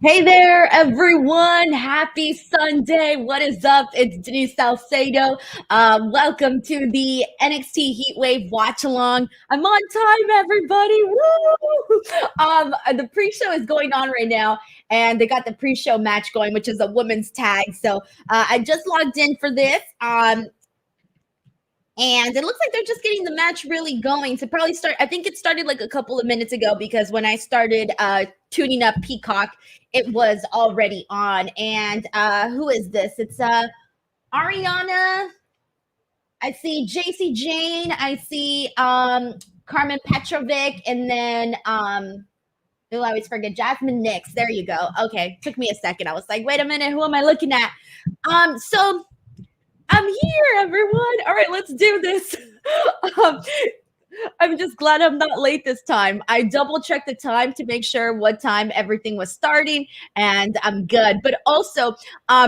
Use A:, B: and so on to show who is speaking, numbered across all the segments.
A: Hey there, everyone. Happy Sunday. What is up? It's Denise Salcedo. Welcome to the NXT Heatwave Watchalong. I'm on time, everybody. Woo! The pre-show is going on right now, and they got the pre-show match going, which is a women's tag. So I just logged in for this. And it looks like they're just getting the match really going to probably start. I think it started like a couple of minutes ago because when I started tuning up Peacock, it was already on. And who is this? It's Ariana. I see JC Jane. I see Carmen Petrovic. And then I always forget Jasmine Nix. There you go. Okay. Took me a second. I was like, wait a minute. Who am I looking at? So I'm here, everyone. All right, let's do this. I'm just glad I'm not late this time. I double checked the time to make sure what time everything was starting, and I'm good. But also,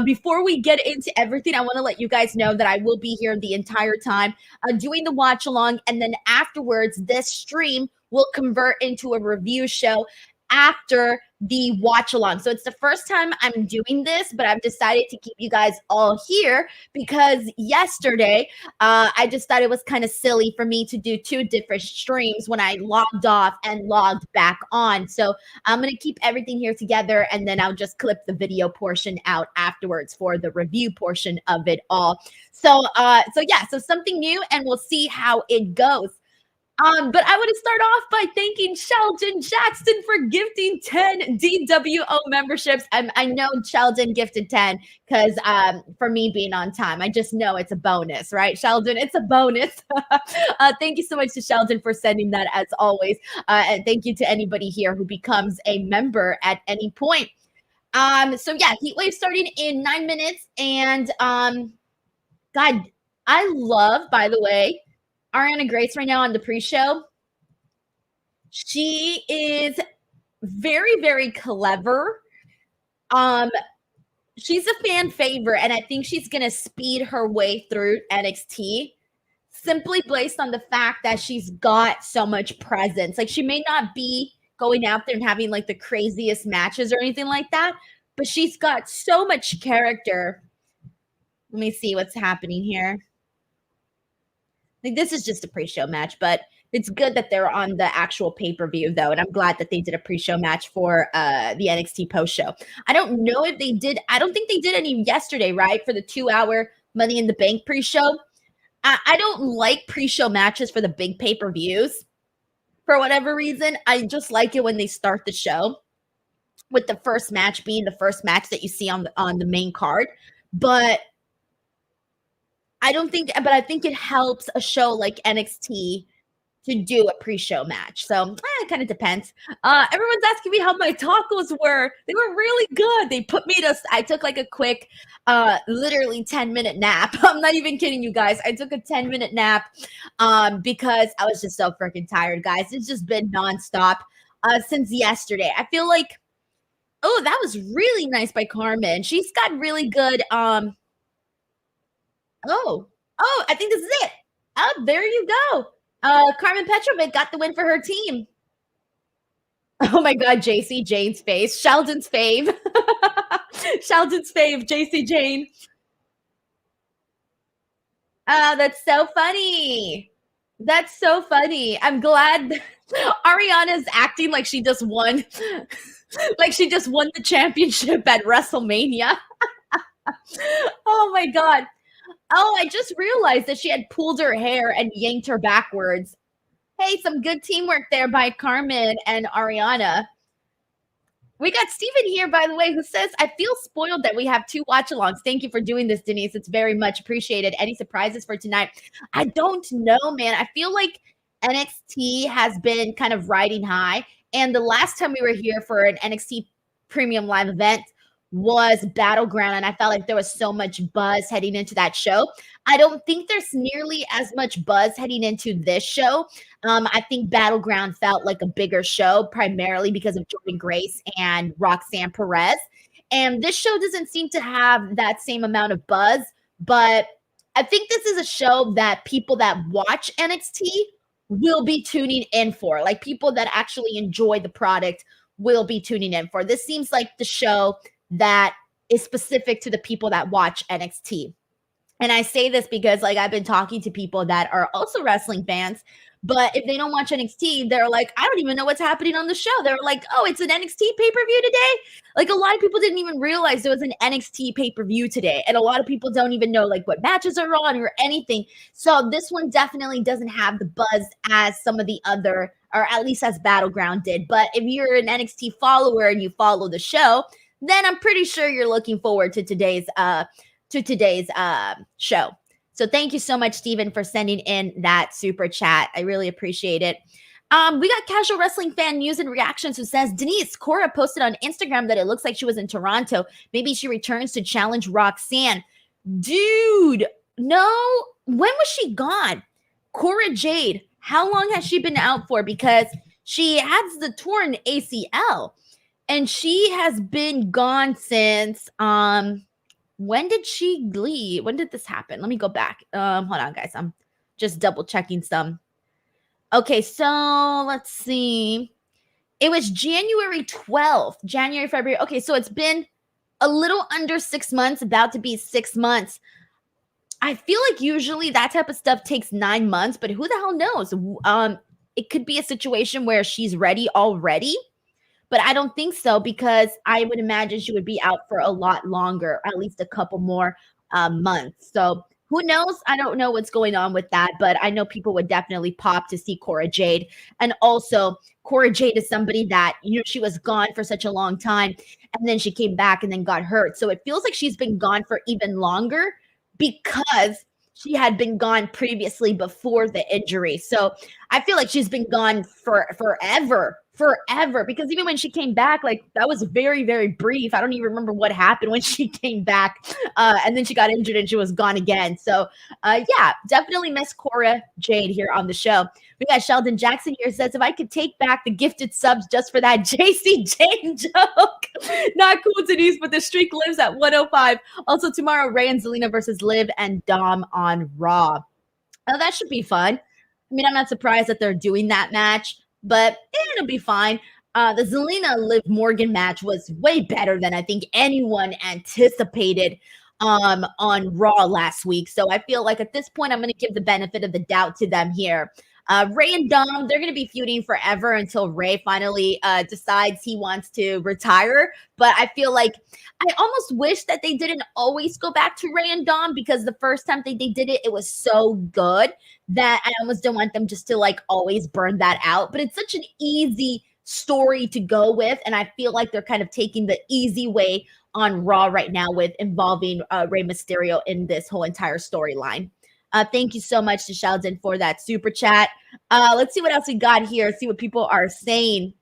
A: before we get into everything, I want to let you guys know that I will be here the entire time doing the watch along, and then afterwards, this stream will convert into a review show after the watch along. So it's the first time I'm doing this, but I've decided to keep you guys all here because yesterday I just thought it was kind of silly for me to do two different streams when I logged off and logged back on. So I'm going to keep everything here together, and then I'll just clip the video portion out afterwards for the review portion of it all. So something new, and we'll see how it goes. But I want to start off by thanking Sheldon Jackson for gifting 10 DWO memberships. I know Sheldon gifted 10 because for me being on time, I just know it's a bonus, right? Sheldon, it's a bonus. Thank you so much to Sheldon for sending that as always. And thank you to anybody here who becomes a member at any point. Heatwave starting in 9 minutes. And God, I love, by the way, Ariana Grace right now on the pre-show. She is very, very clever. She's a fan favorite, and I think she's going to speed her way through NXT simply based on the fact that she's got so much presence. Like, she may not be going out there and having like the craziest matches or anything like that, but she's got so much character. Let me see what's happening here. This is just a pre-show match, but it's good that they're on the actual pay-per-view, though, and I'm glad that they did a pre-show match for the NXT post-show. I don't know if they did. I don't think they did any yesterday, right, for the 2-hour Money in the Bank pre-show. I don't like pre-show matches for the big pay-per-views for whatever reason. I just like it when they start the show with the first match being the first match that you see on the main card, but I think it helps a show like NXT to do a pre-show match. So it kind of depends. Everyone's asking me how my tacos were. They were really good. They put me to, I took like a quick, literally 10-minute nap. I'm not even kidding you guys. I took a 10-minute nap because I was just so freaking tired, guys. It's just been nonstop since yesterday. I feel like, oh, that was really nice by Carmen. She's got really good, I think this is it. Oh, there you go. Carmen Petrovic got the win for her team. Oh my God, JC Jane's face. Sheldon's fave. Sheldon's fave, JC Jane. Oh, that's so funny. That's so funny. I'm glad Ariana's acting like she just won. Like she just won the championship at WrestleMania. Oh my God. Oh, I just realized that she had pulled her hair and yanked her backwards. Hey, some good teamwork there by Carmen and Ariana. We got Steven here, by the way, who says, I feel spoiled that we have 2 watch-alongs. Thank you for doing this, Denise. It's very much appreciated. Any surprises for tonight? I don't know, man. I feel like NXT has been kind of riding high. And the last time we were here for an NXT Premium Live event was Battleground, and I felt like there was so much buzz heading into that show. I don't think there's nearly as much buzz heading into this show. I think Battleground felt like a bigger show, primarily because of Jordynne Grace and Roxanne Perez. And this show doesn't seem to have that same amount of buzz, but I think this is a show that people that watch NXT will be tuning in for. Like people that actually enjoy the product will be tuning in for. This seems like the show that is specific to the people that watch NXT. And I say this because like I've been talking to people that are also wrestling fans, but if they don't watch NXT, they're like, I don't even know what's happening on the show. They're like, oh, it's an NXT pay-per-view today. Like a lot of people didn't even realize there was an NXT pay-per-view today. And a lot of people don't even know like what matches are on or anything. So this one definitely doesn't have the buzz as some of the other, or at least as Battleground did. But if you're an NXT follower and you follow the show, then I'm pretty sure you're looking forward to today's show. So thank you so much, Steven, for sending in that super chat. I really appreciate it. We got Casual Wrestling Fan News and Reactions who says, Denise, Cora posted on Instagram that it looks like she was in Toronto. Maybe she returns to challenge Roxanne. Dude, no. When was she gone? Cora Jade, how long has she been out for? Because she has the torn ACL. And she has been gone since when did she leave? When did this happen? Let me go back. Hold on, guys. I'm just double checking some. Okay, so let's see. It was January 12th, January, February. Okay, so it's been a little under 6 months, about to be 6 months. I feel like usually that type of stuff takes 9 months, but who the hell knows? It could be a situation where she's ready already. But I don't think so because I would imagine she would be out for a lot longer, at least a couple more months. So who knows? I don't know what's going on with that, but I know people would definitely pop to see Cora Jade. And also, Cora Jade is somebody that, she was gone for such a long time, and then she came back and then got hurt. So it feels like she's been gone for even longer because she had been gone previously before the injury. So I feel like she's been gone for forever, because even when she came back, like that was very, very brief. I don't even remember what happened when she came back. And then she got injured and she was gone again. So yeah, definitely miss Cora Jade here on the show. We got Sheldon Jackson here says, if I could take back the gifted subs just for that JC Jane joke. Not cool, Denise, but the streak lives at 105. Also tomorrow, Ray and Zelina versus Liv and Dom on Raw. Oh, that should be fun. I mean, I'm not surprised that they're doing that match, but it'll be fine. The Zelina Liv Morgan match was way better than I think anyone anticipated on Raw last week. So I feel like at this point, I'm going to give the benefit of the doubt to them here. Ray and Dom, they're going to be feuding forever until Ray finally decides he wants to retire. But I feel like I almost wish that they didn't always go back to Ray and Dom, because the first time they did it, it was so good that I almost don't want them just to like always burn that out. But it's such an easy story to go with. And I feel like they're kind of taking the easy way on Raw right now with involving Rey Mysterio in this whole entire storyline. Thank you so much to Sheldon for that super chat. Let's see what else we got here. See what people are saying.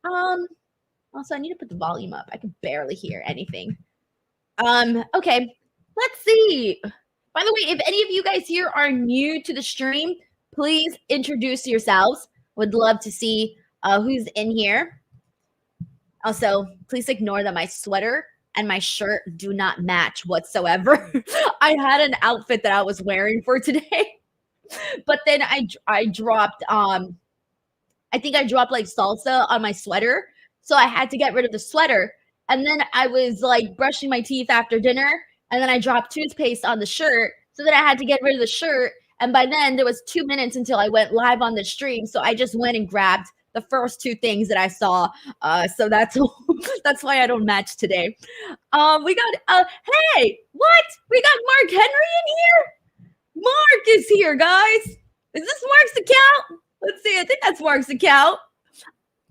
A: Also, I need to put the volume up. I can barely hear anything. Okay, let's see. By the way, if any of you guys here are new to the stream, please introduce yourselves. Would love to see who's in here. Also, please ignore that my sweater and my shirt do not match whatsoever. I had an outfit that I was wearing for today, but then I dropped, I think I dropped like salsa on my sweater. So I had to get rid of the sweater. And then I was like brushing my teeth after dinner. And then I dropped toothpaste on the shirt. So then I had to get rid of the shirt. And by then there was 2 minutes until I went live on the stream. So I just went and grabbed the first two things that I saw. So that's why I don't match today. We got, hey, what? We got Mark Henry in here? Mark is here, guys. Is this Mark's account? Let's see. I think that's Mark's account.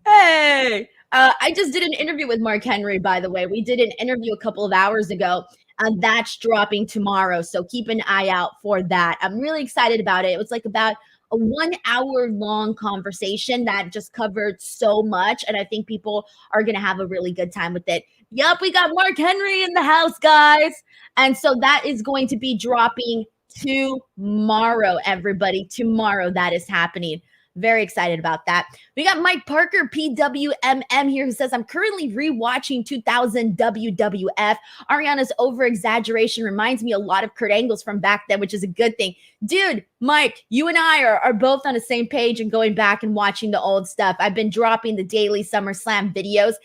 A: Hey. I just did an interview with Mark Henry, by the way. We did an interview a couple of hours ago, and that's dropping tomorrow. So keep an eye out for that. I'm really excited about it. It was like about a 1 hour long conversation that just covered so much. And I think people are going to have a really good time with it. Yup, we got Mark Henry in the house, guys. And so that is going to be dropping tomorrow, everybody. Tomorrow that is happening. Very excited about that. We got Mike Parker, PWMM here, who says, I'm currently rewatching 2000 WWF. Ariana's over-exaggeration reminds me a lot of Kurt Angle's from back then, which is a good thing. Dude, Mike, you and I are both on the same page and going back and watching the old stuff. I've been dropping the daily SummerSlam videos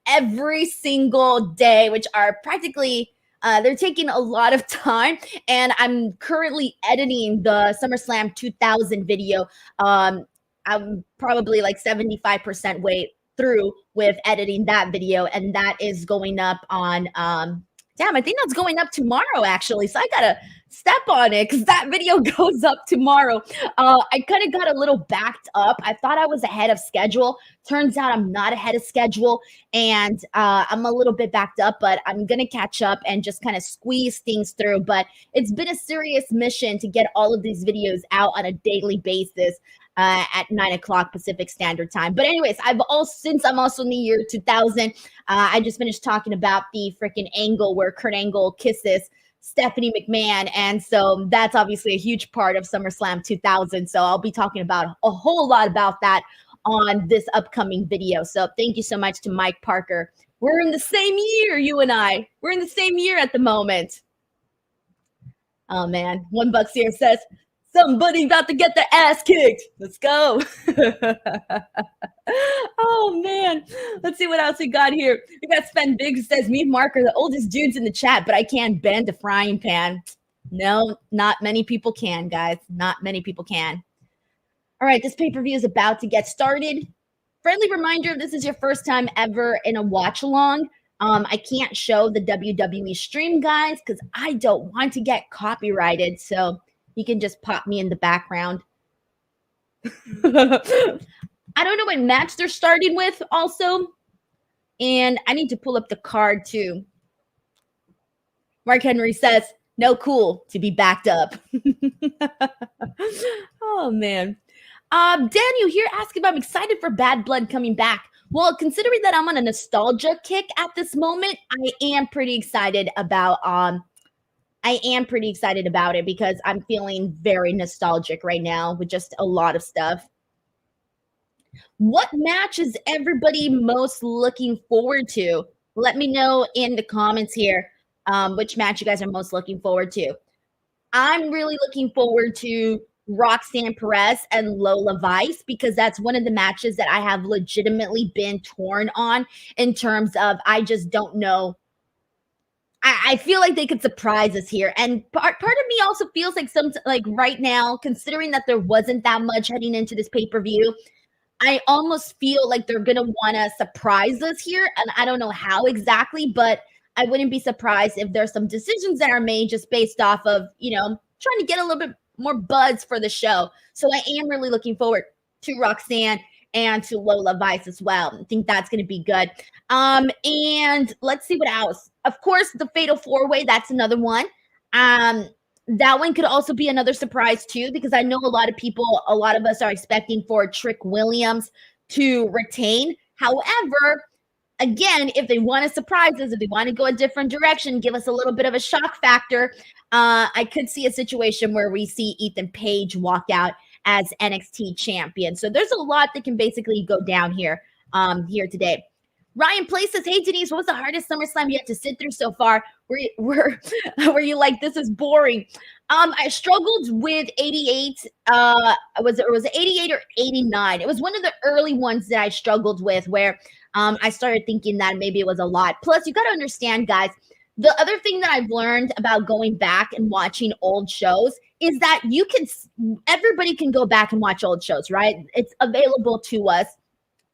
A: every single day, which are practically they're taking a lot of time, and I'm currently editing the SummerSlam 2000 video. I'm probably like 75% way through with editing that video, and that is going up on I think that's going up tomorrow, actually. So I gotta step on it because that video goes up tomorrow. I kind of got a little backed up. I thought I was ahead of schedule. Turns out I'm not ahead of schedule, and I'm a little bit backed up, but I'm gonna catch up and just kind of squeeze things through. But it's been a serious mission to get all of these videos out on a daily basis. At 9 o'clock Pacific Standard Time. But anyways, since I'm also in the year 2000, I just finished talking about the freaking angle where Kurt Angle kisses Stephanie McMahon. And so that's obviously a huge part of SummerSlam 2000. So I'll be talking about a whole lot about that on this upcoming video. So thank you so much to Mike Parker. We're in the same year, you and I. We're in the same year at the moment. Oh, man. $1 here says, somebody about to get their ass kicked. Let's go. Oh, man. Let's see what else we got here. We got Sven Big, who says, me and Mark are the oldest dudes in the chat, but I can't bend a frying pan. No, not many people can, guys. Not many people can. All right, this pay-per-view is about to get started. Friendly reminder, if this is your first time ever in a watch-along, I can't show the WWE stream, guys, because I don't want to get copyrighted, so you can just pop me in the background. I don't know what match they're starting with also. And I need to pull up the card too. Mark Henry says, no cool to be backed up. Oh, man. Daniel here asking if I'm excited for Bad Blood coming back. Well, considering that I'm on a nostalgia kick at this moment, I am pretty excited about it because I'm feeling very nostalgic right now with just a lot of stuff. What match is everybody most looking forward to? Let me know in the comments here which match you guys are most looking forward to. I'm really looking forward to Roxanne Perez and Lola Vice because that's one of the matches that I have legitimately been torn on in terms of I just don't know. I feel like they could surprise us here. And part of me also feels like right now, considering that there wasn't that much heading into this pay-per-view, I almost feel like they're going to want to surprise us here. And I don't know how exactly, but I wouldn't be surprised if there's some decisions that are made just based off of, trying to get a little bit more buzz for the show. So I am really looking forward to Roxanne and to Lola Vice as well. I think that's going to be good. And let's see what else. Of course, the Fatal 4-Way, that's another one. That one could also be another surprise too, because I know a lot of us are expecting for Trick Williams to retain. However, again, if they want to surprise us, if they want to go a different direction, give us a little bit of a shock factor, I could see a situation where we see Ethan Page walk out as NXT champion. So there's a lot that can basically go down here today. Ryan Place says, hey, Denise, what was the hardest SummerSlam you had to sit through so far? Were you like, this is boring? I struggled with 88. Was it 88 or 89? It was one of the early ones that I struggled with where I started thinking that maybe it was a lot. Plus, you got to understand, guys, the other thing that I've learned about going back and watching old shows is that everybody can go back and watch old shows, right? It's available to us,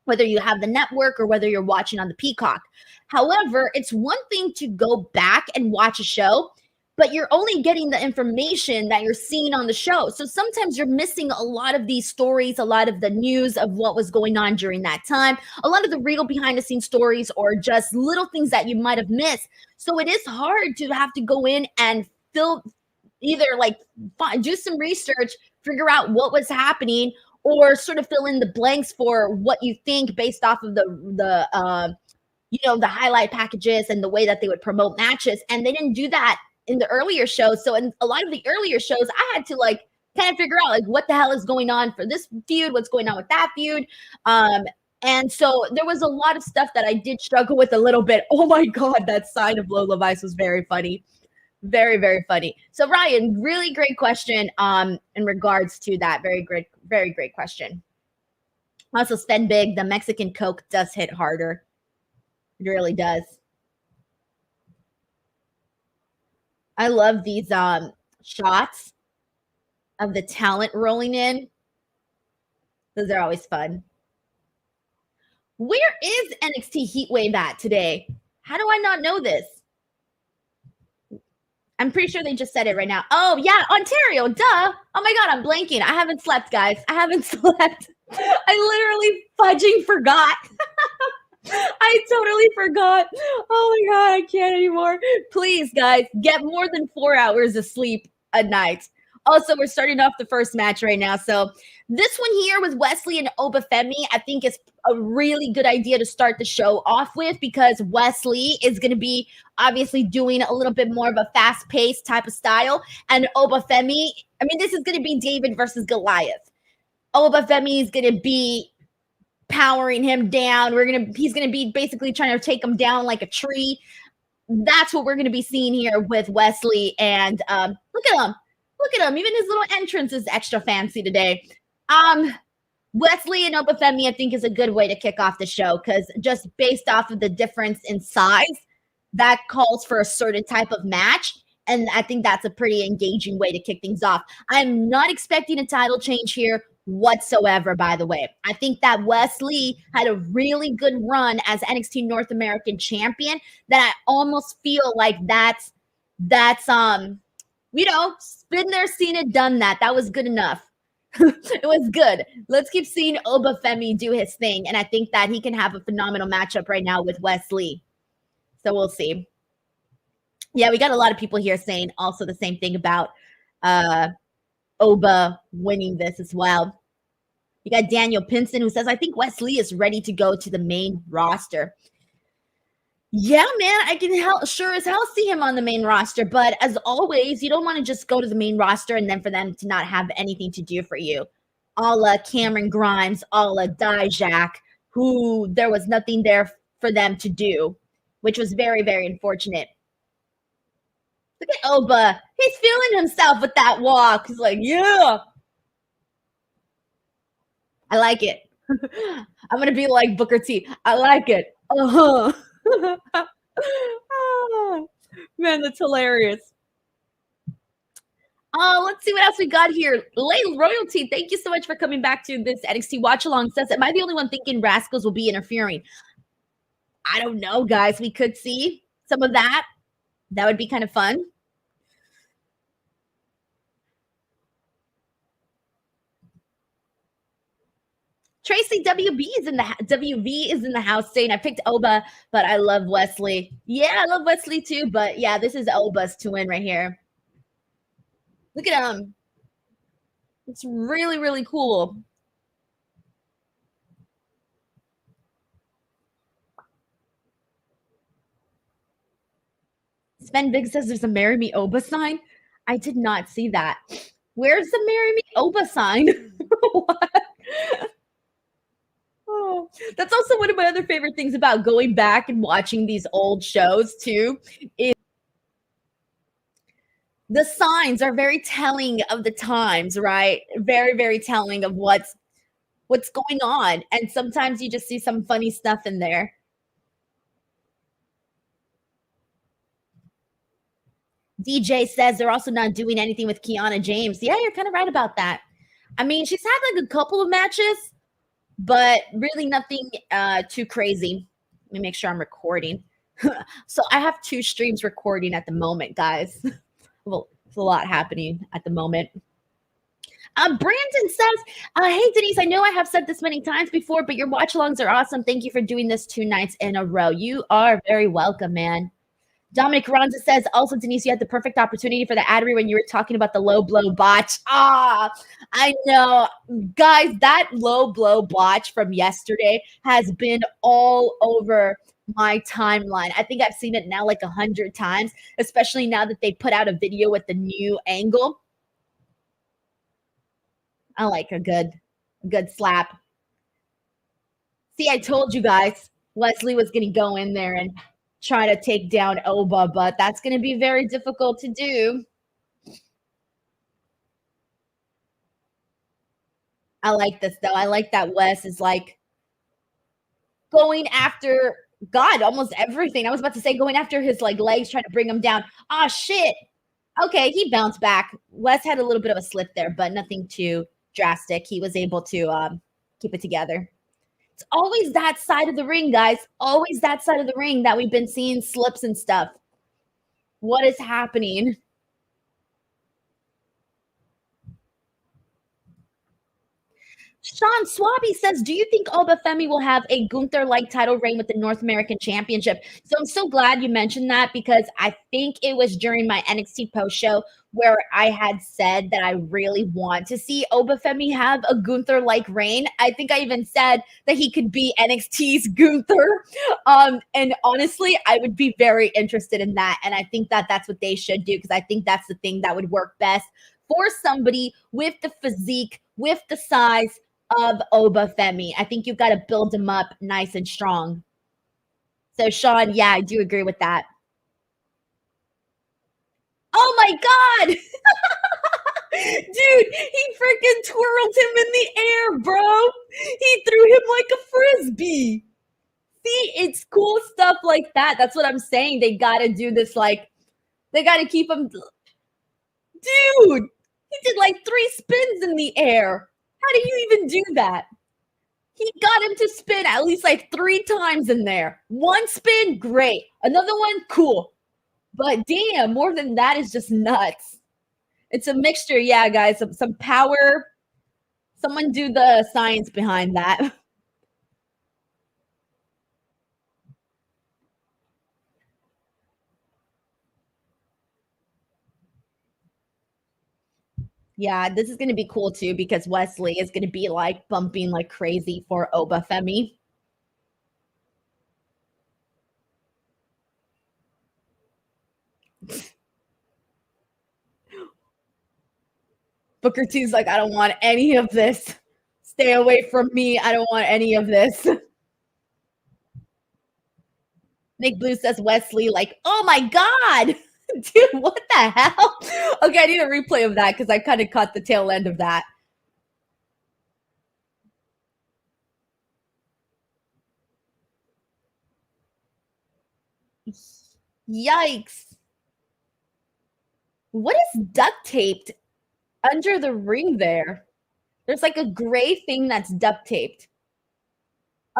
A: whether you have the network or whether you're watching on the Peacock. However, it's one thing to go back and watch a show, but you're only getting the information that you're seeing on the show. So sometimes you're missing a lot of these stories, a lot of the news of what was going on during that time, a lot of the real behind the scenes stories or just little things that you might have missed. So it is hard to have to go in and do some research, figure out what was happening, or sort of fill in the blanks for what you think based off of the highlight packages and the way that they would promote matches. And they didn't do that in the earlier shows. So in a lot of the earlier shows, I had to kind of figure out like what the hell is going on for this feud, what's going on with that feud. Um, and so there was a lot of stuff that I did struggle with a little bit. Oh my God, that side of Lola Vice was very funny. Very, very funny. So Ryan, really great question in regards to that. Very great question. Also, spend big. The Mexican Coke does hit harder. It really does. I love these shots of the talent rolling in. Those are always fun. Where is NXT Heatwave at today? How do I not know this? I'm pretty sure they just said it right now. Oh, yeah, Ontario, duh. Oh my God, I'm blanking. I haven't slept, guys. I haven't slept. I literally fudging forgot. I totally forgot. Oh my God, I can't anymore. Please, guys, get more than 4 hours of sleep a night. Also, we're starting off the first match right now. So this one here with Wes Lee and Oba Femi, I think is a really good idea to start the show off with because Wes Lee is going to be obviously doing a little bit more of a fast-paced type of style. And Oba Femi, I mean, this is going to be David versus Goliath. Oba Femi is going to be powering him down. He's gonna be basically trying to take him down like a tree. That's what we're gonna be seeing here with Wes Lee. And look at him. Look at him. Even his little entrance is extra fancy today. Wes Lee and Oba Femi, I think, is a good way to kick off the show because just based off of the difference in size, that calls for a certain type of match. And I think that's a pretty engaging way to kick things off. I'm not expecting a title change here whatsoever, by the way. I think that Wes Lee had a really good run as NXT North American champion that I almost feel like that's you know, been there, seen it, done that. That was good enough. It was good. Let's keep seeing Oba Femi do his thing. And I think that he can have a phenomenal matchup right now with Wes Lee. So we'll see. Yeah, we got a lot of people here saying also the same thing about Oba winning this as well. You got Daniel Pinson who says, I think Wes Lee is ready to go to the main roster. Yeah, man, I can sure as hell see him on the main roster. But as always, you don't want to just go to the main roster and then for them to not have anything to do for you. A la Cameron Grimes, a la Dijak, who there was nothing there for them to do, which was very, very unfortunate. Look at Oba. He's feeling himself with that walk. He's like, yeah. I like it. I'm going to be like Booker T. I like it. Uh-huh. Oh, man, that's hilarious. Let's see what else we got here. Lay Royalty, thank you so much for coming back to this NXT Watchalong. Says, am I the only one thinking Rascals will be interfering? I don't know, guys. We could see some of that. That would be kind of fun. Tracy WV is in the house saying I picked Oba, but I love Wes Lee. Yeah, I love Wes Lee too, but yeah, this is Oba's to win right here. Look at him. It's really, really cool. Sven Big says there's a Marry Me Oba sign. I did not see that. Where's the Marry Me Oba sign? What? Oh, that's also one of my other favorite things about going back and watching these old shows too. Is the signs are very telling of the times, right? Very, very telling of what's going on. And sometimes you just see some funny stuff in there. DJ says they're also not doing anything with Kiana James. Yeah, you're kind of right about that. I mean, she's had like a couple of matches, but really nothing too crazy. Let me make sure I'm recording. So I have 2 streams recording at the moment, guys. Well, it's a lot happening at the moment. Brandon says, hey, Denise, I know I have said this many times before, but your watch-alongs are awesome. Thank you for doing this 2 nights in a row. You are very welcome, man. Dominic Ronza says, also, Denise, you had the perfect opportunity for the ad read when you were talking about the low blow botch. I know. Guys, that low blow botch from yesterday has been all over my timeline. I think I've seen it now like 100 times, especially now that they put out a video with the new angle. I like a good slap. See, I told you guys Wes Lee was going to go in there and try to take down Oba, but that's going to be very difficult to do. I like this though. I like that Wes is like going after God, almost everything. I was about to say going after his like legs, trying to bring him down. Ah, shit. Okay, he bounced back. Wes had a little bit of a slip there, but nothing too drastic. He was able to keep it together. It's always that side of the ring, guys. Always that side of the ring that we've been seeing slips and stuff. What is happening? Shawn Swabby says, do you think Oba Femi will have a Gunther-like title reign with the North American Championship? So I'm so glad you mentioned that because I think it was during my NXT post show where I had said that I really want to see Oba Femi have a Gunther-like reign. I think I even said that he could be NXT's Gunther. And honestly, I would be very interested in that. And I think that that's what they should do because I think that's the thing that would work best for somebody with the physique, with the size of Oba Femi. I think you've got to build him up nice and strong. So, Shawn, yeah, I do agree with that. Oh my God! Dude, he freaking twirled him in the air, bro. He threw him like a frisbee. See, it's cool stuff like that. That's what I'm saying. They got to do this, like, they got to keep him. Dude, he did like 3 spins in the air. How do you even do that? He got him to spin at least like 3 times in there. 1 spin, great. Another one, cool. But damn, more than that is just nuts. It's a mixture, yeah, guys. Some power. Someone do the science behind that. Yeah, this is going to be cool too because Wes Lee is going to be like bumping like crazy for Oba Femi. Booker T's like, I don't want any of this. Stay away from me. I don't want any of this. Nick Blue says Wes Lee, like, oh my God. Dude, what the hell? Okay, I need a replay of that because I kind of caught the tail end of that. Yikes. What is duct taped under the ring there? There's like a gray thing that's duct taped.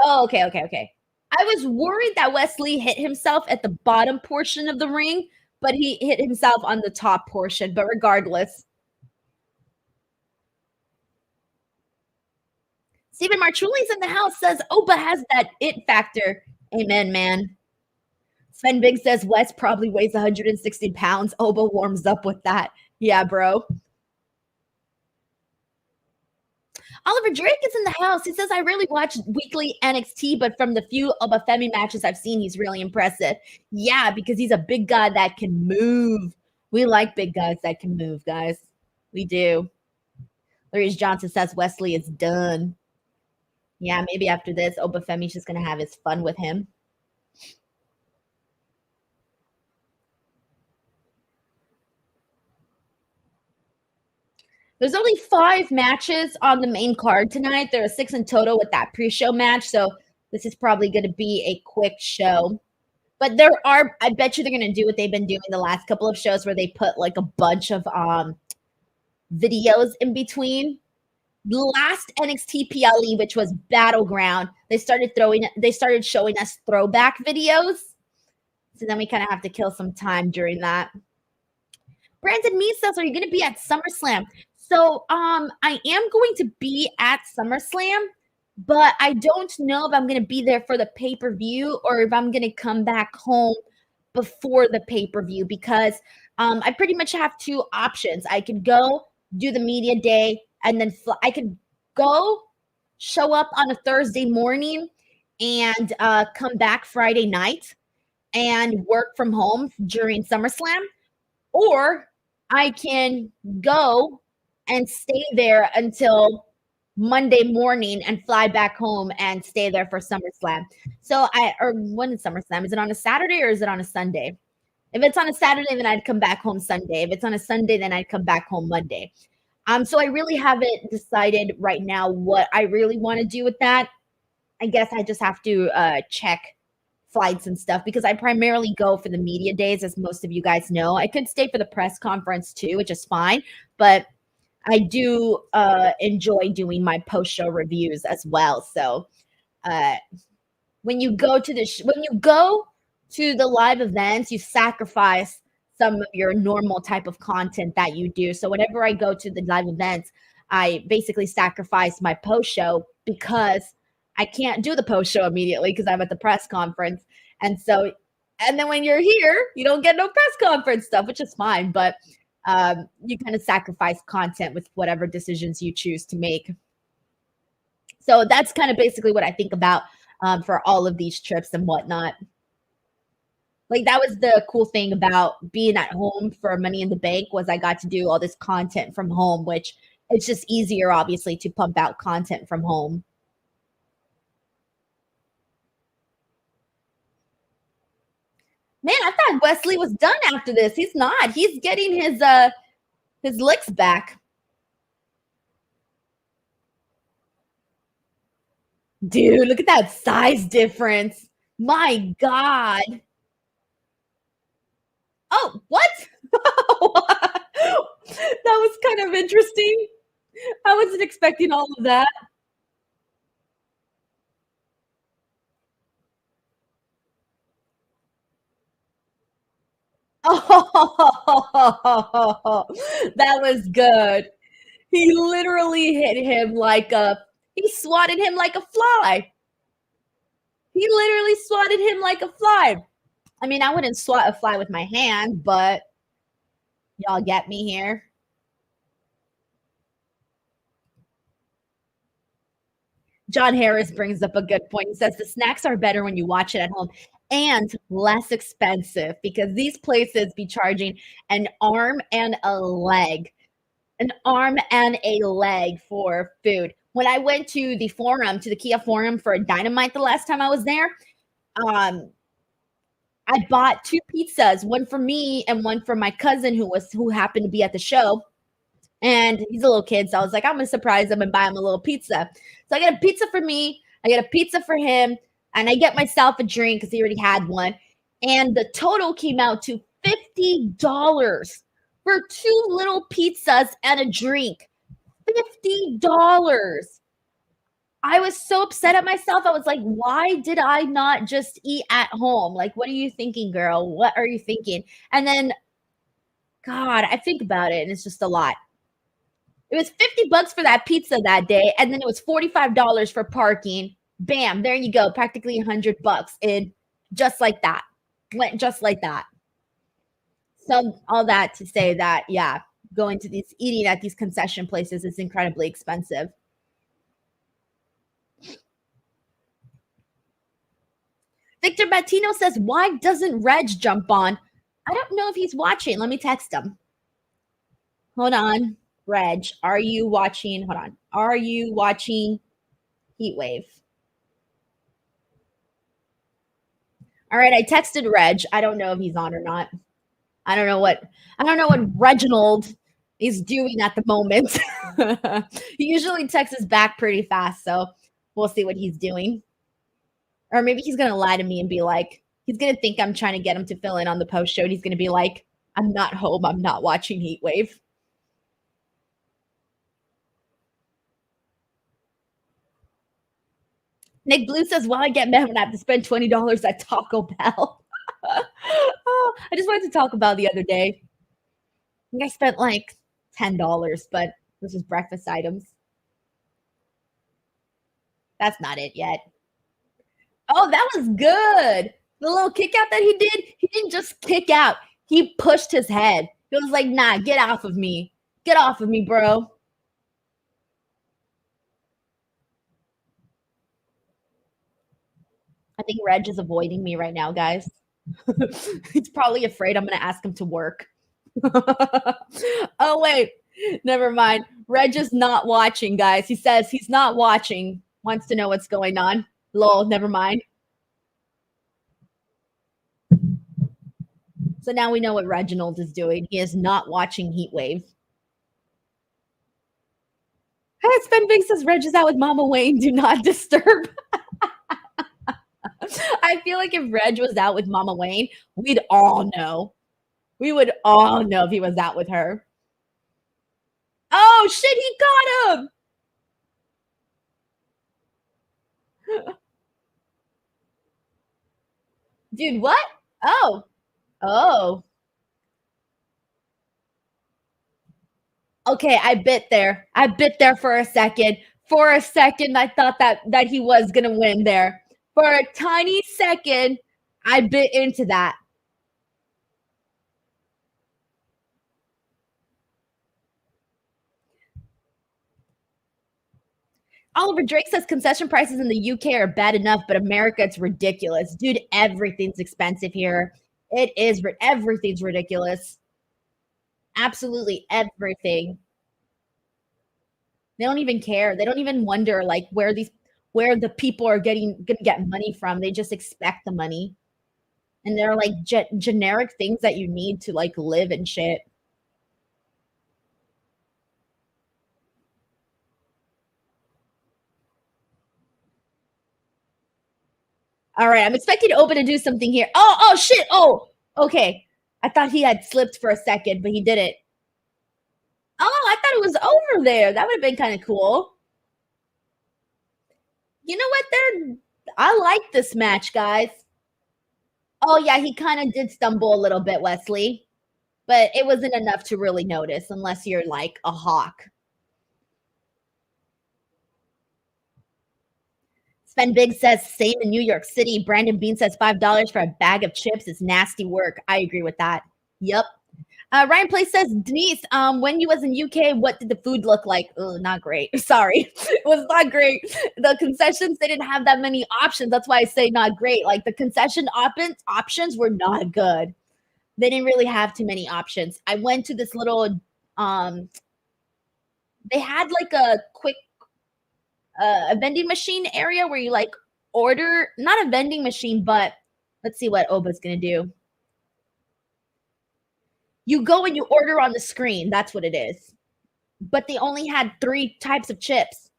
A: Oh, okay. I was worried that Wes Lee hit himself at the bottom portion of the ring, but he hit himself on the top portion. But regardless, Stephen Marchuli's in the house says Oba has that it factor. Amen, man. Sven Big says Wes probably weighs 160 pounds. Oba warms up with that. Yeah, bro. Oliver Drake is in the house. He says, I really watch weekly NXT, but from the few Oba Femi matches I've seen, he's really impressive. Yeah, because he's a big guy that can move. We like big guys that can move, guys. We do. Larry Johnson says Wes Lee is done. Yeah, maybe after this, Oba Femi's just going to have his fun with him. There's only 5 matches on the main card tonight. There are 6 in total with that pre-show match. So this is probably going to be a quick show. But there are, I bet you they're going to do what they've been doing the last couple of shows where they put like a bunch of videos in between. The last NXT PLE, which was Battleground, they started showing us throwback videos. So then we kind of have to kill some time during that. Brandon Me says, are you going to be at SummerSlam? So I am going to be at SummerSlam, but I don't know if I'm going to be there for the pay-per-view or if I'm going to come back home before the pay-per-view because I pretty much have 2 options. I could go do the media day and then I could go show up on a Thursday morning and come back Friday night and work from home during SummerSlam, or I can go and stay there until Monday morning and fly back home and stay there for SummerSlam. So or when is SummerSlam? Is it on a Saturday or is it on a Sunday? If it's on a Saturday, then I'd come back home Sunday. If it's on a Sunday, then I'd come back home Monday. So I really haven't decided right now what I really want to do with that. I guess I just have to check flights and stuff because I primarily go for the media days, as most of you guys know. I could stay for the press conference too, which is fine, but I do enjoy doing my post-show reviews as well. So when you go to the live events, you sacrifice some of your normal type of content that you do. So whenever I go to the live events, I basically sacrifice my post-show because I can't do the post-show immediately because I'm at the press conference. And then when you're here, you don't get no press conference stuff, which is fine. But you kind of sacrifice content with whatever decisions you choose to make. So that's kind of basically what I think about for all of these trips and whatnot. Like, that was the cool thing about being at home for Money in the Bank was I got to do all this content from home, which it's just easier, obviously, to pump out content from home. Man, I thought Wes Lee was done after this. He's not. He's getting his licks back. Dude, look at that size difference. My God. Oh, what? That was kind of interesting. I wasn't expecting all of that. Oh, that was good. He literally hit him he swatted him like a fly. He literally swatted him like a fly. I mean, I wouldn't swat a fly with my hand, but y'all get me here. John Harris brings up a good point. He says the snacks are better when you watch it at home and less expensive because these places be charging an arm and a leg for food. When I went to the Kia Forum for Dynamite the last time I was there, I bought 2 pizzas, one for me and one for my cousin who happened to be at the show. And he's a little kid, so I was like, I'm gonna surprise him and buy him a little pizza. So I get a pizza for me, I get a pizza for him, and I get myself a drink because he already had one. And the total came out to $50 for 2 little pizzas and a drink. $50. I was so upset at myself. I was like, why did I not just eat at home? Like, what are you thinking, girl? What are you thinking? And then, God, I think about it, and it's just a lot. It was $50 for that pizza that day, and then it was $45 for parking. Bam, there you go. Practically $100 in just like that. Went just like that. So all that to say that, yeah, eating at these concession places is incredibly expensive. Victor Battino says, why doesn't Reg jump on? I don't know if he's watching. Let me text him. Hold on. Reg, are you watching? Hold on. Are you watching Heatwave? All right, I texted Reg. I don't know if he's on or not. I don't know what Reginald is doing at the moment. He usually texts back pretty fast, so we'll see what he's doing. Or maybe he's gonna lie to me and be like, he's gonna think I'm trying to get him to fill in on the post show. And he's gonna be like, I'm not home. I'm not watching Heatwave. Nick Blue says, well, I get mad when I have to spend $20 at Taco Bell. Oh, I just wanted to talk about the other day. I think I spent like $10, but this is breakfast items. That's not it yet. Oh, that was good. The little kick out that he didn't just kick out. He pushed his head. He was like, nah, get off of me. Get off of me, bro. I think Reg is avoiding me right now, guys. He's probably afraid I'm going to ask him to work. Oh, wait. Never mind. Reg is not watching, guys. He says he's not watching. Wants to know what's going on. Lol, never mind. So now we know what Reginald is doing. He is not watching Heatwave. Spen Big says Reg is out with Mama Wayne. Do not disturb. I feel like if Reg was out with Mama Wayne, we'd all know. We would all know if he was out with her. Oh shit, he got him. Dude, what? Oh. Oh. Okay, I bit there. I bit there for a second. For a second, I thought that he was gonna win there. For a tiny second, I bit into that. Oliver Drake says concession prices in the UK are bad enough, but America, it's ridiculous. Dude, everything's expensive here. It is. Everything's ridiculous. Absolutely everything. They don't even care. They don't even wonder like where the people are gonna get money from. They just expect the money. And they're like generic things that you need to like live and shit. All right, I'm expecting Oba to do something here. Oh shit. Oh, okay. I thought he had slipped for a second, but he didn't. Oh, I thought it was over there. That would have been kind of cool. You know what? I like this match, guys. Oh yeah, he kind of did stumble a little bit, Wes Lee, but it wasn't enough to really notice unless you're like a hawk. Sven Big says same in New York City. Brandon Bean says $5 for a bag of chips is nasty work. I agree with that. Yep. Ryan Place says, Denise, when you was in UK, what did the food look like? Oh, not great. Sorry. It was not great. The concessions, they didn't have that many options. That's why I say not great. Like the concession options were not good. They didn't really have too many options. I went to this little they had like a quick a vending machine area where you like order, not a vending machine, but let's see what Oba's gonna do. You go and you order on the screen. That's what it is. But they only had 3 types of chips.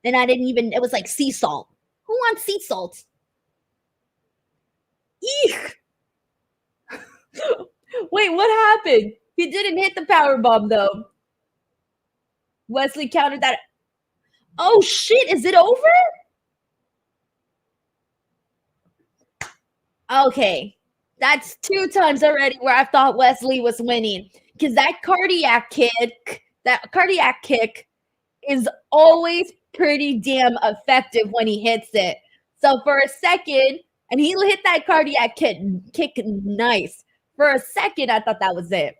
A: And I didn't even, it was like sea salt. Who wants sea salt? Eek! Wait, what happened? He didn't hit the power bomb though. Wes Lee countered that. Oh shit, is it over? Okay. That's 2 times already where I thought Wes Lee was winning. Because that cardiac kick is always pretty damn effective when he hits it. So for a second, and he hit that cardiac kick nice. For a second, I thought that was it.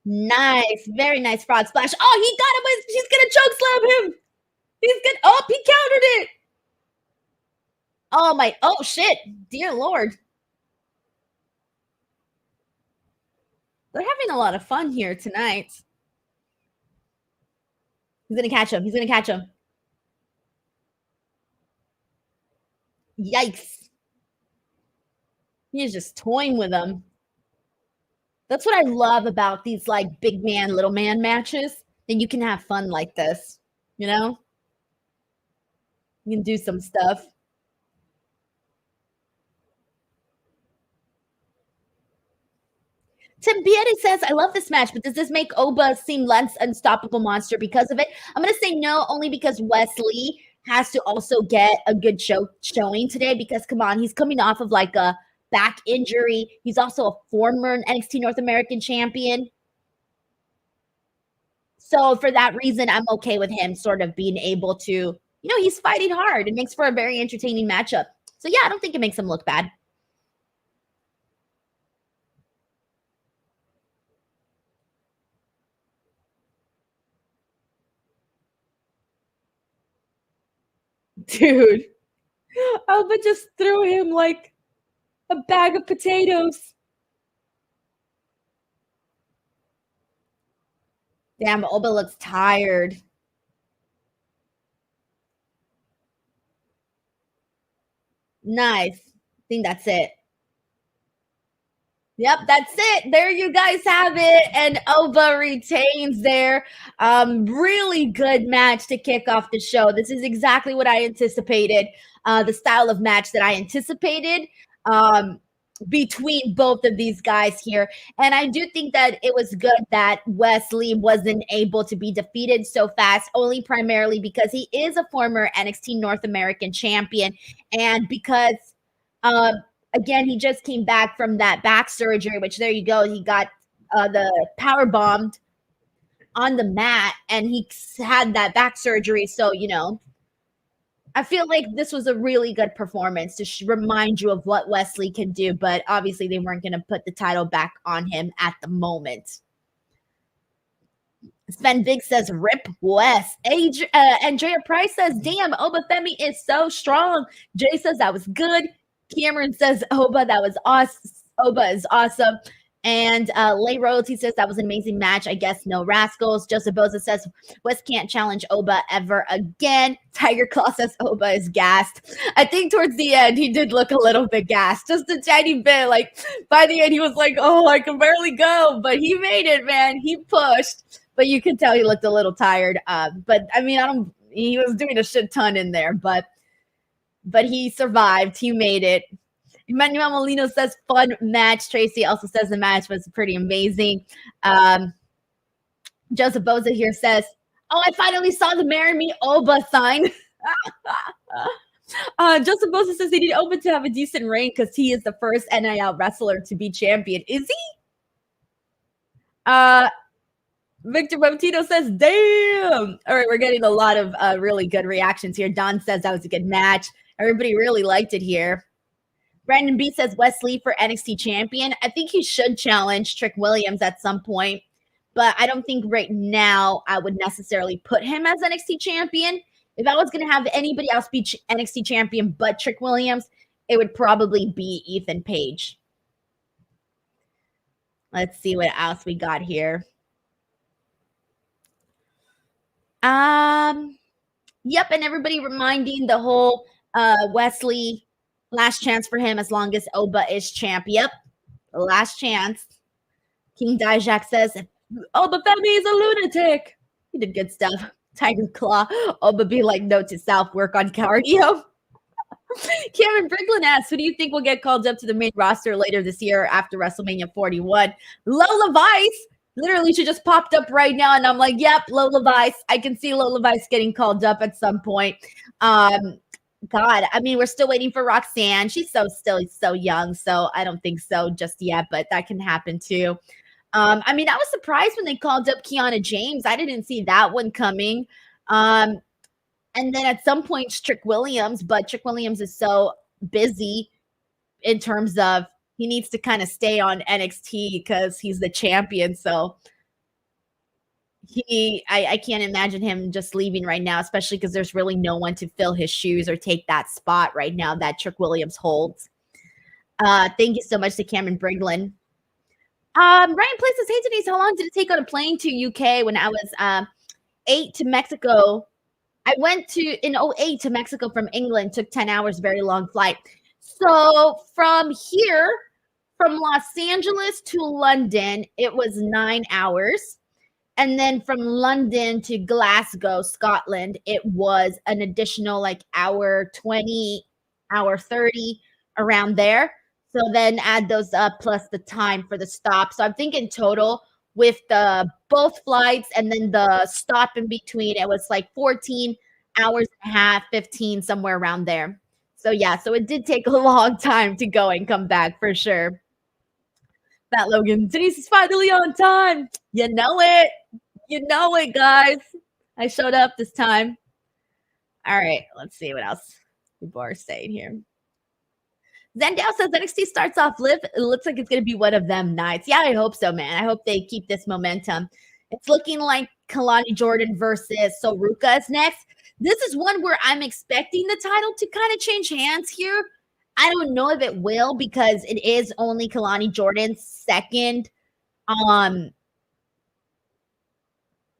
A: Nice, very nice frog splash. Oh, he got him. He's gonna choke slam him. He's gonna. Oh, he countered it. Oh my. Oh shit. Dear Lord. They're having a lot of fun here tonight. He's gonna catch him. He's gonna catch him. Yikes. He's just toying with him. That's what I love about these like big man, little man matches. Then you can have fun like this. You know? You can do some stuff. Tim Bieri says, I love this match, but does this make Oba seem less unstoppable monster because of it? I'm going to say no, only because Wes Lee has to also get a good showing today because, come on, he's coming off of like a back injury. He's also a former NXT North American champion. So for that reason, I'm okay with him sort of being able to, he's fighting hard. It makes for a very entertaining matchup. So yeah, I don't think it makes him look bad. Dude. Oba just threw him like a bag of potatoes. Damn, Oba looks tired. Nice. I think that's it. Yep, that's it. There you guys have it. And Oba retains there. Really good match to kick off the show. This is exactly what I anticipated. The style of match that I anticipated um, between both of these guys here. And I do think that it was good that Wes Lee wasn't able to be defeated so fast, only primarily because he is a former NXT North American champion. And because um, again, he just came back from that back surgery, which there you go. He got the power bombed on the mat and he had that back surgery. So, I feel like this was a really good performance to remind you of what Wes Lee can do. But obviously, they weren't going to put the title back on him at the moment. Sven Big says, "Rip Wes." Andrea Price says, "Damn, Oba Femi is so strong." Jay says, "That was good." Cameron says, "Oba, that was awesome. Oba is awesome." And Lay Royalty says, "That was an amazing match. I guess no rascals." Joseph Boza says, "Wes can't challenge Oba ever again." Tiger Claw says, "Oba is gassed." I think towards the end, he did look a little bit gassed, just a tiny bit. Like by the end, he was like, "Oh, I can barely go." But he made it, man. He pushed. But you could tell he looked a little tired. But I mean, he was doing a shit ton in there, but he survived. He made it. Emmanuel Molino says, "Fun match." Tracy also says the match was pretty amazing. Joseph Boza here says, "Oh, I finally saw the Marry Me Oba sign." Joseph Boza says they need Oba to have a decent reign because he is the first NIL wrestler to be champion. Is he? Victor Botino says, "Damn." All right, we're getting a lot of really good reactions here. Don says that was a good match. Everybody really liked it here. Brandon B says Wes Lee for NXT champion. I think he should challenge Trick Williams at some point, but I don't think right now I would necessarily put him as NXT champion. If I was going to have anybody else be NXT champion but Trick Williams, it would probably be Ethan Page. Let's see what else we got here. Yep, and everybody reminding the whole Wes Lee last chance for him as long as Oba is champ. Yep, last chance. King Dijak says, "Oba Femi is a lunatic." He did good stuff. Tiger Claw. Oba be like, "Note to self, work on cardio." Cameron Bricklin asks, "Who do you think will get called up to the main roster later this year after WrestleMania 41? Lola Vice. Literally, she just popped up right now, and I'm like, "Yep, Lola Vice. I can see Lola Vice getting called up at some point." God, I mean, we're still waiting for Roxanne. She's still so young, so I don't think so just yet, but that can happen too. I mean, I was surprised when they called up Kiana James. I didn't see that one coming. And then at some point, Trick Williams, but Trick Williams is so busy in terms of he needs to kind of stay on NXT because he's the champion. So I can't imagine him just leaving right now, especially because there's really no one to fill his shoes or take that spot right now that Trick Williams holds. Thank you so much to Cameron Briglin. Ryan Places, "Hey Denise, how long did it take on a plane to UK when I was 8 to Mexico? I went in 08 to Mexico from England, took 10 hours, very long flight." So from here, from Los Angeles to London, it was 9 hours. And then from London to Glasgow, Scotland, it was an additional like hour 20, hour 30 around there. So then add those up plus the time for the stop. So I'm thinking total with the both flights and then the stop in between, it was like 14 hours and a half, 15, somewhere around there. So yeah, so it did take a long time to go and come back for sure. Fat Logan, "Denise is finally on time." You know it. You know it, guys. I showed up this time. All right, let's see what else people are saying here. Zendale says NXT starts off live. It looks like it's going to be one of them nights. Yeah, I hope so, man. I hope they keep this momentum. It's looking like Kelani Jordan versus Ruca is next. This is one where I'm expecting the title to kind of change hands here. I don't know if it will because it is only Kelani Jordan's second.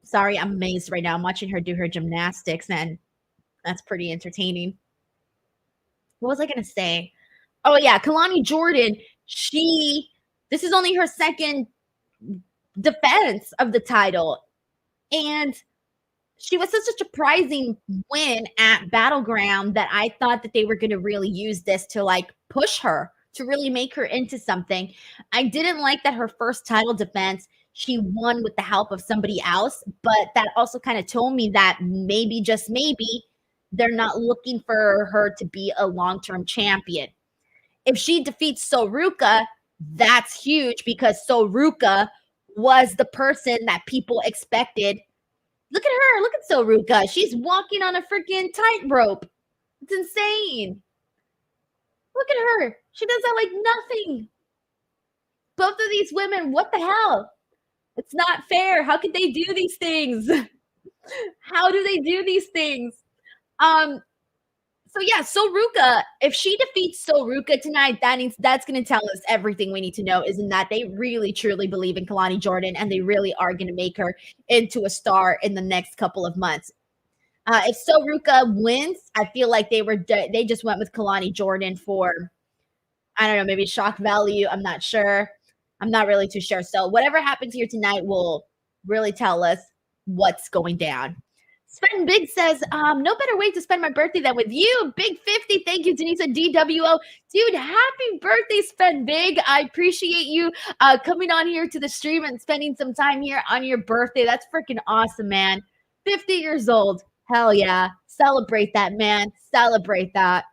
A: Sorry, I'm amazed right now. I'm watching her do her gymnastics, and that's pretty entertaining. What was I gonna say? Oh yeah, Kelani Jordan. This is only her second defense of the title, and she was such a surprising win at Battleground that I thought that they were going to really use this to like push her, to really make her into something. I didn't like that her first title defense, she won with the help of somebody else, but that also kind of told me that maybe, just maybe, they're not looking for her to be a long-term champion. If she defeats Ruca, that's huge because Ruca was the person that people expected. Look at her. Look at Ruca. She's walking on a freaking tightrope. It's insane. Look at her. She does that like nothing. Both of these women, what the hell? It's not fair. How could they do these things? How do they do these things? So yeah, Ruca, if she defeats Ruca tonight, that's going to tell us everything we need to know, isn't that they really truly believe in Kelani Jordan and they really are going to make her into a star in the next couple of months. If Ruca wins, I feel like they just went with Kelani Jordan for, I don't know, maybe shock value. I'm not sure. I'm not really too sure. So whatever happens here tonight will really tell us what's going down. Spend Big says, no better way to spend my birthday than with you. Big 50. Thank you, Denise and DWO. Dude, happy birthday, Spend Big. I appreciate you coming on here to the stream and spending some time here on your birthday. That's freaking awesome, man. 50 years old. Hell yeah. Celebrate that, man. Celebrate that.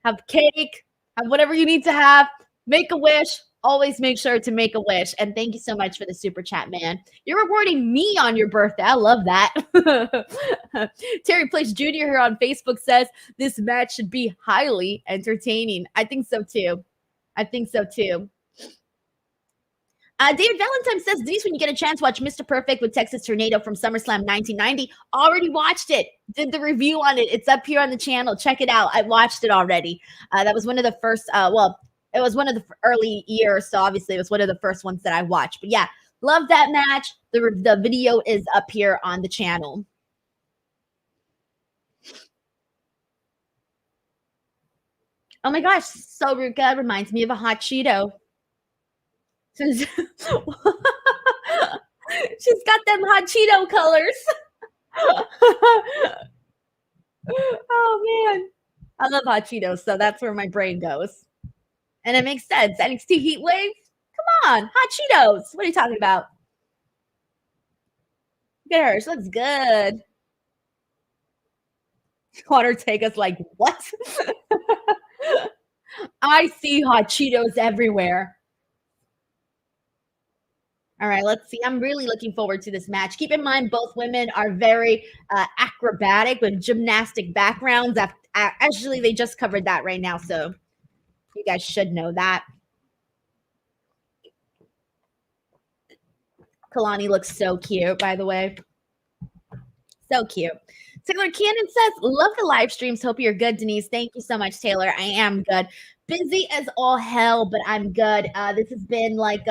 A: Have cake. Have whatever you need to have. Make a wish. Always make sure to make a wish. And thank you so much for the super chat, man. You're rewarding me on your birthday. I love that. Terry Place Jr. here on Facebook says this match should be highly entertaining. I think so too. David Valentine says, Denise, when you get a chance, watch Mr. Perfect with Texas Tornado from SummerSlam 1990. Already watched it. Did the review on it. It's up here on the channel. Check it out. I watched it already. That was one of the first, it was one of the early years, so obviously it was one of the first ones that I watched. But yeah, love that match. The video is up here on the channel. Oh my gosh, Ruca reminds me of a hot Cheeto. She's got them hot Cheeto colors. Oh man, I love hot Cheetos, so that's where my brain goes. And it makes sense. NXT Heatwave? Come on. Hot Cheetos. What are you talking about? Look at her. She looks good. Water take us like, what? I see hot Cheetos everywhere. All right, let's see. I'm really looking forward to this match. Keep in mind, both women are very acrobatic with gymnastic backgrounds. Actually, they just covered that right now, so you guys should know that. Kelani looks so cute, by the way. So cute. Taylor Cannon says, love the live streams. Hope you're good, Denise. Thank you so much, Taylor. I am good. Busy as all hell, but I'm good. This has been like,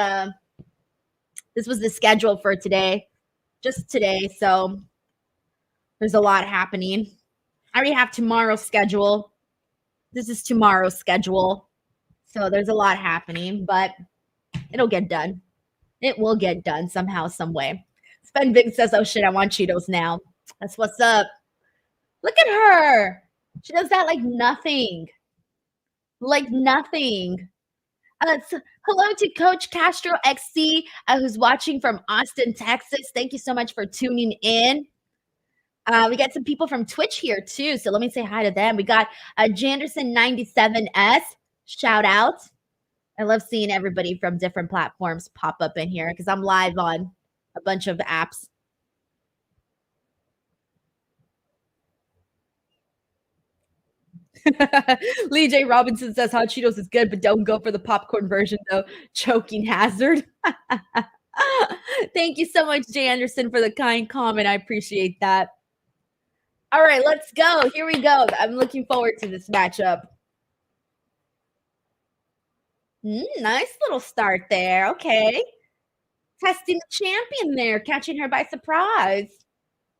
A: this was the schedule for today. Just today. So there's a lot happening. I already have tomorrow's schedule. This is tomorrow's schedule. So there's a lot happening, but it'll get done. It will get done somehow, some way. Spend Big says, oh shit, I want Cheetos now. That's what's up. Look at her. She does that like nothing. Like nothing. Hello to Coach Castro XC, who's watching from Austin, Texas. Thank you so much for tuning in. We got some people from Twitch here too, so let me say hi to them. We got Janderson97S. Shout out. I love seeing everybody from different platforms pop up in here because I'm live on a bunch of apps. Lee J. Robinson says hot Cheetos is good, but don't go for the popcorn version though. Choking hazard. Thank you so much, Jay Anderson, for the kind comment. I appreciate that. All right, let's go. Here we go. I'm looking forward to this matchup. Nice little start there. Okay. Testing the champion there, catching her by surprise.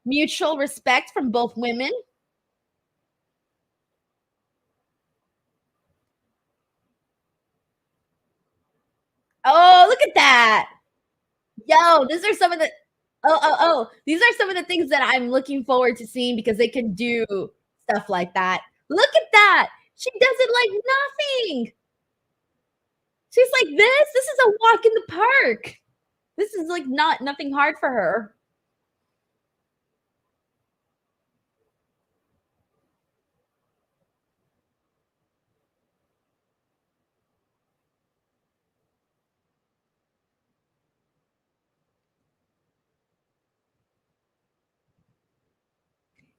A: Mutual respect from both women. Oh, look at that. Yo, these are some of the these are some of the things that I'm looking forward to seeing because they can do stuff like that. Look at that. She does it like nothing. She's like this. This is a walk in the park. This is like nothing hard for her.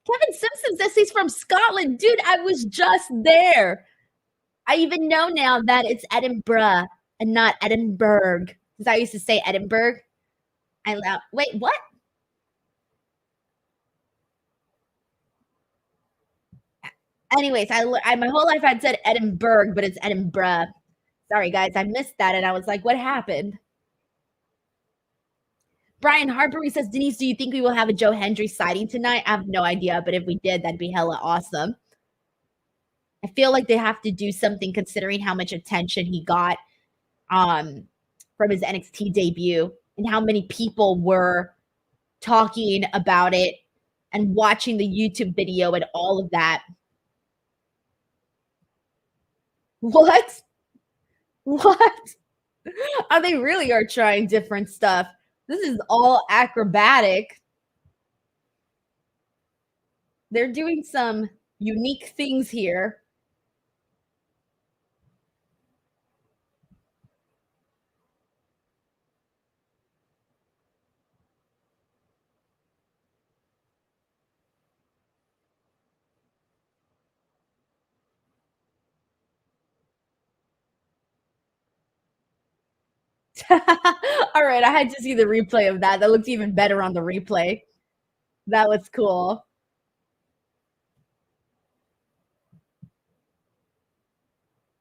A: Kevin Simpson says he's from Scotland. Dude, I was just there. I even know now that it's Edinburgh and not Edinburgh. Because I used to say Edinburgh. Wait, what? Anyways, my whole life I'd said Edinburgh, but it's Edinburgh. Sorry, guys, I missed that, and I was like, what happened? Brian Harbury says, Denise, do you think we will have a Joe Hendry sighting tonight? I have no idea, but if we did, that'd be hella awesome. I feel like they have to do something considering how much attention he got from his NXT debut and how many people were talking about it and watching the YouTube video and all of that. What? What? Oh, they really are trying different stuff. This is all acrobatic. They're doing some unique things here. All right, I had to see the replay of that. That looked even better on the replay. That was cool.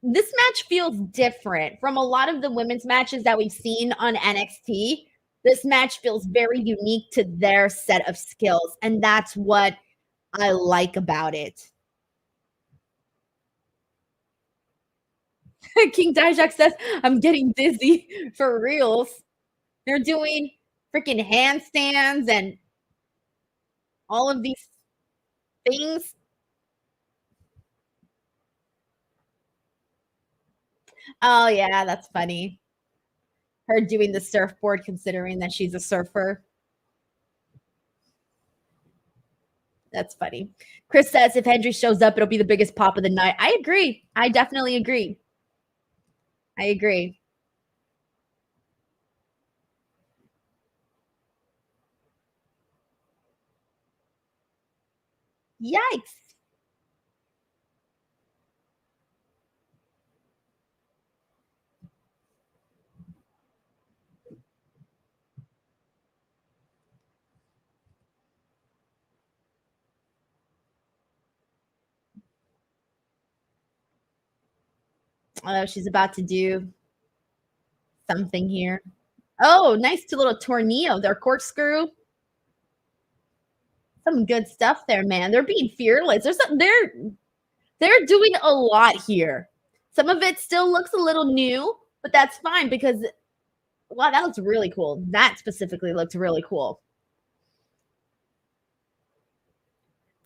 A: This match feels different from a lot of the women's matches that we've seen on NXT. This match feels very unique to their set of skills, and that's what I like about it. King Dijak says, I'm getting dizzy for reals. They're doing freaking handstands and all of these things. Oh, yeah, that's funny. Her doing the surfboard, considering that she's a surfer. That's funny. Chris says, if Hendry shows up, it'll be the biggest pop of the night. I agree. I definitely agree. I agree. Yikes. Oh, she's about to do something here. Oh, nice little tornado. Their corkscrew. Some good stuff there, man. They're being fearless. They're doing a lot here. Some of it still looks a little new, but that's fine because wow, that looks really cool. That specifically looks really cool.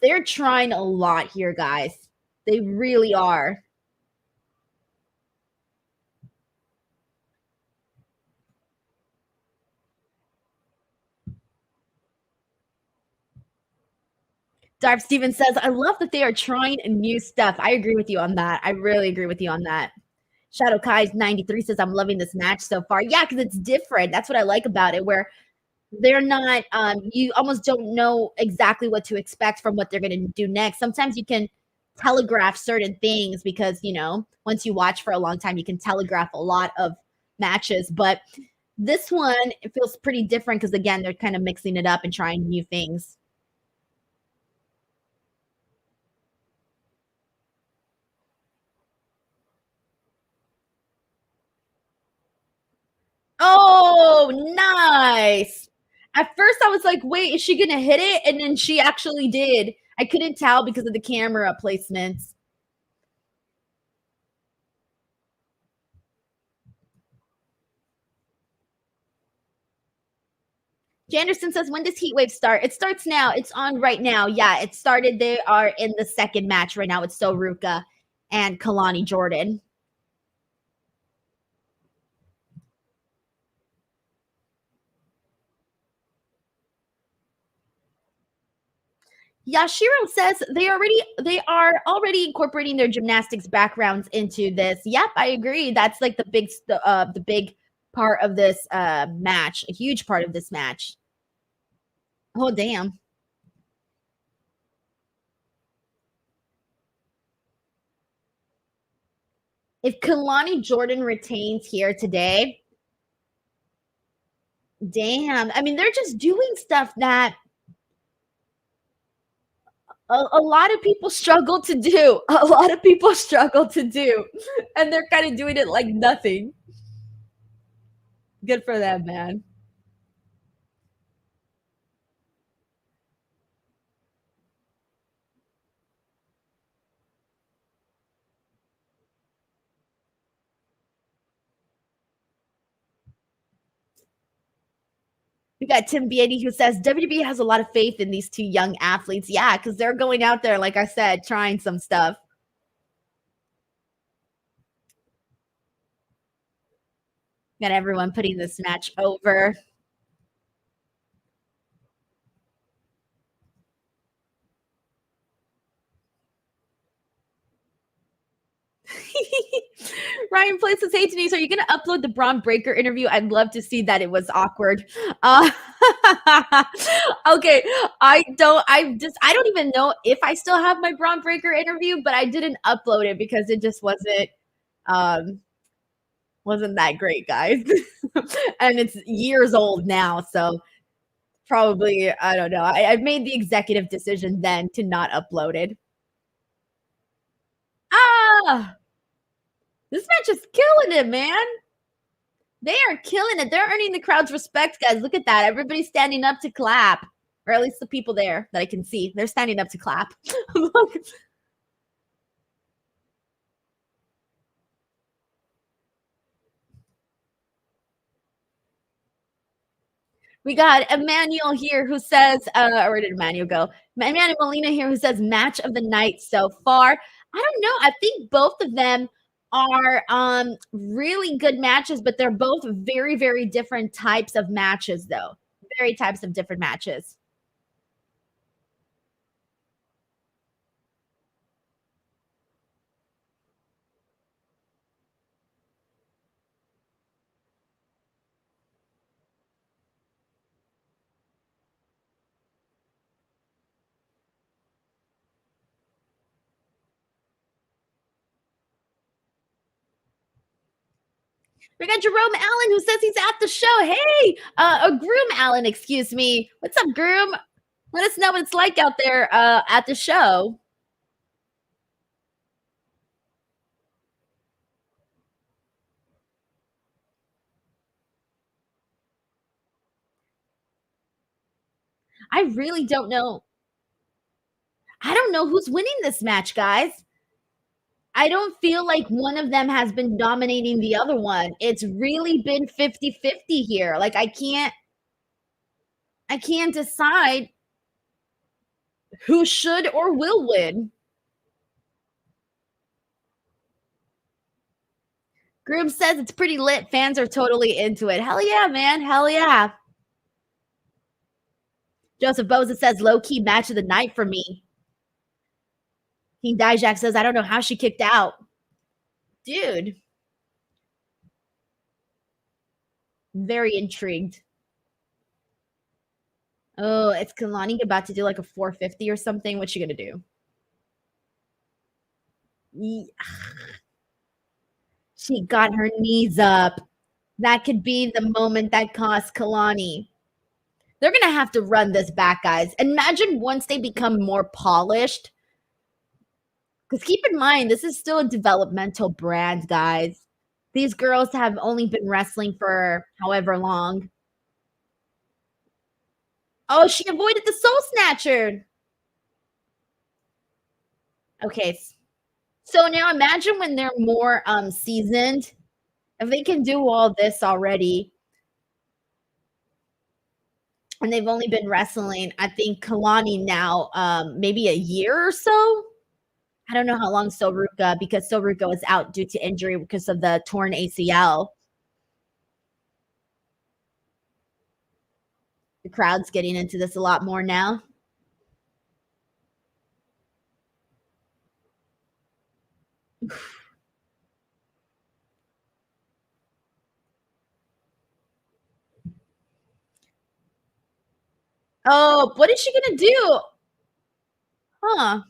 A: They're trying a lot here, guys. They really are. Darth Stevens says, I love that they are trying new stuff. I agree with you on that. I really agree with you on that. Shadow Kai's 93 says, I'm loving this match so far. Yeah, because it's different. That's what I like about it, where they're not, you almost don't know exactly what to expect from what they're going to do next. Sometimes you can telegraph certain things because, once you watch for a long time, you can telegraph a lot of matches. But This one, it feels pretty different because again, they're kind of mixing it up and trying new things. Oh, nice. At first, I was like, wait, is she going to hit it? And then she actually did. I couldn't tell because of the camera placements. Janderson says, when does Heatwave start? It starts now. It's on right now. Yeah, it started. They are in the second match right now. It's So Ruca and Kelani Jordan. Yashiro says they are already incorporating their gymnastics backgrounds into this. Yep, I agree. That's like the big part of this match, a huge part of this match. Oh damn. If Kalani Jordan retains here today, damn. I mean, they're just doing stuff that a lot of people struggle to do. A lot of people struggle to do. And they're kind of doing it like nothing. Good for them, man. We got Tim Beatty who says WWE has a lot of faith in these two young athletes. Yeah, because they're going out there, like I said, trying some stuff. Got everyone putting this match over. Ryan places, hey Denise, are you going to upload the Braun Breaker interview? I'd love to see that. It was awkward. Okay, I don't even know if I still have my Braun Breaker interview, but I didn't upload it because it just um wasn't that great, guys. And it's years old now, so probably I don't know. I made the executive decision then to not upload it. Ah, this match is killing it, man. They are killing it. They're earning the crowd's respect, guys. Look at that. Everybody's standing up to clap, or at least the people there that I can see. They're standing up to clap. Look. We got Emmanuel here who says, where did Emmanuel go? Emmanuel Molina here who says match of the night so far. I don't know. I think both of them are really good matches, but they're both very, very different types of matches, though. Very types of different matches. We got Jerome Allen who says he's at the show. Hey, a Groom Allen, excuse me. What's up, Groom? Let us know what it's like out there at the show. I really don't know. I don't know who's winning this match, guys. I don't feel like one of them has been dominating the other one. It's really been 50-50 here. Like I can't decide who should or will win. Groom says it's pretty lit. Fans are totally into it. Hell yeah, man. Hell yeah. Joseph Boza says low key match of the night for me. King Dijak says I don't know how she kicked out. Dude, very intrigued. Oh, it's Kelani about to do like a 450 or something. What's she gonna do? She got her knees up. That could be the moment that cost Kelani. They're gonna have to run this back, guys. Imagine once they become more polished. Because keep in mind, this is still a developmental brand, guys. These girls have only been wrestling for however long. Oh, she avoided the Soul Snatcher. Okay. So now imagine when they're more seasoned. If they can do all this already, and they've only been wrestling, I think Kelani now, maybe a year or so. I don't know how long Ruca, because Ruca was out due to injury because of the torn ACL. The crowd's getting into this a lot more now. Oh, what is she gonna do? Huh?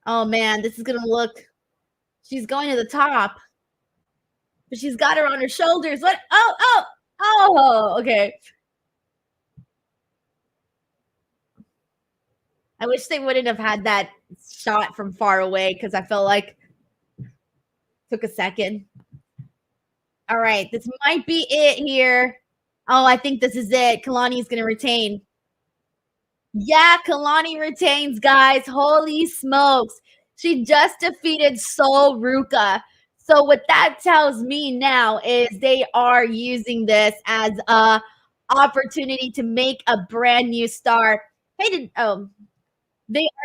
A: Oh man, this is gonna look. She's going to the top, but she's got her on her shoulders. What? Oh. Okay. I wish they wouldn't have had that shot from far away because I felt like it took a second. All right, this might be it here. Oh, I think this is it. Kelani's gonna retain. Yeah, Kelani retains, guys. Holy smokes. She just defeated Ruca. So what that tells me now is they are using this as a opportunity to make a brand new star. They are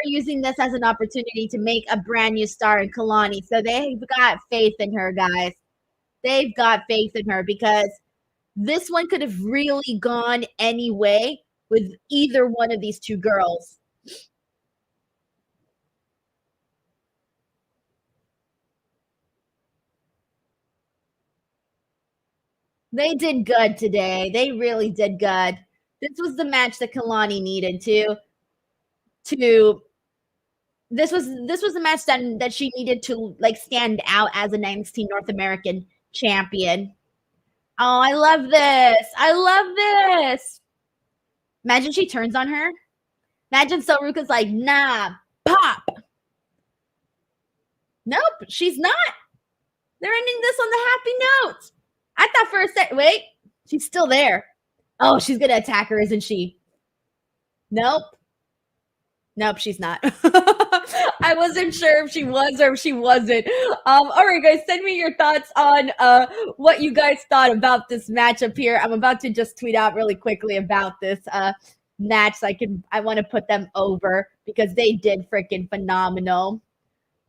A: using this as an opportunity to make a brand new star in Kelani. So they've got faith in her, guys. They've got faith in her because this one could have really gone any way with either one of these two girls. They did good today. They really did good. This was the match that Kelani needed to this was the match that she needed to like stand out as an NXT North American champion. Oh, I love this. I love this. Imagine she turns on her. Imagine Ruca's like, nah, pop. Nope, she's not. They're ending this on the happy note. I thought for a second, wait, she's still there. Oh, she's gonna attack her, isn't she? Nope. Nope, she's not. I wasn't sure if she was or if she wasn't. All right, guys, send me your thoughts on what you guys thought about this matchup here. I'm about to just tweet out really quickly about this match. So I want to put them over because they did freaking phenomenal.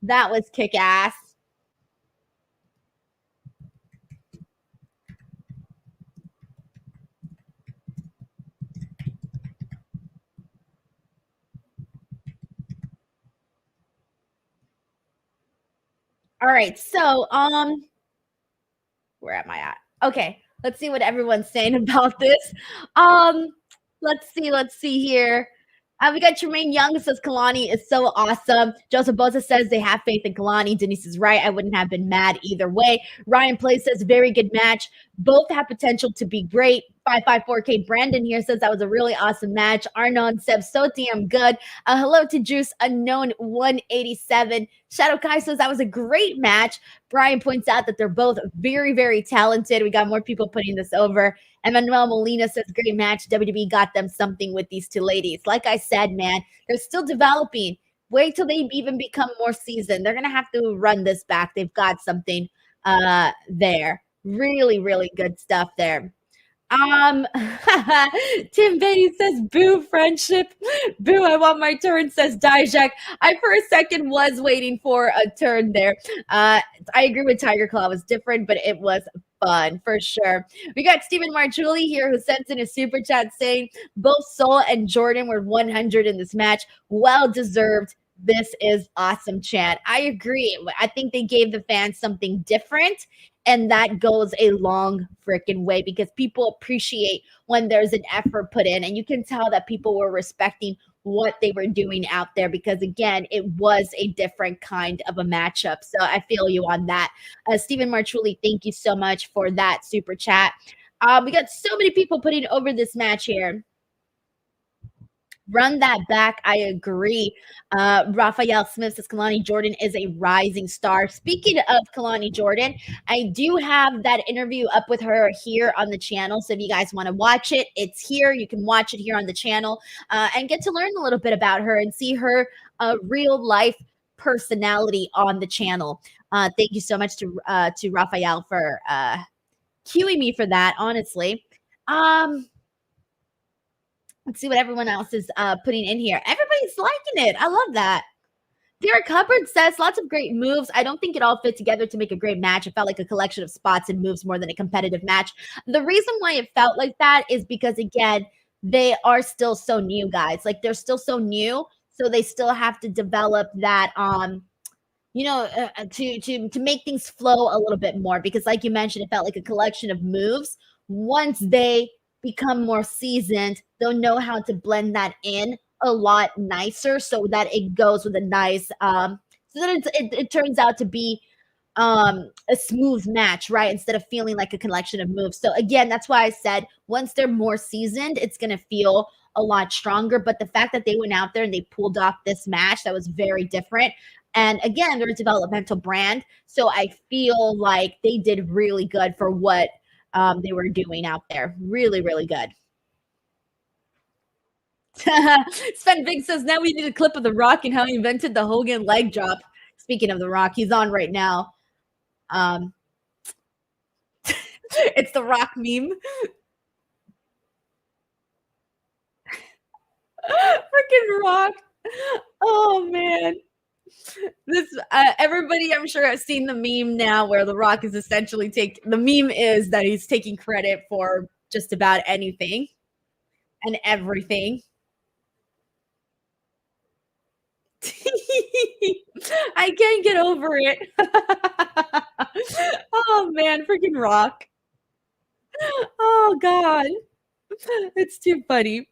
A: That was kick ass. All right, so where am I at? Okay, let's see what everyone's saying about this. Let's see here. We got Tremaine Young who says Kelani is so awesome. Joseph Bosa says they have faith in Kelani. Denise is right. I wouldn't have been mad either way. Ryan Play says very good match. Both have potential to be great. 554K Brandon here says that was a really awesome match. Arnon says so damn good. Hello to Juice Unknown 187. Shadow Kai says that was a great match. Brian points out that they're both very, very talented. We got more people putting this over. Emmanuel Molina says, great match. WWE got them something with these two ladies. Like I said, man, they're still developing. Wait till they even become more seasoned. They're going to have to run this back. They've got something there. Really, really good stuff there. Tim Betty says, boo, friendship. Boo, I want my turn, says Dijak. I, for a second, was waiting for a turn there. I agree with Tiger Claw. It was different, but it was fun for sure. We got Stephen Marchuli here who sends in a super chat saying both Soul and Jordan were 100 in this match. Well deserved. This is awesome, Chad. I agree. I think they gave the fans something different, and that goes a long freaking way because people appreciate when there's an effort put in, and you can tell that people were respecting what they were doing out there because, again, it was a different kind of a matchup. So I feel you on that. Stephen Marchuli, thank you so much for that super chat. We got so many people putting over this match here. Run that back. I agree. Raphael Smith says Kelani Jordan is a rising star. Speaking of Kelani Jordan, I do have that interview up with her here on the channel. So if you guys want to watch it, it's here. You can watch it here on the channel and get to learn a little bit about her and see her real life personality on the channel. Thank you so much to Raphael for cueing me for that, honestly. Let's see what everyone else is putting in here. Everybody's liking it. I love that. Derek Hubbard says lots of great moves. I don't think it all fit together to make a great match. It felt like a collection of spots and moves more than a competitive match. The reason why it felt like that is because, again, they are still so new, guys. Like, they're still so new, so they still have to develop that to make things flow a little bit more because, like you mentioned, it felt like a collection of moves. Once they become more seasoned, they'll know how to blend that in a lot nicer so that it goes with a nice so that it turns out to be a smooth match, right? Instead of feeling like a collection of moves. So again, that's why I said once they're more seasoned, it's going to feel a lot stronger. But the fact that they went out there and they pulled off this match, that was very different. And again, they're a developmental brand. So I feel like they did really good for what they were doing out there. Really, really good. Sven Big says, now we need a clip of The Rock and how he invented the Hogan leg drop. Speaking of The Rock, he's on right now. It's the Rock meme. Freaking Rock. Oh, man. This everybody I'm sure has seen the meme now where The Rock is essentially the meme is that he's taking credit for just about anything and everything. I can't get over it. Oh man, freaking Rock. Oh god. It's too funny.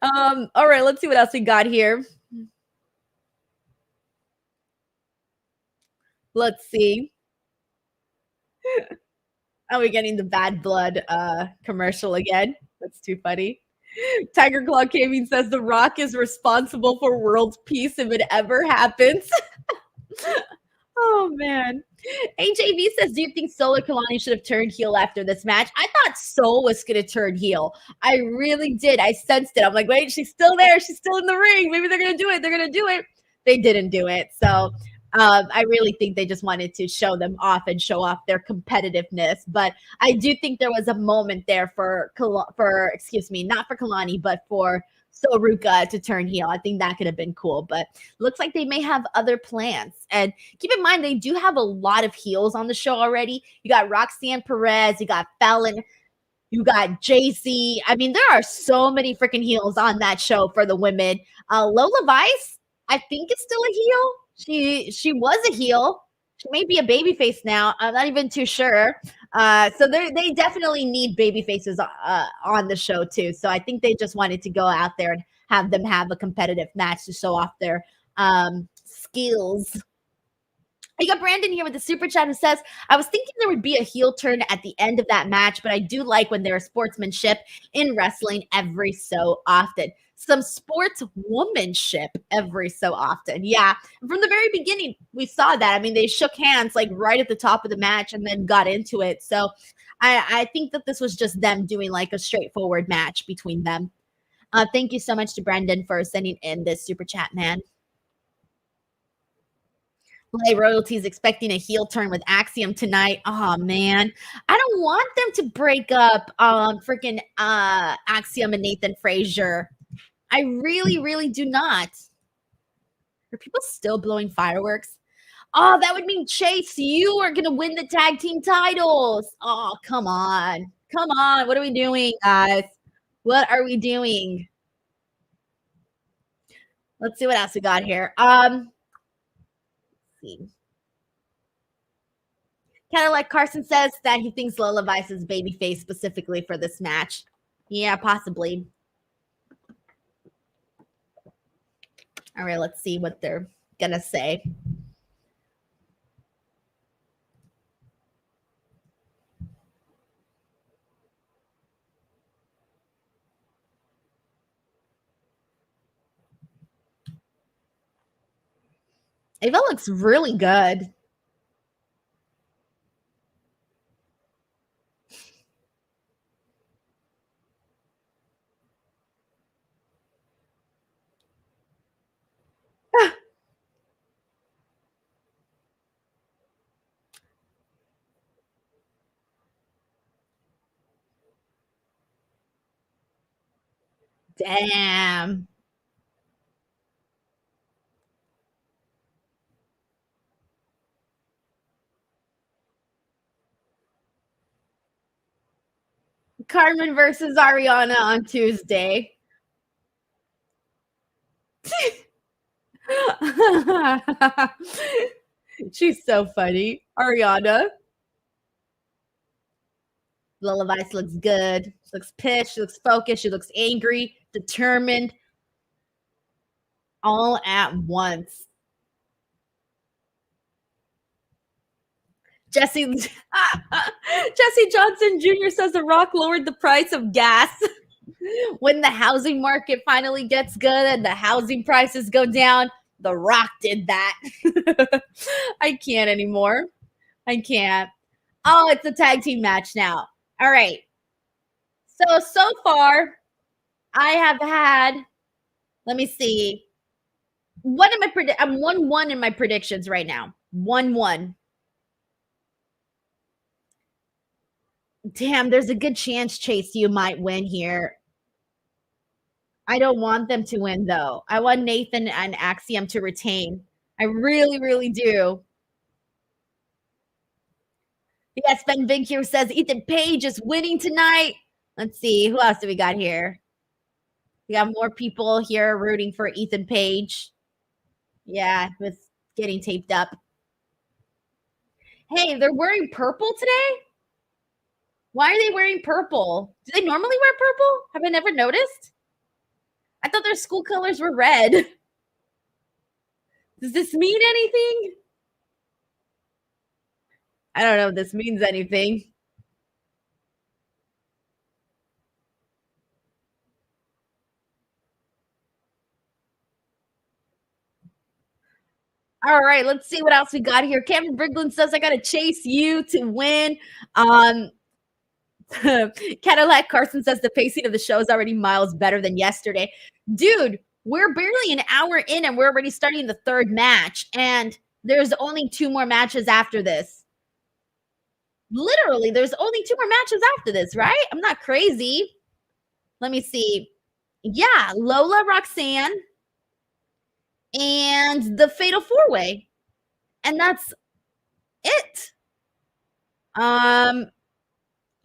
A: All right, let's see what else we got here. Let's see. Are we getting the bad blood commercial again? That's too funny. Tiger Claw Gaming says The Rock is responsible for world peace if it ever happens. Oh man. HAV says, do you think Solar Kelani should have turned heel after this match? I thought Soul was going to turn heel. I really did. I sensed it. I'm like, wait, she's still there. She's still in the ring. Maybe they're going to do it. They're going to do it. They didn't do it. So I really think they just wanted to show them off and show off their competitiveness. But I do think there was a moment there excuse me, not for Kelani, but for Ruca to turn heel. I think that could have been cool, but looks like they may have other plans. And keep in mind, they do have a lot of heels on the show already. You got Roxanne, Perez, you got Fallon, you got JC. I mean, there are so many freaking heels on that show for the women. Lola Vice, I think, is still a heel. She was a heel. She may be a baby face now. I'm not even too sure. So they definitely need baby faces on the show too. So I think they just wanted to go out there and have them have a competitive match to show off their skills. I got Brandon here with the super chat who says, I was thinking there would be a heel turn at the end of that match, but I do like when there is sportsmanship in wrestling every so often. Some sportswomanship every so often. Yeah. From the very beginning, we saw that. I mean, they shook hands like right at the top of the match and then got into it. So I think that this was just them doing like a straightforward match between them. Thank you so much to Brendan for sending in this super chat, man. Play Royalties expecting a heel turn with Axiom tonight. Oh man, I don't want them to break up freaking Axiom and Nathan Frazer. I really, really do not. Are people still blowing fireworks? Oh, that would mean Chase, you are gonna win the tag team titles. Oh, come on. Come on. What are we doing, guys? What are we doing? Let's see what else we got here. Let's see. Kind of like Carson says that he thinks Lola Vice is babyface specifically for this match. Yeah, possibly. All right, let's see what they're gonna say. Ava looks really good. Damn. Carmen versus Ariana on Tuesday. She's so funny. Ariana. Lola Vice looks good. She looks pissed. She looks focused. She looks angry, determined, all at once. Jesse Jesse Johnson Jr. says The Rock lowered the price of gas. When the housing market finally gets good and the housing prices go down, The Rock did that. I can't anymore. I can't. Oh, it's a tag team match now. All right. So far, I have had, let me see. What am I I'm 1-1 in my predictions right now. 1-1. Damn, there's a good chance, Chase, you might win here. I don't want them to win, though. I want Nathan and Axiom to retain. I really, really do. Yes, Ben Vink here says Ethan Page is winning tonight. Let's see. Who else do we got here? We got more people here rooting for Ethan Page. Yeah, with getting taped up. Hey, they're wearing purple today? Why are they wearing purple? Do they normally wear purple? Have I never noticed? I thought their school colors were red. Does this mean anything? I don't know if this means anything. All right, let's see what else we got here. Cameron Brigland says, I got to chase you to win. Cadillac Carson says the pacing of the show is already miles better than yesterday. Dude, we're barely an hour in and we're already starting the third match. And there's only 2 more matches after this. Literally, there's only 2 more matches after this, right? I'm not crazy. Let me see. Yeah, Lola, Roxanne, and the Fatal 4-Way. And that's it.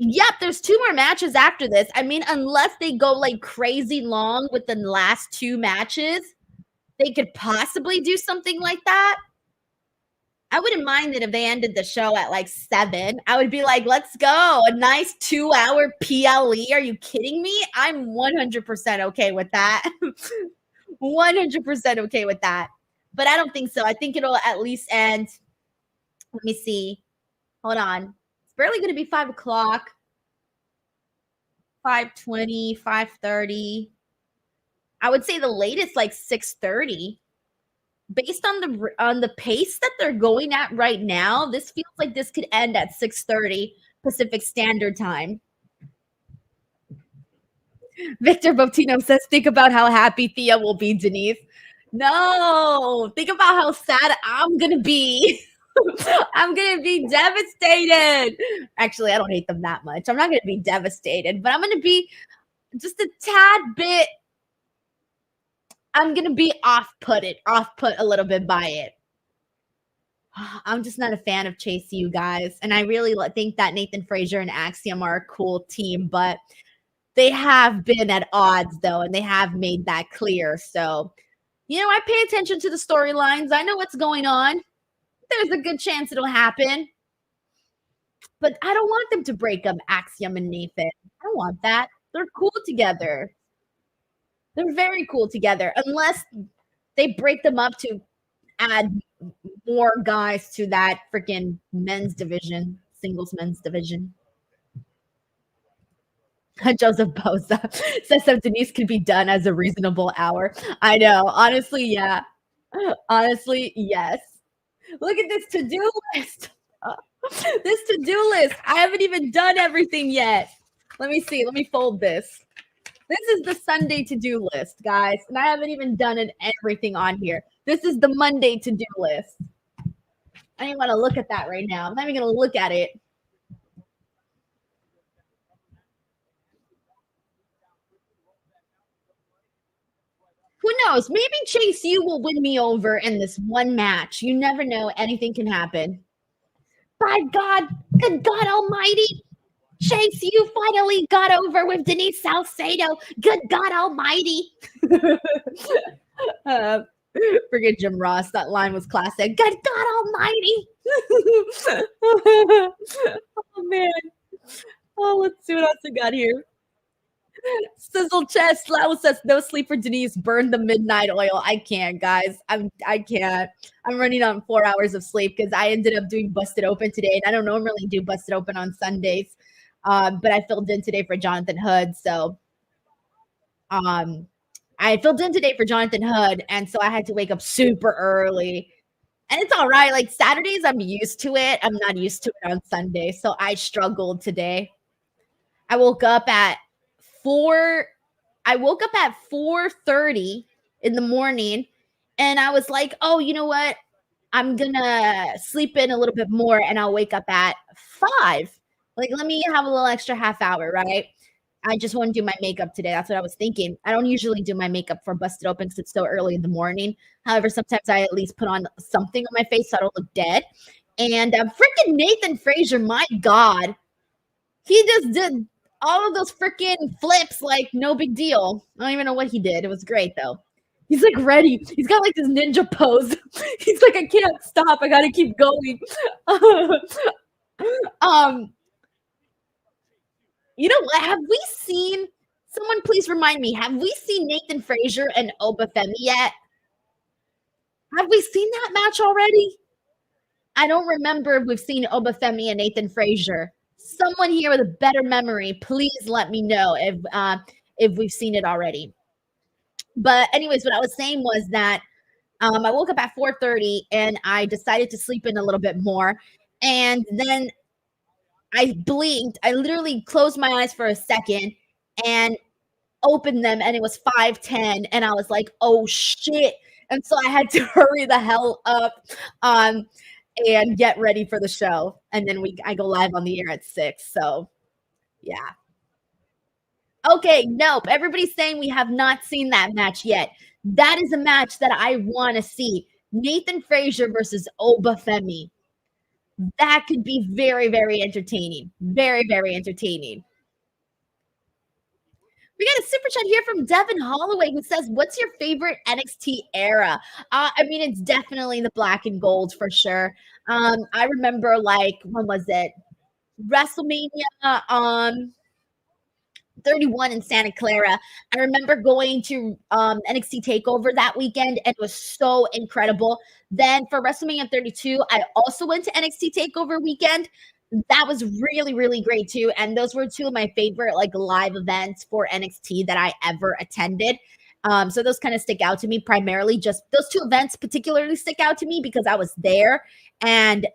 A: Yep, there's 2 more matches after this. I mean, unless they go like crazy long with the last 2 matches, they could possibly do something like that. I wouldn't mind it if they ended the show at like 7. I would be like, let's go. A nice 2-hour PLE. Are you kidding me? I'm 100% okay with that. 100% okay with that. But I don't think so. I think it'll at least end. Let me see. Hold on. It's barely going to be 5 o'clock. 5:20, 5:30. I would say the latest like 6:30. Based on the pace that they're going at right now, this feels like this could end at 6:30 Pacific Standard Time. Victor Botino says, think about how happy Thea will be, Denise. No, think about how sad I'm going to be. I'm going to be devastated. Actually, I don't hate them that much. I'm not going to be devastated, but I'm going to be just a tad bit. I'm going to be off-put a little bit by it. I'm just not a fan of Chase U, guys. And I really think that Nathan Frazer and Axiom are a cool team, but they have been at odds, though, and they have made that clear. So, I pay attention to the storylines. I know what's going on. There's a good chance it'll happen. But I don't want them to break up Axiom and Nathan. I don't want that. They're cool together. They're very cool together. Unless They break them up to add more guys to that freaking men's division, singles men's division. Joseph Bosa says so Denise can be done as a reasonable hour. I know. Honestly, yeah. Honestly, yes. Look at this to-do list. This to-do list. I haven't even done everything yet. Let me see. Let me fold this. This is the Sunday to-do list, guys. And I haven't even done everything on here. This is the Monday to-do list. I don't even want to look at that right now. I'm not even going to look at it. Who knows? Maybe Chase U will win me over in this one match. You never know. Anything can happen. By God, good God Almighty. Chase U finally got over with Denise Salcedo. Good God Almighty. Forget Jim Ross. That line was classic. Good God Almighty. Oh, man. Oh, let's see what else we got here. Sizzle chest. Lau says no sleep for Denise. Burn the midnight oil. I can't, guys. I can't. I'm running on 4 hours of sleep because I ended up doing Busted Open today, and I don't normally do Busted Open on Sundays. But I filled in today for Jonathan Hood. So I filled in today for Jonathan Hood, and so I had to wake up super early. And it's all right. Like Saturdays, I'm used to it. I'm not used to it on Sunday. So I struggled today. I woke up at 4:30 in the morning, and I was like, oh, you know what? I'm gonna sleep in a little bit more and I'll wake up at 5. Like, let me have a little extra half hour, right? I just want to do my makeup today. That's what I was thinking. I don't usually do my makeup for Busted Open because it's so early in the morning. However, sometimes I at least put on something on my face so I don't look dead. And freaking Nathan Frazer, my God, he just did all of those freaking flips like no big deal. I don't even know what he did. It was great though. He's like ready. He's got like this ninja pose. He's like, I can't stop. I gotta keep going. You know what? Have we seen someone please remind me, have we seen Nathan Frazer and Oba Femi yet? Have we seen that match already? I don't remember if we've seen Oba Femi and Nathan Frazer. Someone here with a better memory, please let me know if we've seen it already. But anyways, what I was saying was that I woke up at 4:30 and I decided to sleep in a little bit more. And then I blinked. I literally closed my eyes for a second and opened them, and it was 5:10. And I was like, oh shit. And so I had to hurry the hell up and get ready for the show. And then I go live on the air at 6. So yeah. Okay, nope. Everybody's saying we have not seen that match yet. That is a match that I want to see. Nathan Frazer versus Oba Femi. That could be very, very entertaining. Very, very entertaining. We got a super chat here from Devin Holloway who says, what's your favorite NXT era? I mean, it's definitely the black and gold for sure. I remember like, when was it? WrestleMania 31 in Santa Clara. I remember going to NXT TakeOver that weekend, and it was so incredible. Then for WrestleMania 32, I also went to NXT TakeOver weekend. That was really, really great too. And those were two of my favorite like live events for NXT that I ever attended. So those kind of stick out to me primarily. Just those two events particularly stick out to me because I was there, and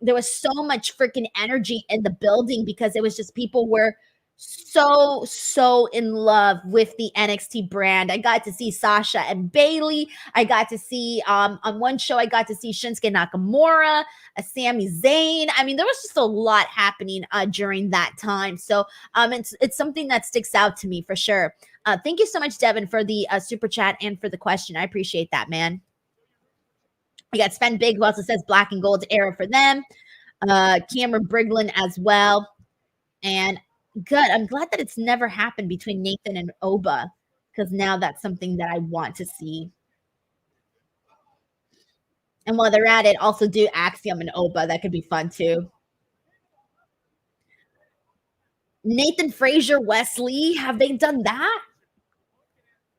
A: there was so much freaking energy in the building because it was just people were so in love with the NXT brand. I got to see Sasha and Bailey. I got to see on one show I got to see Shinsuke Nakamura, Sami Zayn. I mean, there was just a lot happening during that time. So it's something that sticks out to me for sure. Thank you so much, Devin, for the super chat and for the question. I appreciate that, man. We got Sven Big, who also says black and gold era for them. Cameron Briglin as well. And good. I'm glad that it's never happened between Nathan and Oba, because now that's something that I want to see. And while they're at it, also do Axiom and Oba. That could be fun too. Nathan Frazer, Wes Lee, have they done that?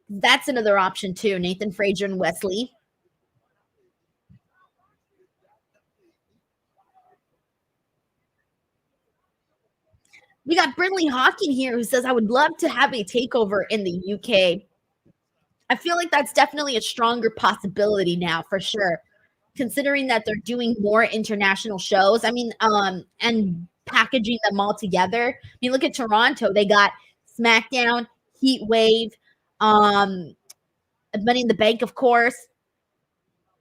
A: That's another option too. Nathan Frazer and Wes Lee. We got Brinley Hawking here who says, I would love to have a takeover in the UK. I feel like that's definitely a stronger possibility now for sure, considering that they're doing more international shows. I mean, and packaging them all together. I mean, look at Toronto. They got SmackDown, Heatwave, Money in the Bank, of course.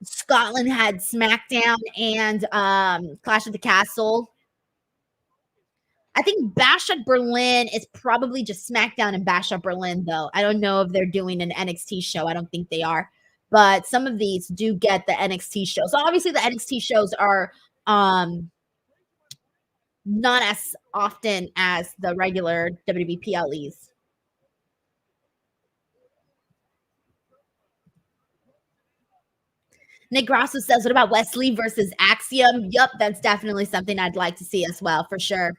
A: Scotland had SmackDown and Clash of the Castle. I think Bash at Berlin is probably just SmackDown and Bash at Berlin, though. I don't know if they're doing an NXT show. I don't think they are. But some of these do get the NXT shows. So obviously the NXT shows are not as often as the regular WWE PLEs. Nick Grosso says, what about Wes Lee versus Axiom? Yup, that's definitely something I'd like to see as well, for sure.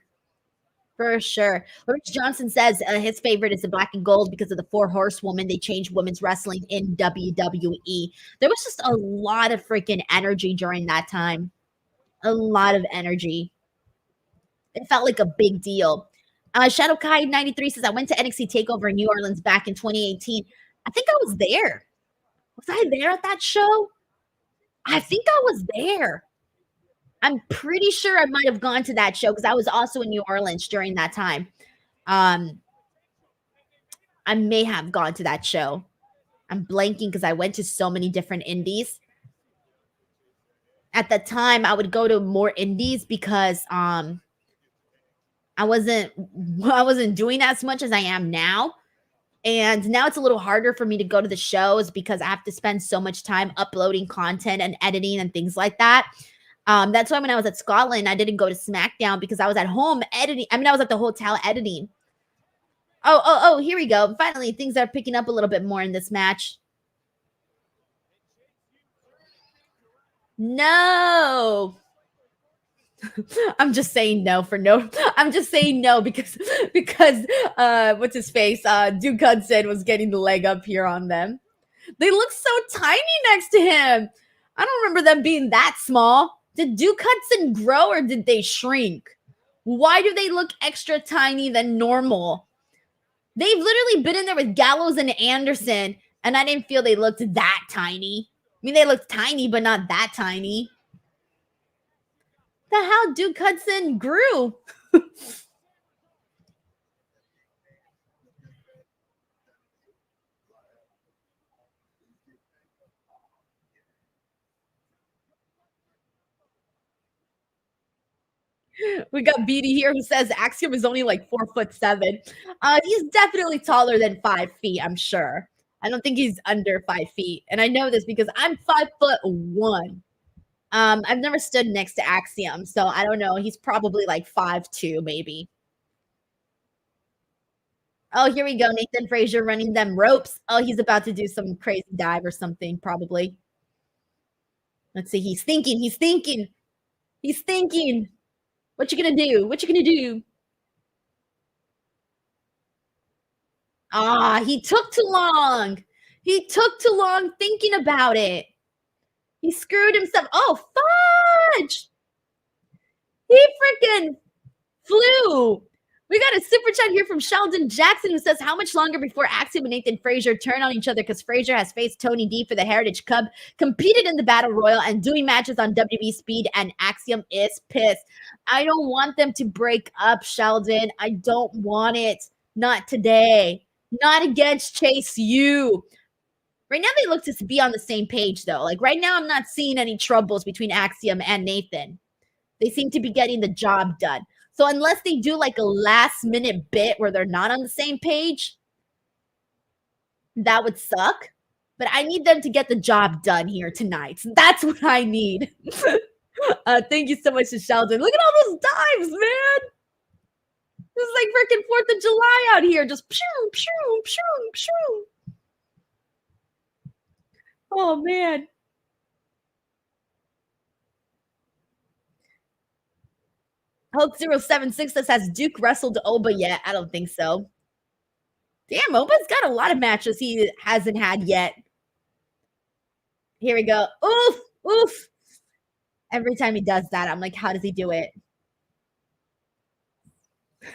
A: For sure. Rich Johnson says his favorite is the black and gold because of the four horsewoman. They changed women's wrestling in WWE. There was just a lot of freaking energy during that time. A lot of energy. It felt like a big deal. Shadow Kai 93 says, I went to NXT TakeOver in New Orleans back in 2018. I think I was there. Was I there at that show? I think I was there. I'm pretty sure I might have gone to that show because I was also in New Orleans during that time. I may have gone to that show. I'm blanking because I went to so many different indies. At the time, I would go to more indies because I wasn't doing as much as I am now. And now it's a little harder for me to go to the shows because I have to spend so much time uploading content and editing and things like that. That's why when I was at Scotland, I didn't go to SmackDown because I was at home editing. I mean, I was at the hotel editing. Oh, here we go. Finally, things are picking up a little bit more in this match. No. I'm just saying no for no. I'm just saying no because what's his face? Duke Hudson was getting the leg up here on them. They look so tiny next to him. I don't remember them being that small. Did Duke Hudson grow or did they shrink? Why do they look extra tiny than normal? They've literally been in there with Gallows and Anderson, and I didn't feel they looked that tiny. I mean, they looked tiny, but not that tiny. The hell, Duke Hudson grew. We got Beatty here who says Axiom is only like 4'7". He's definitely taller than 5 feet, I'm sure. I don't think he's under 5 feet. And I know this because I'm 5'1". I've never stood next to Axiom, so I don't know. He's probably like 5'2", maybe. Oh, here we go. Nathan Frazer running them ropes. Oh, he's about to do some crazy dive or something, probably. Let's see. He's thinking. He's thinking. He's thinking. What you gonna do? What you gonna do? Ah, he took too long. He took too long thinking about it. He screwed himself. Oh, fudge! He freaking flew. We got a super chat here from Sheldon Jackson who says, how much longer before Axiom and Nathan Frazer turn on each other? Because Frazer has faced Tony D for the Heritage Cup, competed in the Battle Royal, and doing matches on WWE Speed, and Axiom is pissed. I don't want them to break up, Sheldon. I don't want it. Not today. Not against Chase U. Right now, they look to be on the same page, though. Like, right now, I'm not seeing any troubles between Axiom and Nathan. They seem to be getting the job done. So unless they do like a last minute bit where they're not on the same page, that would suck. But I need them to get the job done here tonight. That's what I need. Thank you so much to Sheldon. Look at all those dives, man. This is like freaking 4th of July out here. Just pew, pew, pew, pew. Oh, man. Hulk 076 says, has Duke wrestled Oba yet? I don't think so. Damn, Oba's got a lot of matches he hasn't had yet. Here we go. Oof, oof. Every time he does that, I'm like, how does he do it?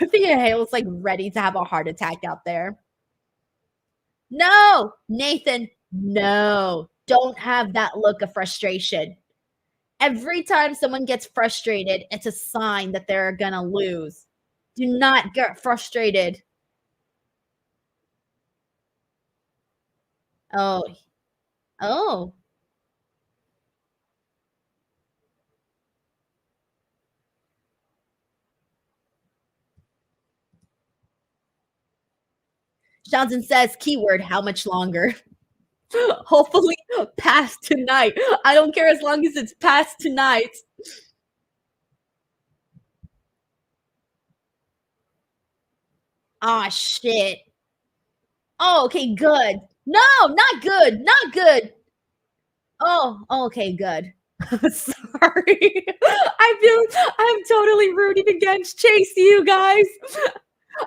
A: I think Hale's like ready to have a heart attack out there. No, Nathan, no. Don't have that look of frustration. Every time someone gets frustrated, it's a sign that they're going to lose. Do not get frustrated. Oh. Oh. Johnson says, keyword, how much longer? Hopefully past tonight. I don't care as long as it's past tonight. Ah, shit. Oh, okay, good. No, not good. Not good. Oh, okay, good. Sorry. I'm totally rooting against Chase you guys.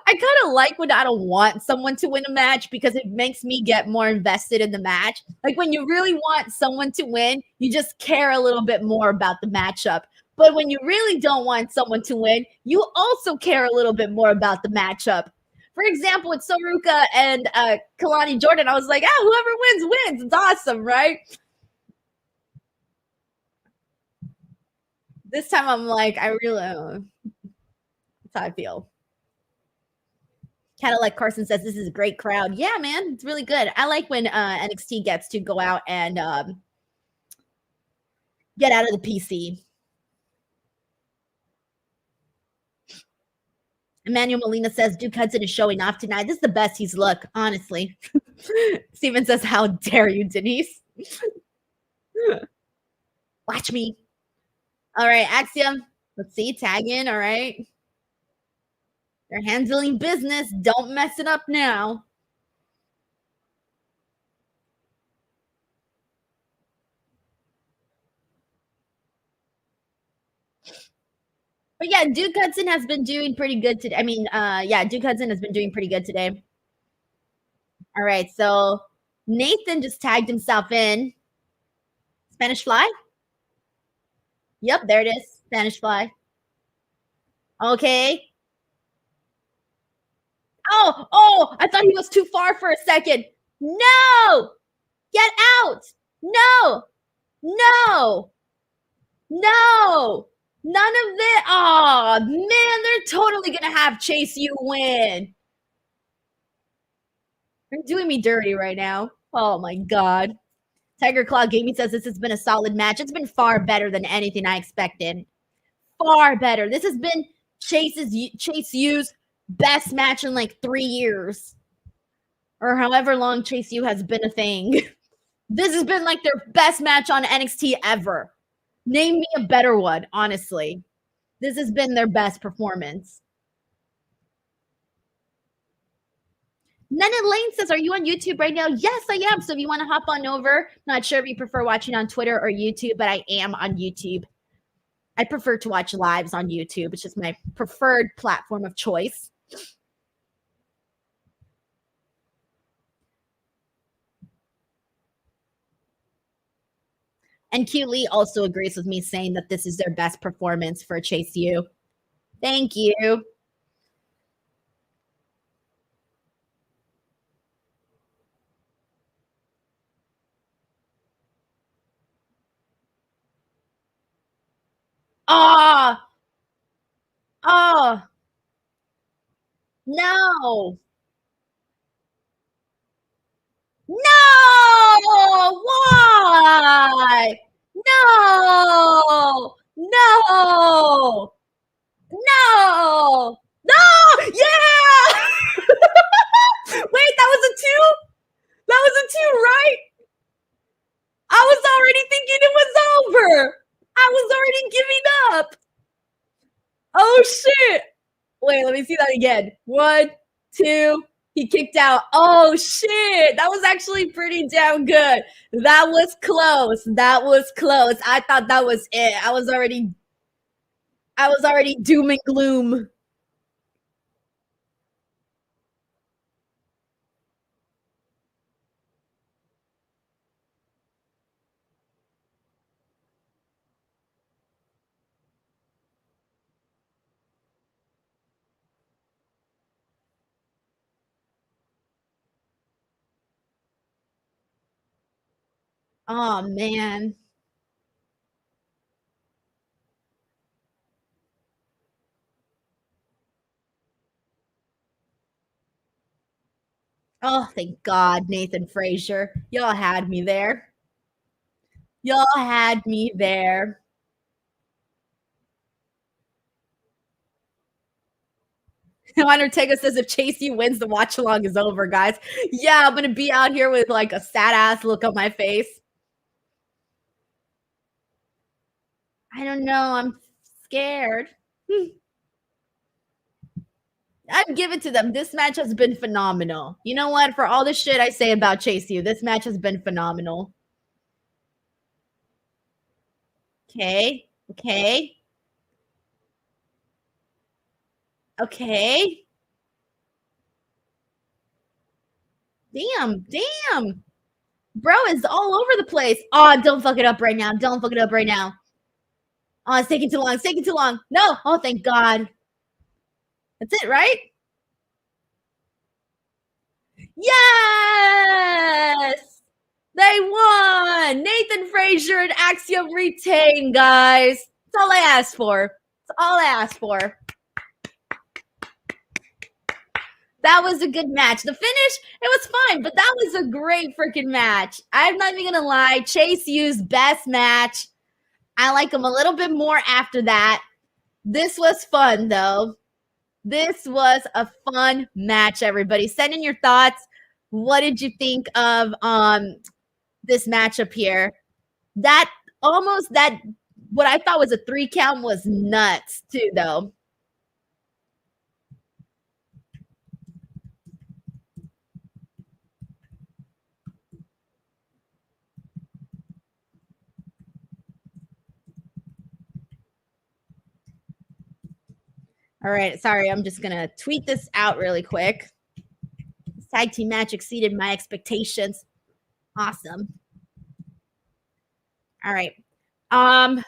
A: I kind of like when I don't want someone to win a match because it makes me get more invested in the match. Like when you really want someone to win, you just care a little bit more about the matchup. But when you really don't want someone to win, you also care a little bit more about the matchup. For example, with Ruca and Kelani Jordan, I was like, whoever wins, wins. It's awesome, right? This time I'm like, I really, that's how I feel. Kind of like Carson says, this is a great crowd. Yeah, man, it's really good. I like when NXT gets to go out and get out of the PC. Emmanuel Molina says Duke Hudson is showing off tonight. This is the best he's looked, honestly. Steven says, how dare you, Denise? Watch me. All right, Axiom. Let's see, tag in. All right. They're handling business. Don't mess it up now. But yeah, Duke Hudson has been doing pretty good today. I mean, Duke Hudson has been doing pretty good today. All right, so Nathan just tagged himself in. Spanish Fly? Yep, there it is. Spanish Fly. Okay. Oh, I thought he was too far for a second. No! Get out! No! No! No! None of this. Oh, man, they're totally going to have Chase U win. They're doing me dirty right now. Oh, my God. Tiger Claw Gaming says this has been a solid match. It's been far better than anything I expected. Far better. This has been Chase U's best match in like 3 years. Or however long Chase U has been a thing. This has been like their best match on NXT ever. Name me a better one, honestly. This has been their best performance. Nana Lane says, are you on YouTube right now? Yes, I am. So if you want to hop on over, not sure if you prefer watching on Twitter or YouTube, but I am on YouTube. I prefer to watch lives on YouTube. It's just my preferred platform of choice. And Q Lee also agrees with me saying that this is their best performance for Chase U. Thank you. Oh, no. No! Why? No! No! No! No! Yeah! Wait, that was a two? That was a two, right? I was already thinking it was over. I was already giving up. Oh, shit. Wait, let me see that again. 1, 2. He kicked out. Oh, shit. That was actually pretty damn good. That was close. That was close. I thought that was it. I was already doom and gloom. Oh man. Oh, thank God, Nathan Frazer. Y'all had me there. Y'all had me there. Undertaker says if Chase U wins, the watch along is over, guys. Yeah, I'm gonna be out here with like a sad ass look on my face. I don't know. I'm scared. I'd give it to them. This match has been phenomenal. You know what? For all the shit I say about Chase U, this match has been phenomenal. Okay. Okay. Okay. Damn. Damn. Bro is all over the place. Oh, don't fuck it up right now. Don't fuck it up right now. Oh, it's taking too long. It's taking too long. No. Oh, thank God. That's it, right? Yes! They won! Nathan Frazer and Axiom retain, guys. That's all I asked for. That's all I asked for. That was a good match. The finish, it was fine, but that was a great freaking match. I'm not even gonna lie. Chase U's best match. I like him a little bit more after that. This was fun, though. This was a fun match, everybody. Send in your thoughts. What did you think of this matchup here? That almost that what I thought was a 3 count was nuts too, though. All right, sorry, I'm just gonna tweet this out really quick. This tag team match exceeded my expectations. Awesome. All right. All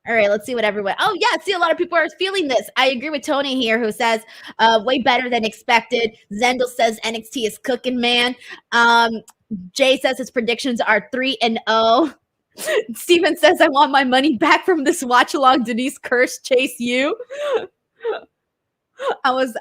A: right, let's see what everyone. Oh, yeah, see, a lot of people are feeling this. I agree with Tony here, who says way better than expected. Zendel says NXT is cooking, man. Jay says his predictions are 3-0. Steven says, I want my money back from this watch along Denise Curse Chase U. I was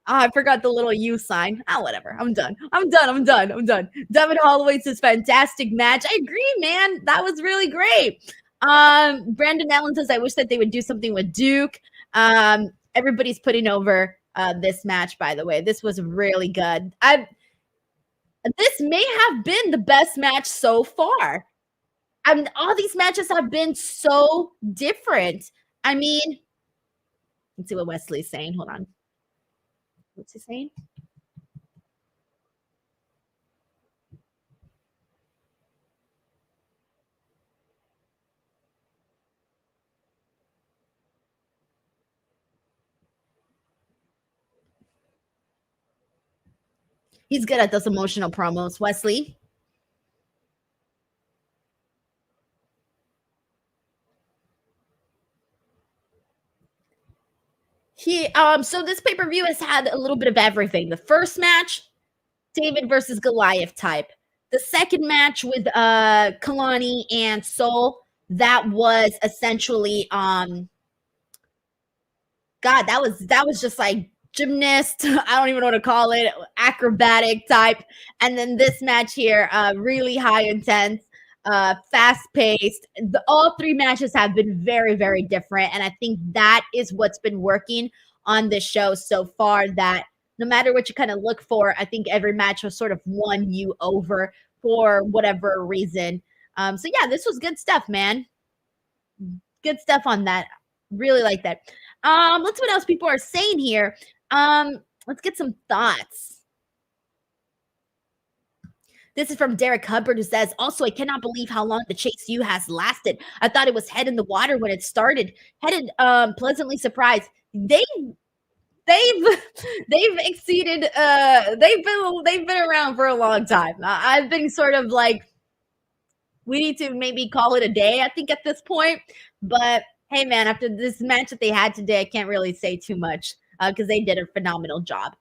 A: I forgot the little U sign. Oh, whatever. I'm done. I'm done. I'm done. I'm done. Devin Holloway says fantastic match. I agree, man. That was really great. Brandon Allen says, I wish that they would do something with Duke. Everybody's putting over this match, by the way. This was really good. This may have been the best match so far. All these matches have been so different. I mean, let's see what Wes Lee's saying. Hold on. What's he saying? He's good at those emotional promos. Wes Lee. So this pay-per-view has had a little bit of everything. The first match, David versus Goliath type. The second match with Kelani and Soul, that was essentially God, that was just like gymnast. I don't even know what to call it, acrobatic type. And then this match here, really high intense, fast paced. All three matches have been very, very different, and I think that is what's been working on this show so far. That no matter what you kind of look for, I think every match was sort of won you over for whatever reason. So yeah, this was good stuff, man. Good stuff on that. Really like that. Let's see what else people are saying here. Let's get some thoughts. This is from Derek Hubbard, who says, also, I cannot believe how long the Chase U has lasted. I thought it was head in the water when it started. Headed pleasantly surprised. They've exceeded they've been around for a long time. I've been sort of like, we need to maybe call it a day, I think, at this point. But hey, man, after this match that they had today, I can't really say too much because they did a phenomenal job.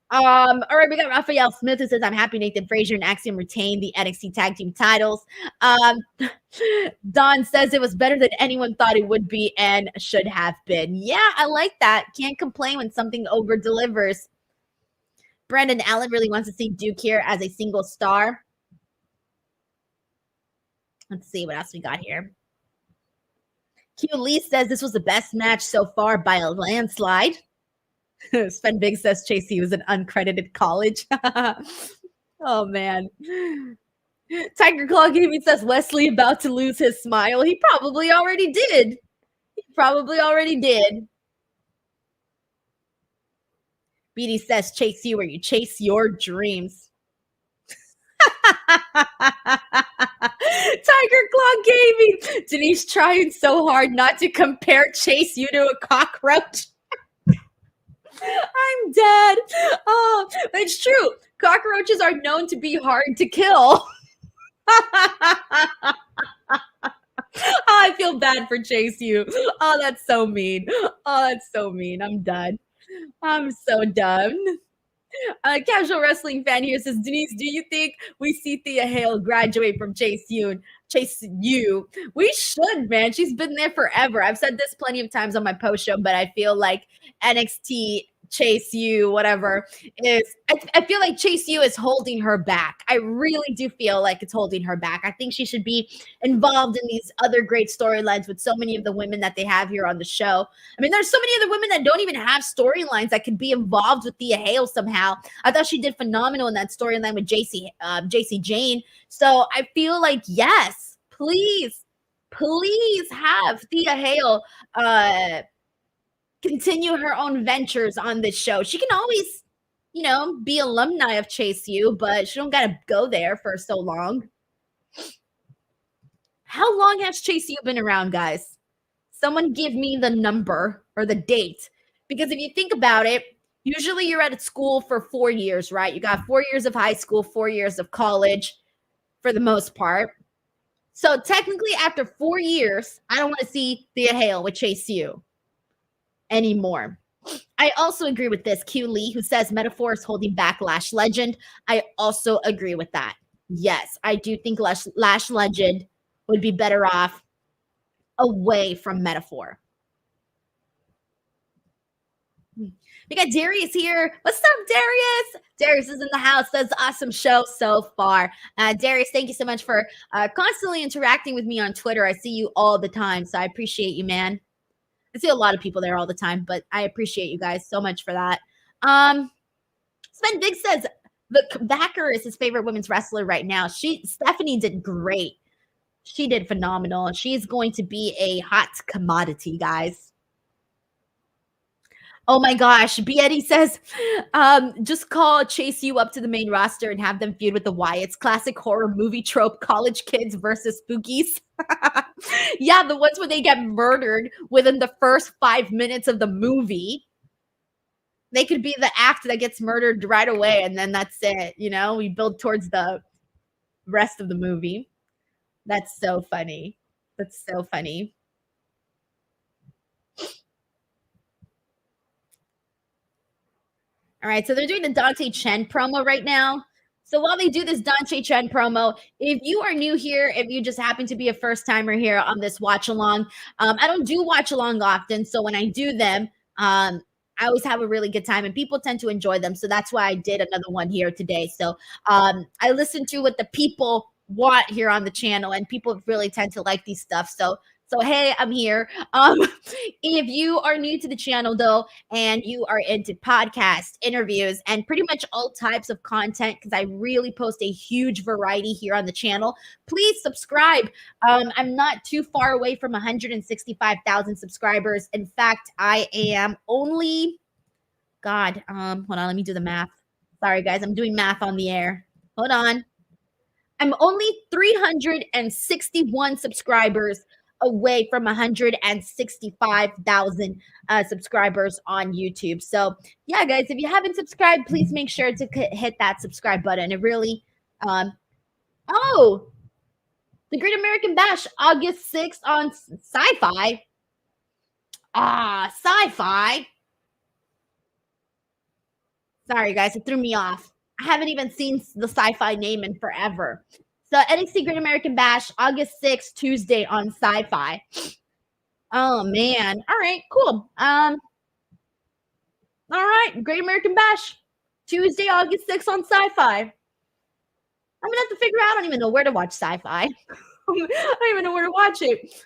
A: All right, we got Raphael Smith who says, I'm happy Nathan Frazer and Axiom retained the NXT tag team titles. Don says it was better than anyone thought it would be and should have been. Yeah, I like that. Can't complain when something over delivers. Brandon Allen really wants to see Duke here as a single star. Let's see what else we got here. Q Lee says this was the best match so far by a landslide. Sven Big says Chase was an uncredited college. Oh, man. Tiger Claw Gaming says Wes Lee about to lose his smile. He probably already did. BD says chase you where you chase your dreams. Tiger Claw Gaming. Denise trying so hard not to compare Chase you to a cockroach. I'm dead. Oh, it's true. Cockroaches are known to be hard to kill. I feel bad for Chase you. Oh, that's so mean. I'm done. I'm so done. Casual wrestling fan here says, Denise, do you think we see Thea Hale graduate from Chase U? We should, man. She's been there forever. I've said this plenty of times on my post show, but I feel like NXT Chase U, whatever, is I feel like Chase U is holding her back. I really do feel like it's holding her back. I think she should be involved in these other great storylines with so many of the women that they have here on the show. I mean, there's so many other women that don't even have storylines that could be involved with Thea Hale somehow. I thought she did phenomenal in that storyline with JC Jane. So I feel like, yes, please have Thea Hale continue her own ventures on this show. She can always, be alumni of Chase U, but she don't got to go there for so long. How long has Chase U been around, guys? Someone give me the number or the date. Because if you think about it, usually you're at school for 4 years, right? You got 4 years of high school, 4 years of college for the most part. So technically after 4 years, I don't want to see Thea Hale with Chase U anymore. I also agree with this. Q Lee, who says Metaphor is holding back Lash Legend. I also agree with that. Yes, I do think Lash Legend would be better off away from Metaphor. We got Darius here. What's up, Darius? Darius is in the house. Says awesome show so far. Darius, thank you so much for constantly interacting with me on Twitter. I see you all the time, so I appreciate you, man. I see a lot of people there all the time, but I appreciate you guys so much for that. Sven Big says the backer is his favorite women's wrestler right now. Stephanie did great. She did phenomenal. She's going to be a hot commodity, guys. Oh my gosh. Beatty says, just call Chase U up to the main roster and have them feud with the Wyatts. Classic horror movie trope, college kids versus spookies. Yeah, the ones where they get murdered within the first 5 minutes of the movie. They could be the act that gets murdered right away, and then that's it. We build towards the rest of the movie. That's so funny. All right, so they're doing the Dante Chen promo right now. So while they do this Dante Chen promo, if you are new here, if you just happen to be a first timer here on this watch along, I don't do watch along often. So when I do them, I always have a really good time and people tend to enjoy them. So that's why I did another one here today. So I listen to what the people want here on the channel and people really tend to like these stuff. So hey, I'm here. If you are new to the channel though, and you are into podcast interviews and pretty much all types of content, because I really post a huge variety here on the channel, please subscribe. I'm not too far away from 165,000 subscribers. In fact, I am only, hold on, let me do the math. Sorry guys, I'm doing math on the air. Hold on. I'm only 361 subscribers away from 165,000 subscribers on YouTube. So yeah, guys, if you haven't subscribed, please make sure to hit that subscribe button. It really, the Great American Bash, August 6th on Sci-Fi. Sci-Fi. Sorry, guys, it threw me off. I haven't even seen the sci-fi name in forever. So NXT Great American Bash, August 6th, Tuesday on Sci-Fi. Oh man. All right, cool. All right, Great American Bash, Tuesday, August 6th on Sci-Fi. I'm gonna have to figure out. I don't even know where to watch Sci-Fi. I don't even know where to watch it.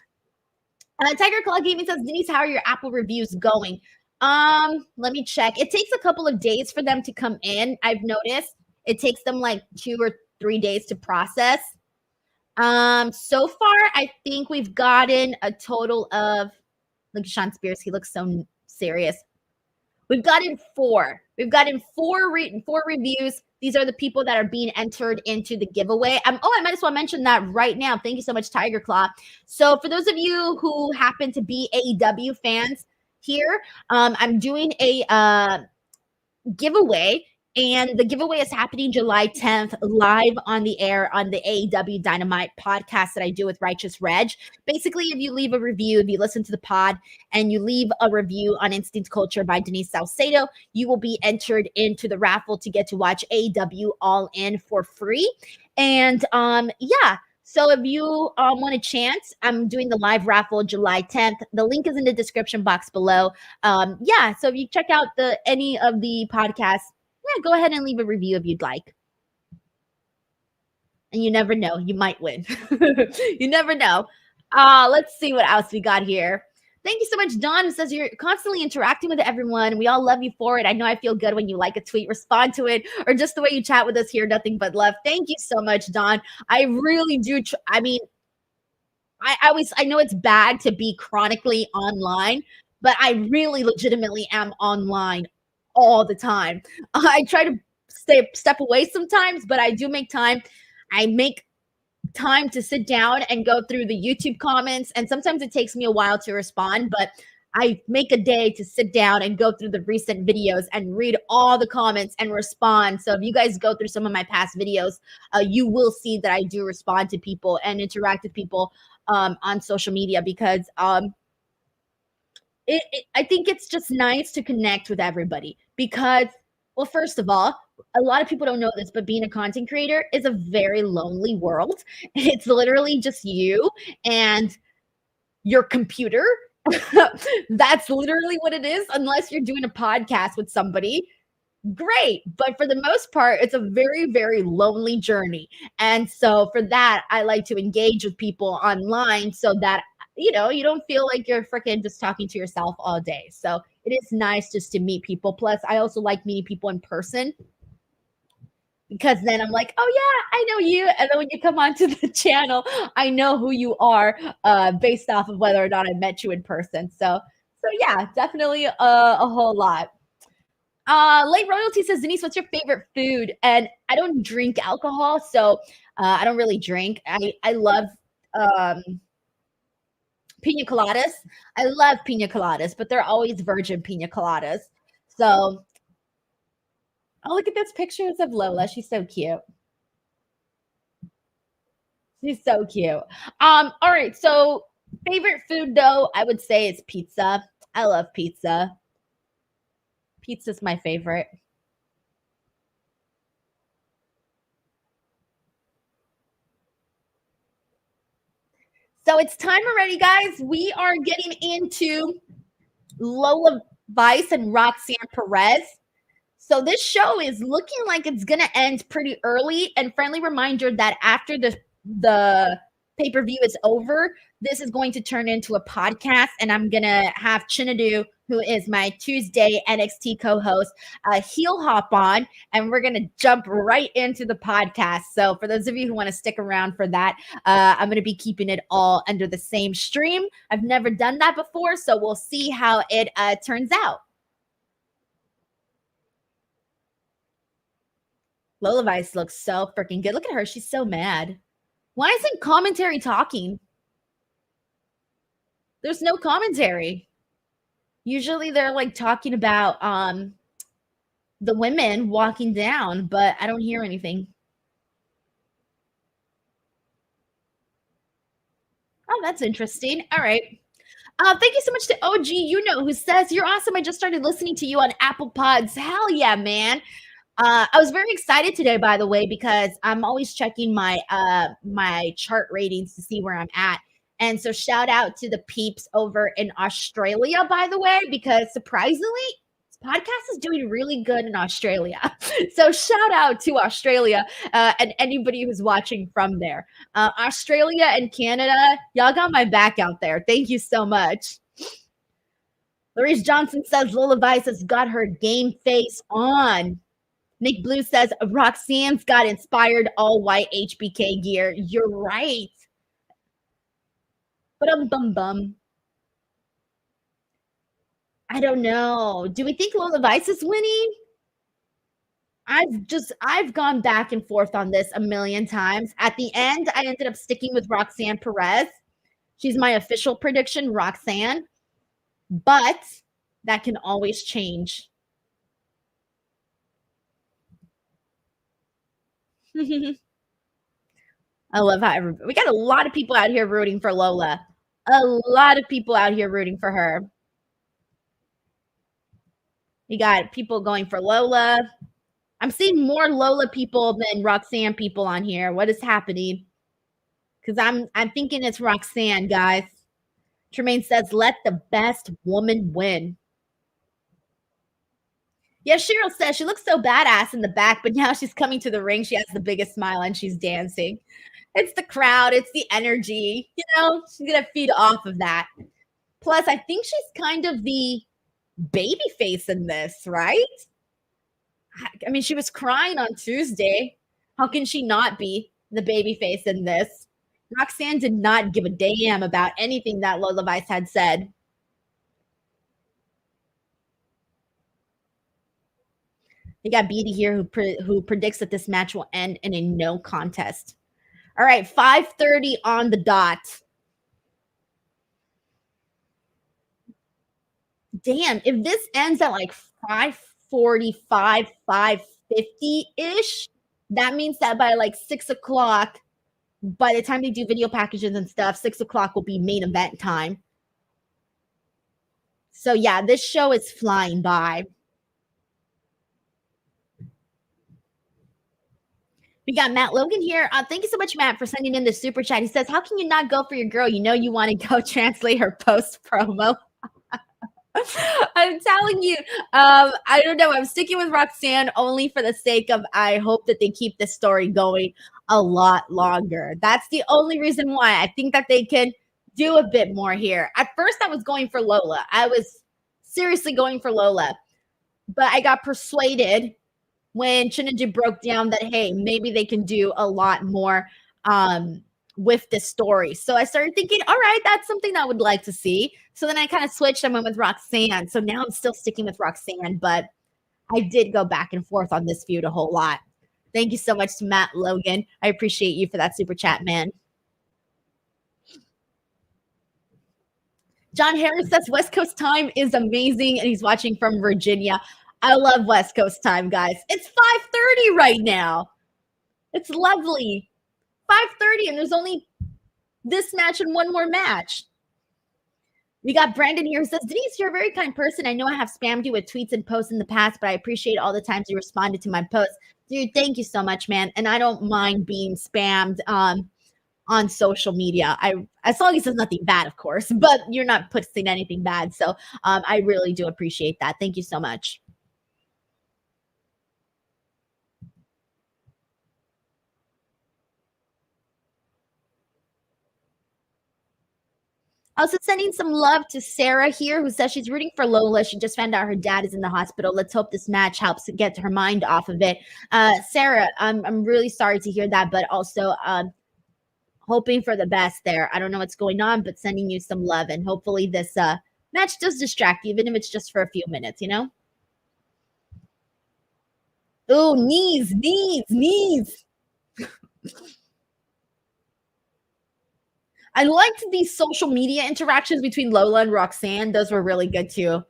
A: Tiger Claw Gaming says, Denise, how are your Apple reviews going? Let me check. It takes a couple of days for them to come in. I've noticed it takes them like 2 or 3 days to process. So far, I think we've gotten a total of, look at Sean Spears. He looks so serious. We've gotten 4. We've gotten 4 reviews. These are the people that are being entered into the giveaway. I might as well mention that right now. Thank you so much, Tiger Claw. So for those of you who happen to be AEW fans here, I'm doing a giveaway. And the giveaway is happening July 10th, live on the air on the AEW Dynamite podcast that I do with Righteous Reg. Basically, if you leave a review, if you listen to the pod and you leave a review on Instinct Culture by Denise Salcedo, you will be entered into the raffle to get to watch AEW All In for free. And yeah. So if you want a chance, I'm doing the live raffle July 10th. The link is in the description box below. Yeah, so if you check out any of the podcasts, yeah, go ahead and leave a review if you'd like. And you never know, you might win. You never know. Let's see what else we got here. Thank you so much, Dawn, who says you're constantly interacting with everyone. We all love you for it. I know I feel good when you like a tweet, respond to it, or just the way you chat with us here. Nothing but love. Thank you so much, Dawn. I really do. I know it's bad to be chronically online, but I really legitimately am online all the time. I try to step away sometimes, but I do make time. I make time to sit down and go through the YouTube comments, and sometimes it takes me a while to respond, but I make a day to sit down and go through the recent videos and read all the comments and respond. So if you guys go through some of my past videos, you will see that I do respond to people and interact with people on social media because I think it's just nice to connect with everybody because, well, first of all, a lot of people don't know this, but being a content creator is a very lonely world. It's literally just you and your computer. That's literally what it is, unless you're doing a podcast with somebody. Great. But for the most part, it's a very, very lonely journey. And so for that, I like to engage with people online so that you don't feel like you're freaking just talking to yourself all day. So it is nice just to meet people. Plus, I also like meeting people in person because then I'm like, oh yeah, I know you. And then when you come onto the channel, I know who you are based off of whether or not I met you in person. So yeah, definitely a whole lot. Late Royalty says, Denise, what's your favorite food? And I don't drink alcohol, so I don't really drink. I love pina coladas. I love pina coladas, but they're always virgin pina coladas. So, oh, look at those pictures of Lola. She's so cute. She's so cute. All right. So, favorite food though, I would say it's pizza. I love pizza. Pizza's my favorite. So it's time already, guys. We are getting into Lola Vice and Roxanne Perez. So this show is looking like it's gonna end pretty early. And friendly reminder that after the pay-per-view is over, this is going to turn into a podcast, and I'm gonna have Chinadu, who is my Tuesday NXT co-host, he'll hop on, and we're gonna jump right into the podcast. So for those of you who want to stick around for that, I'm gonna be keeping it all under the same stream. I've never done that before, so we'll see how it turns out. Lola Vice looks so freaking good. Look at her. She's so mad. Why isn't commentary talking? There's no commentary. Usually they're like talking about the women walking down, but I don't hear anything. Oh, that's interesting. All right. Thank you so much to OG, who says, "You're awesome. I just started listening to you on Apple Pods." Hell yeah, man. I was very excited today, by the way, because I'm always checking my chart ratings to see where I'm at. And so shout out to the peeps over in Australia, by the way, because surprisingly, this podcast is doing really good in Australia. So shout out to Australia and anybody who's watching from there. Australia and Canada, y'all got my back out there. Thank you so much. Larice Johnson says Lola Vice has got her game face on. Nick Blue says Roxanne's got inspired all white HBK gear. You're right. But bum. I don't know. Do we think Lola Vice is winning? I've gone back and forth on this a million times. At the end, I ended up sticking with Roxanne Perez. She's my official prediction, Roxanne. But that can always change. I love how we got a lot of people out here rooting for Lola. A lot of people out here rooting for her. You got people going for Lola. I'm seeing more Lola people than Roxanne people on here. What is happening? Because I'm thinking it's Roxanne, guys. Tremaine says, "Let the best woman win." Yeah, Cheryl says she looks so badass in the back, but now she's coming to the ring. She has the biggest smile and she's dancing. It's the crowd, it's the energy. She's gonna feed off of that. Plus, I think she's kind of the baby face in this, right? I mean, she was crying on Tuesday. How can she not be the baby face in this? Roxanne did not give a damn about anything that Lola Vice had said. You got Beatty here who predicts that this match will end in a no contest. All right, 5:30 on the dot. Damn, if this ends at like 5:45, 5:50-ish, that means that by like 6 o'clock, by the time they do video packages and stuff, 6 o'clock will be main event time. So yeah, this show is flying by. We got Matt Logan here. Thank you so much, Matt, for sending in the super chat. He says, "How can you not go for your girl? You want to go translate her post promo." I'm telling you, I don't know. I'm sticking with Roxanne only for the sake of I hope that they keep this story going a lot longer. That's the only reason why I think that they can do a bit more here. At first, I was going for Lola. I was seriously going for Lola, but I got persuaded when Chinaji broke down that, hey, maybe they can do a lot more with this story. So I started thinking, all right, that's something I would like to see. So then I kind of switched and went with Roxanne. So now I'm still sticking with Roxanne, but I did go back and forth on this feud a whole lot. Thank you so much to Matt Logan. I appreciate you for that super chat, man. John Harris says West Coast time is amazing, and he's watching from Virginia. I love West Coast time, guys. It's 5:30 right now. It's lovely. 5:30, and there's only this match and one more match. We got Brandon here who says, "Denise, you're a very kind person. I know I have spammed you with tweets and posts in the past, but I appreciate all the times you responded to my posts." Dude, thank you so much, man. And I don't mind being spammed on social media. As long as it's nothing bad, of course, but you're not posting anything bad. So I really do appreciate that. Thank you so much. Also sending some love to Sarah here, who says she's rooting for Lola. She just found out her dad is in the hospital. Let's hope this match helps get her mind off of it. Sarah, I'm really sorry to hear that, but also hoping for the best there. I don't know what's going on, but sending you some love, and hopefully this match does distract you, even if it's just for a few minutes, Oh, knees. I liked these social media interactions between Lola and Roxanne. Those were really good too.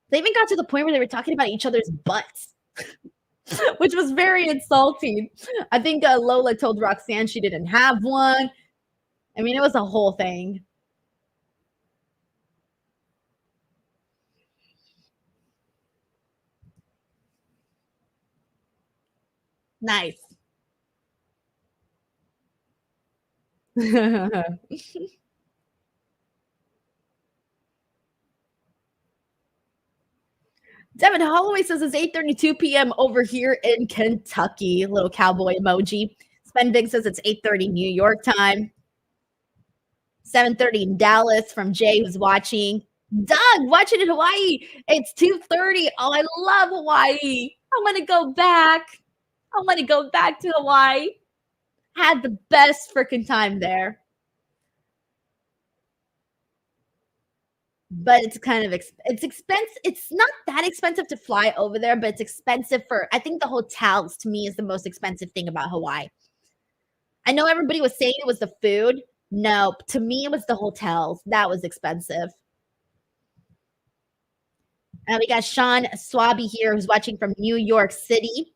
A: They even got to the point where they were talking about each other's butts, which was very insulting. I think Lola told Roxanne she didn't have one. I mean, it was a whole thing. Nice. Devin Holloway says it's 8:32 p.m. over here in Kentucky. Little cowboy emoji. Sven Big says it's 8:30 New York time. 7:30 in Dallas from Jay who's watching. Doug watching in Hawaii. It's 2:30. Oh, I love Hawaii. I want to go back. I want to go back to Hawaii. Had the best freaking time there. But it's kind of it's expensive. It's not that expensive to fly over there, but it's expensive for I think the hotels to me is the most expensive thing about Hawaii. I know everybody was saying it was the food. No, to me it was the hotels. That was expensive. We got Shawn Swaby here who's watching from New York City.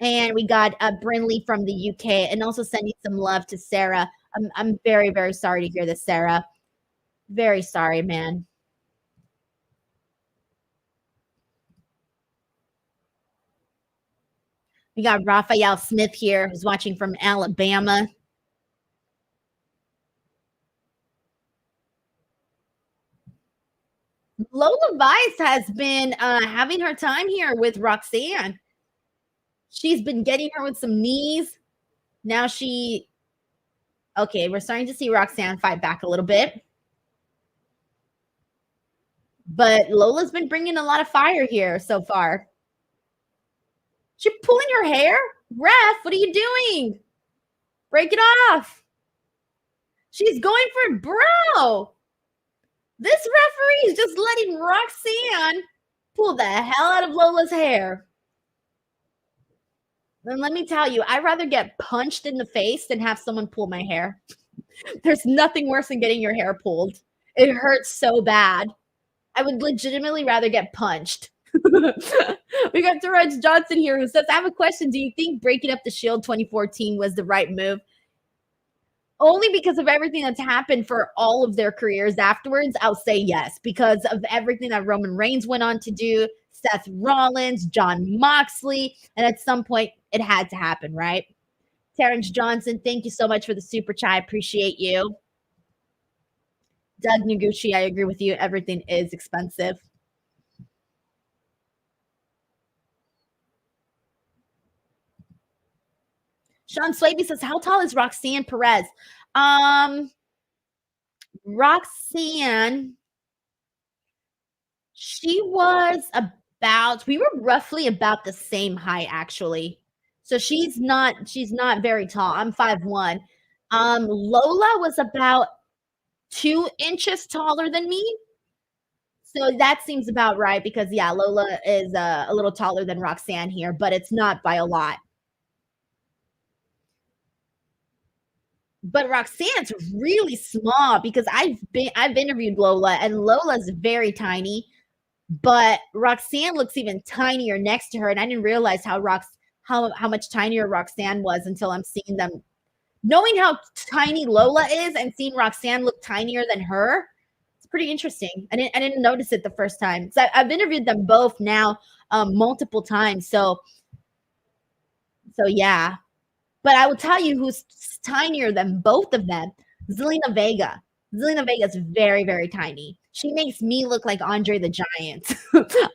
A: And we got Brinley from the UK and also sending some love to Sarah. I'm very, very sorry to hear this, Sarah. Very sorry, man. We got Raphael Smith here who's watching from Alabama. Lola Vice has been having her time here with Roxanne. She's been getting her with some knees. Now okay, we're starting to see Roxanne fight back a little bit. But Lola's been bringing a lot of fire here so far. She pulling her hair? Ref, what are you doing? Break it off. She's going for bro. This referee is just letting Roxanne pull the hell out of Lola's hair. And let me tell you, I'd rather get punched in the face than have someone pull my hair. There's nothing worse than getting your hair pulled. It hurts so bad. I would legitimately rather get punched. We got Terrence Johnson here who says, I have a question. Do you think breaking up the Shield 2014 was the right move? Only because of everything that's happened for all of their careers afterwards, I'll say yes. Because of everything that Roman Reigns went on to do, Seth Rollins, John Moxley, and at some point it had to happen, right? Terrence Johnson, thank you so much for the super chat. I appreciate you. Doug Noguchi, I agree with you. Everything is expensive. Sean Swaby says, how tall is Roxanne Perez? Roxanne, she was we were roughly about the same height, actually. So she's not very tall. I'm 5'1". Lola was about 2 inches taller than me. So that seems about right because, yeah, Lola is a little taller than Roxanne here, but it's not by a lot. But Roxanne's really small because I've interviewed Lola and Lola's very tiny, but Roxanne looks even tinier next to her, and I didn't realize how much tinier Roxanne was until I'm seeing them. Knowing how tiny Lola is and seeing Roxanne look tinier than her, it's pretty interesting. I didn't notice it the first time. So I've interviewed them both now multiple times. So yeah. But I will tell you who's tinier than both of them, Zelina Vega. Zelina Vega is very, very tiny. She makes me look like Andre the Giant.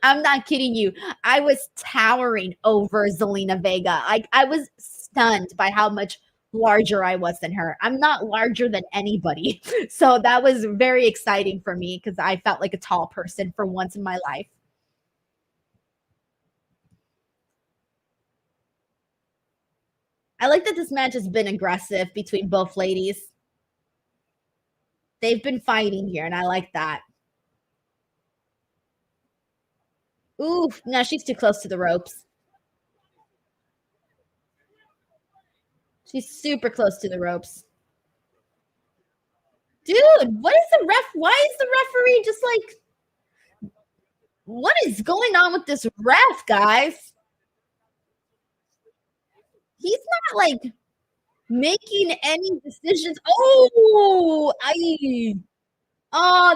A: I'm not kidding you. I was towering over Zelina Vega. I was stunned by how much larger I was than her. I'm not larger than anybody. So that was very exciting for me because I felt like a tall person for once in my life. I like that this match has been aggressive between both ladies. They've been fighting here, and I like that. Oof, no, she's too close to the ropes. She's super close to the ropes. Dude, what is the ref? Why is the referee just like, what is going on with this ref, guys? He's not like making any decisions. Oh,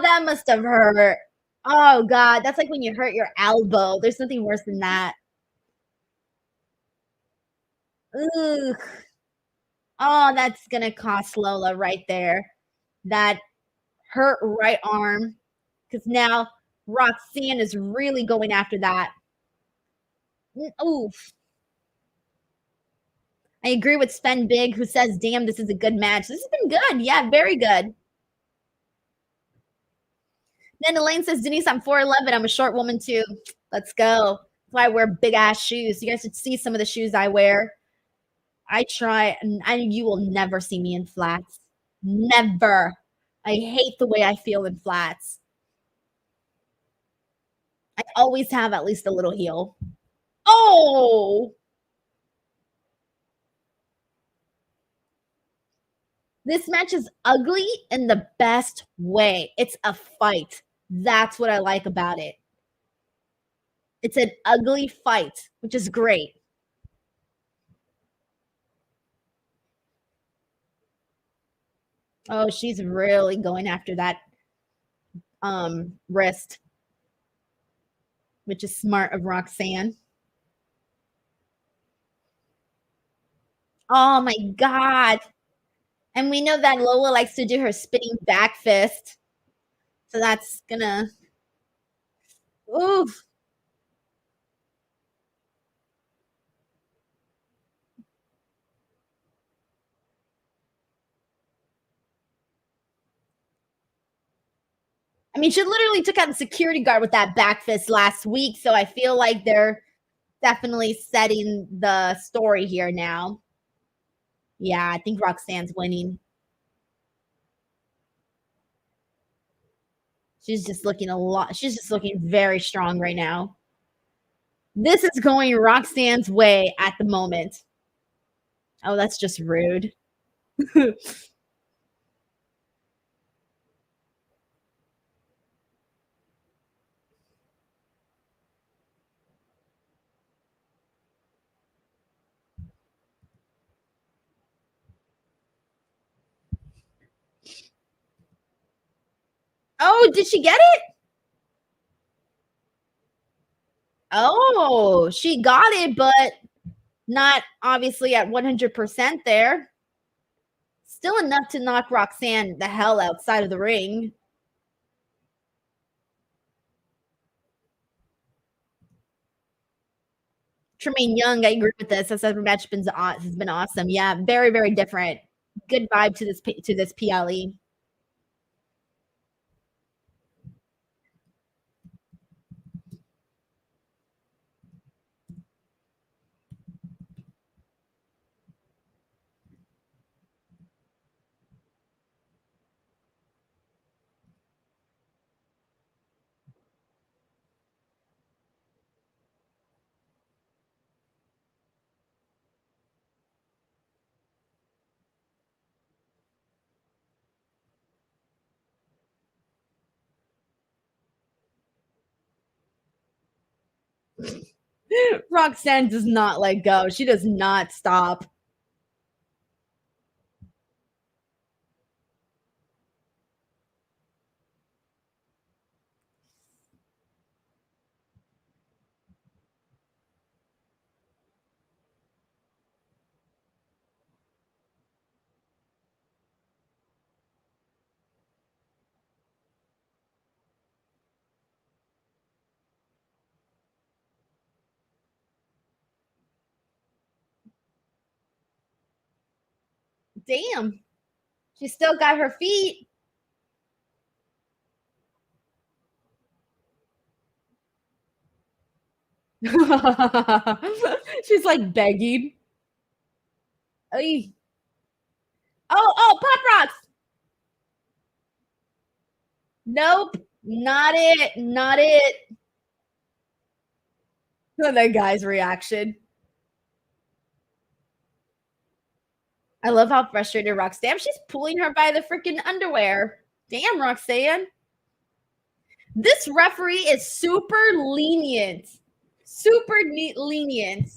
A: that must have hurt. Oh God, that's like when you hurt your elbow. There's nothing worse than that. Ugh. Oh, that's gonna cost Lola right there. That hurt right arm. Because now Roxanne is really going after that. Oof. I agree with Sven Big, who says, damn, this is a good match. This has been good. Yeah, very good. Then Elaine says, Denise, I'm 4'11. I'm a short woman too. Let's go. That's why I wear big ass shoes. You guys should see some of the shoes I wear. I try, and you will never see me in flats. Never. I hate the way I feel in flats. I always have at least a little heel. Oh, this match is ugly in the best way. It's a fight. That's what I like about it. It's an ugly fight, which is great. Oh, she's really going after that wrist, which is smart of Roxanne. Oh my god. And we know that Lola likes to do her spinning back fist. So that's gonna oof. I mean, she literally took out the security guard with that back fist last week. So I feel like they're definitely setting the story here now. Yeah, I think Roxanne's winning. She's just looking a lot. She's just looking very strong right now. This is going Roxanne's way at the moment. Oh, that's just rude. Oh, did she get it? Oh, she got it, but not obviously at 100% there. Still enough to knock Roxanne the hell outside of the ring. Tremaine Young, I agree with this. This every match has been awesome. Yeah, very very different. Good vibe to this PLE. Roxanne does not let go. She does not stop. Damn. She still got her feet. She's like begging. Ay. Oh, Pop Rocks. Nope. Not it. Not it. That guy's reaction. I love how frustrated Roxanne. She's pulling her by the freaking underwear. Damn, Roxanne. This referee is super lenient. Super lenient.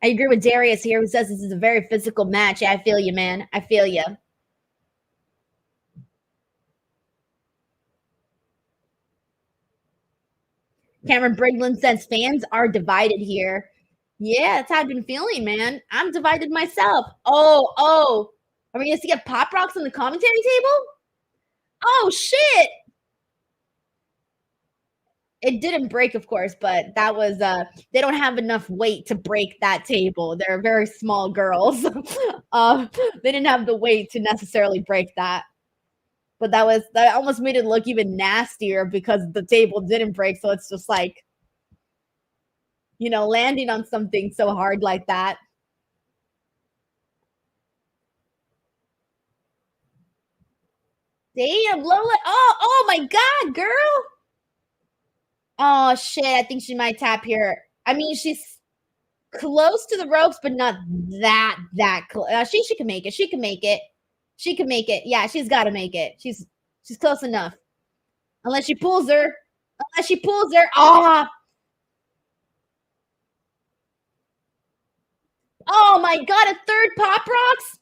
A: I agree with Darius here, who says this is a very physical match. Yeah, I feel you, man. I feel you. Cameron Briglin says fans are divided here. Yeah, that's how I've been feeling, man. I'm divided myself. Oh. Are we going to see a Pop Rocks on the commentary table? Oh, shit. It didn't break, of course, but that was they don't have enough weight to break that table. They're very small girls. They didn't have the weight to necessarily break that. But that almost made it look even nastier because the table didn't break. So it's just like, landing on something so hard like that. Damn, Lola. Oh my God, girl. Oh shit, I think she might tap here. I mean, she's close to the ropes, but not that close. She can make it. She can make it. She can make it. Yeah, she's got to make it. She's close enough. Unless she pulls her. Oh. Oh my God, a third Pop Rocks?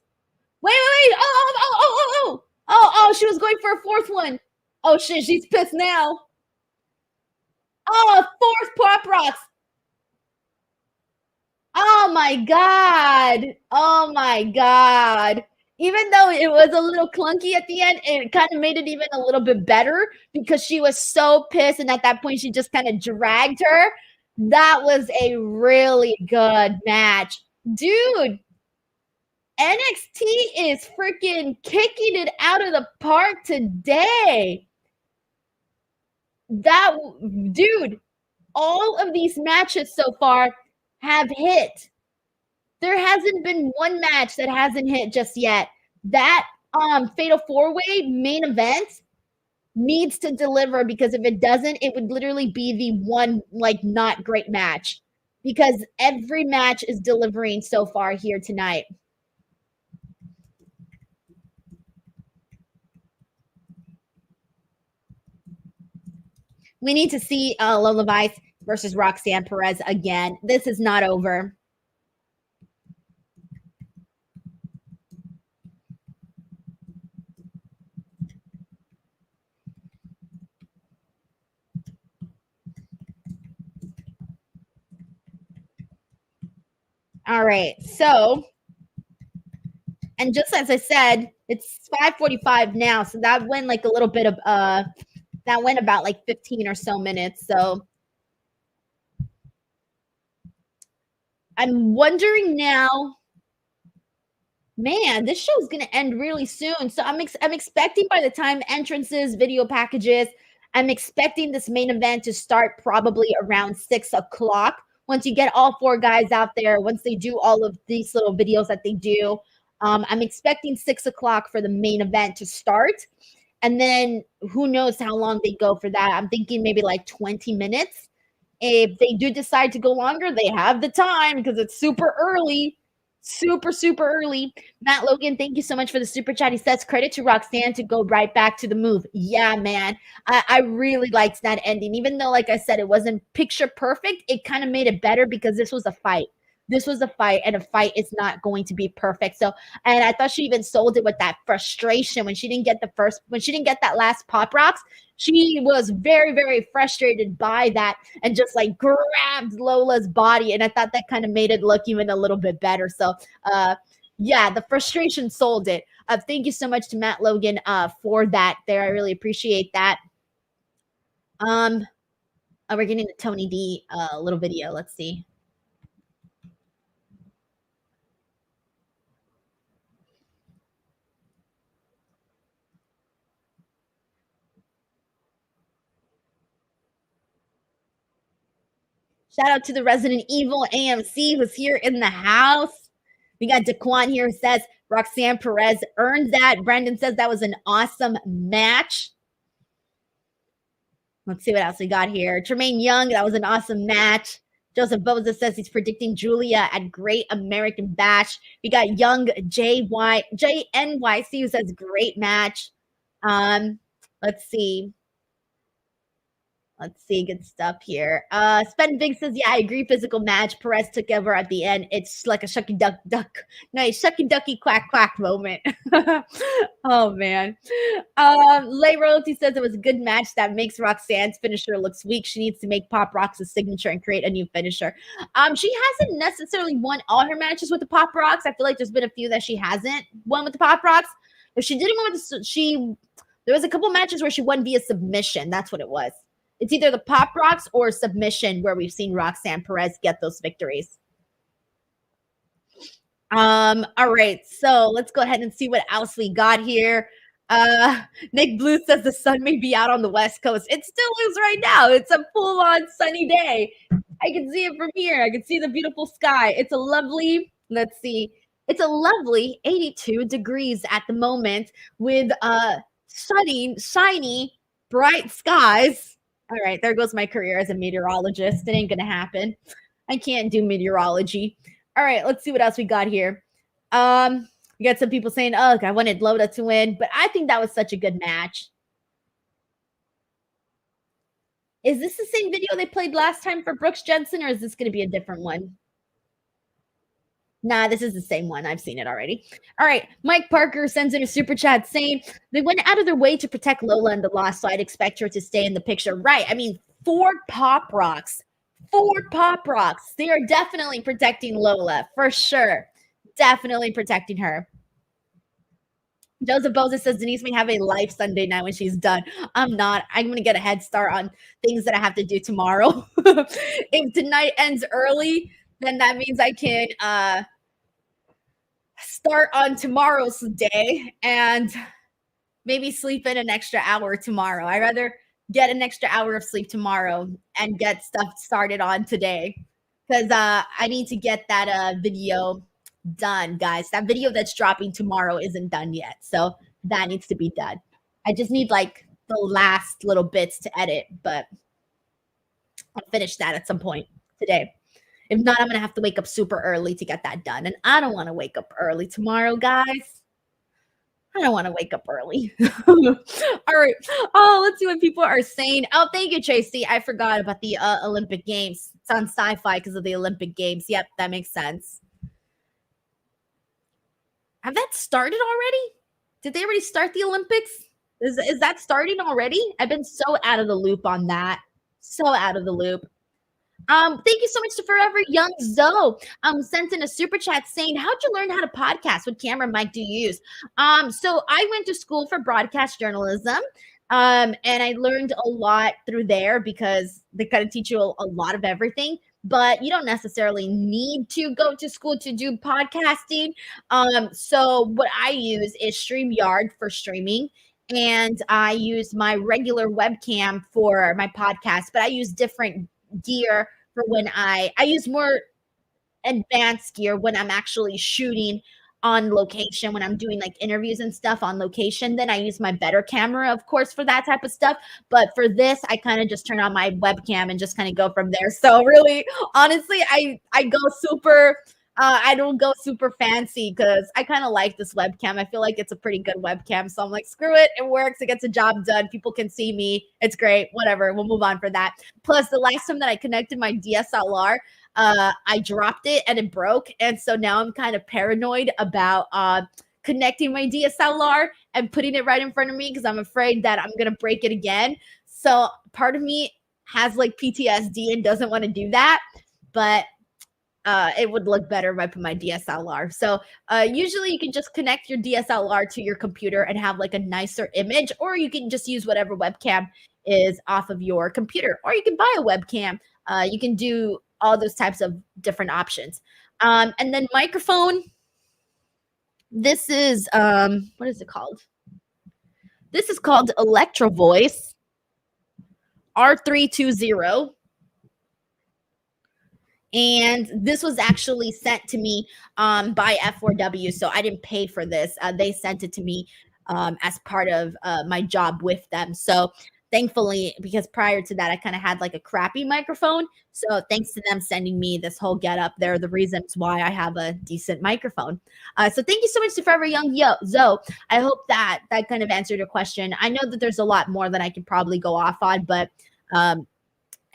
A: Wait. Oh, she was going for a fourth one. Oh shit, she's pissed now. Oh, fourth Pop Rocks. Oh my God. Oh my God. Even though it was a little clunky at the end, it kind of made it even a little bit better because she was so pissed. And at that point, she just kind of dragged her. That was a really good match. Dude, NXT is freaking kicking it out of the park today. Dude, all of these matches so far have hit. There hasn't been one match that hasn't hit just yet. That Fatal 4-Way main event needs to deliver because if it doesn't, it would literally be the one not great match because every match is delivering so far here tonight. We need to see Lola Vice versus Roxanne Perez again. This is not over. All right. So, and just as I said, it's 5:45 now. So that went like a little bit of that went about like 15 or so minutes. So I'm wondering now, man, this show is going to end really soon. So I'm expecting by the time entrances, video packages, I'm expecting this main event to start probably around 6:00. Once you get all four guys out there, once they do all of these little videos that they do, I'm expecting 6:00 for the main event to start. And then who knows how long they go for that. I'm thinking maybe like 20 minutes. If they do decide to go longer, they have the time because it's super early. Super early. Matt Logan, thank you so much for the super chat. He says credit to Roxanne to go right back to the move. Yeah, man. I really liked that ending. Even though, like I said, it wasn't picture perfect, it kind of made it better because this was a fight. This was a fight, and a fight is not going to be perfect. So, and I thought she even sold it with that frustration when she didn't get that last Pop Rocks. She was very, very frustrated by that and just like grabbed Lola's body. And I thought that kind of made it look even a little bit better. So, yeah, the frustration sold it. Thank you so much to Matt Logan for that there. I really appreciate that. We're getting the Tony D little video. Let's see. Shout out to the Resident Evil AMC who's here in the house. We got Daquan here who says Roxanne Perez earned that. Brandon says that was an awesome match. Let's see what else we got here. Tremaine Young, that was an awesome match. Joseph Boza says he's predicting Julia at Great American Bash. We got young JNYC who says great match. Let's see. Let's see, good stuff here. Spend Big says, yeah, I agree. Physical match. Perez took over at the end. It's like a shucky duck duck. Nice shucky ducky quack quack moment. Oh man. Lay Royalty says it was a good match that makes Roxanne's finisher looks weak. She needs to make Pop Rocks a signature and create a new finisher. She hasn't necessarily won all her matches with the Pop Rocks. I feel like there's been a few that she hasn't won with the Pop Rocks. If she didn't win with there was a couple matches where she won via submission. That's what it was. It's either the Pop Rocks or submission where we've seen Roxanne Perez get those victories. All right, so let's go ahead and see what else we got here. Nick Blue says the sun may be out on the West Coast. It still is right now. It's a full-on sunny day. I can see it from here. I can see the beautiful sky. It's a lovely, let's see, it's a lovely 82 degrees at the moment with shiny, bright skies. All right, there goes my career as a meteorologist. It ain't going to happen. I can't do meteorology. All right, let's see what else we got here. We got some people saying, oh, I wanted Lola to win, but I think that was such a good match. Is this the same video they played last time for Brooks Jensen, or is this going to be a different one? Nah, this is the same one. I've seen it already. All right. Mike Parker sends in a super chat saying they went out of their way to protect Lola in the loss, so I'd expect her to stay in the picture. Right. I mean, 4 Pop Rocks. 4 Pop Rocks. They are definitely protecting Lola for sure. Definitely protecting her. Joseph Boza says Denise may have a live Sunday night when she's done. I'm not. I'm going to get a head start on things that I have to do tomorrow. If tonight ends early, then that means I can start on tomorrow's day and maybe sleep in an extra hour tomorrow. I'd rather get an extra hour of sleep tomorrow and get stuff started on today because I need to get that video done, guys. That video that's dropping tomorrow isn't done yet, so that needs to be done. I just need like the last little bits to edit, but I'll finish that at some point today. If not, I'm going to have to wake up super early to get that done. And I don't want to wake up early tomorrow, guys. I don't want to wake up early. All right. Oh, let's see what people are saying. Oh, thank you, Tracy. I forgot about the Olympic Games. It's on Sci-Fi because of the Olympic Games. Yep, that makes sense. Have that started already? Did they already start the Olympics? Is that starting already? I've been so out of the loop on that. So out of the loop. Thank you so much to Forever Young Zoe. Sent in a super chat saying, how'd you learn how to podcast? What camera mic do you use? So I went to school for broadcast journalism. And I learned a lot through there because they kind of teach you a lot of everything, but you don't necessarily need to go to school to do podcasting. So what I use is StreamYard for streaming. And I use my regular webcam for my podcast, but I use different gear for when I use more advanced gear when I'm actually shooting on location, when I'm doing like interviews and stuff on location. Then I use my better camera, of course, for that type of stuff. But for this, I kind of just turn on my webcam and just kind of go from there. So really, honestly, I go super I don't go super fancy because I kind of like this webcam. I feel like it's a pretty good webcam. So I'm like, screw it. It works. It gets the job done. People can see me. It's great. Whatever. We'll move on for that. Plus, the last time that I connected my DSLR, I dropped it and it broke. And so now I'm kind of paranoid about connecting my DSLR and putting it right in front of me because I'm afraid that I'm going to break it again. So part of me has like PTSD and doesn't want to do that. But it would look better if I put my DSLR. So usually you can just connect your DSLR to your computer and have like a nicer image, or you can just use whatever webcam is off of your computer, or you can buy a webcam. You can do all those types of different options. And then microphone. This is, what is it called? This is called Electro Voice R320. And this was actually sent to me by F4W. So I didn't pay for this. They sent it to me as part of my job with them. So thankfully, because prior to that, I kind of had like a crappy microphone. So thanks to them sending me this whole getup, they're the reasons why I have a decent microphone. So thank you so much to Forever Young Zoe. I hope that kind of answered your question. I know that there's a lot more that I could probably go off on, but I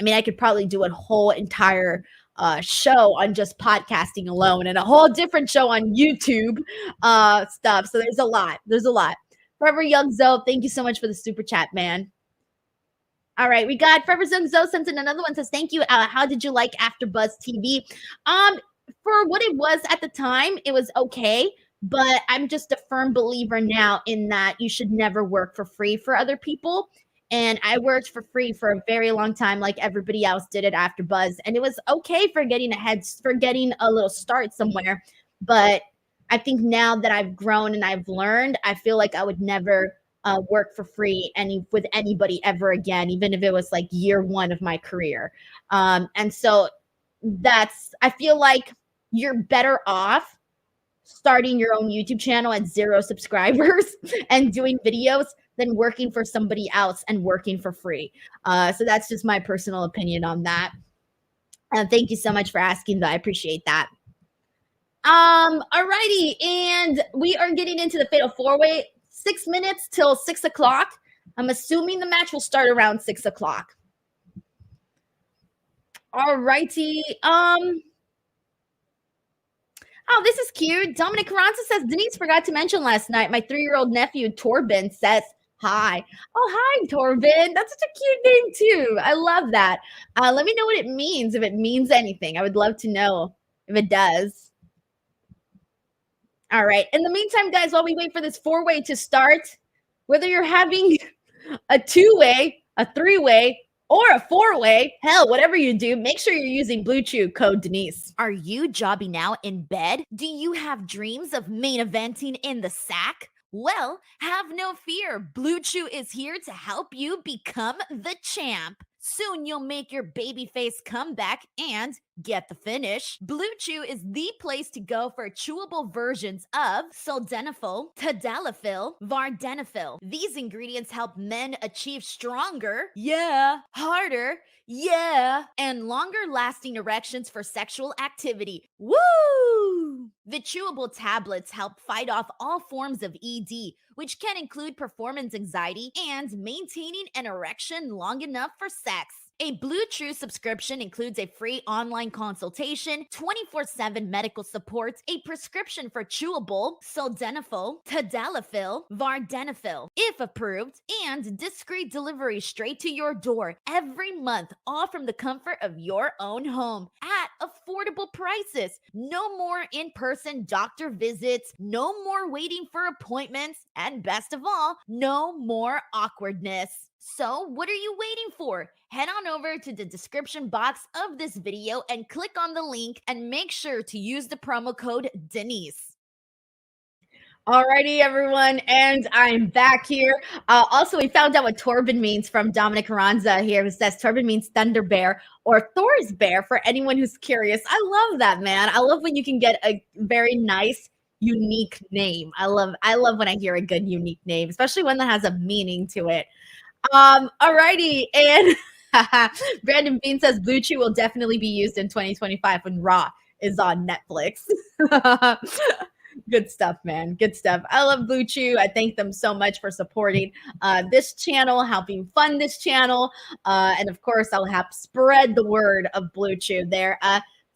A: mean, I could probably do a whole entire show on just podcasting alone and a whole different show on YouTube stuff. So there's a lot. There's a lot. Forever Young Zoe, thank you so much for the super chat, man. All right, we got Forever Young Zoe sent in another one. Says, thank you. How did you like AfterBuzz TV? For what it was at the time, it was okay. But I'm just a firm believer now in that you should never work for free for other people. And I worked for free for a very long time, like everybody else did at AfterBuzz, and it was okay for getting a little start somewhere. But I think now that I've grown and I've learned, I feel like I would never work for free with anybody ever again, even if it was like year one of my career. And so I feel like you're better off starting your own YouTube channel at 0 subscribers and doing videos than working for somebody else and working for free. So that's just my personal opinion on that. And thank you so much for asking that. I appreciate that. Alrighty, and we are getting into the Fatal 4-Way. 6 minutes till 6 o'clock. I'm assuming the match will start around 6 o'clock. Alrighty. Oh, this is cute. Dominic Carranza says, Denise forgot to mention last night, my 3-year-old nephew, Torben, says hi. Oh, hi, Torben. That's such a cute name, too. I love that. Let me know what it means, if it means anything. I would love to know if it does. All right. In the meantime, guys, while we wait for this 4-way to start, whether you're having a 2-way, a 3-way, or a 4-way, hell, whatever you do, make sure you're using Blue Chew code Denise.
B: Are you jobbing now in bed? Do you have dreams of main eventing in the sack? Well, have no fear. Blue Chew is here to help you become the champ. Soon you'll make your babyface comeback and get the finish. Blue Chew is the place to go for chewable versions of sildenafil, tadalafil, vardenafil. These ingredients help men achieve stronger, harder, and longer lasting erections for sexual activity. Woo! The chewable tablets help fight off all forms of ED, which can include performance anxiety and maintaining an erection long enough for sex. A Blue Chew subscription includes a free online consultation, 24/7 medical support, a prescription for chewable sildenafil, tadalafil, vardenafil, if approved, and discreet delivery straight to your door every month, all from the comfort of your own home at affordable prices. No more in-person doctor visits, no more waiting for appointments, and best of all, no more awkwardness. So, what are you waiting for? Head on over to the description box of this video and click on the link and make sure to use the promo code Denise.
A: Alrighty, everyone, and I'm back here. Also, we found out what Torben means from Dominic Carranza here, who says Torben means Thunder Bear or Thor's Bear for anyone who's curious. I love that, man. I love when you can get a very nice, unique name. I love when I hear a good, unique name, especially one that has a meaning to it. Alrighty, and Brandon Bean says Blue Chew will definitely be used in 2025 when Raw is on Netflix. Good stuff, man. Good stuff. I love Blue Chew. I thank them so much for supporting this channel, helping fund this channel. And of course, I'll have spread the word of Blue Chew. They're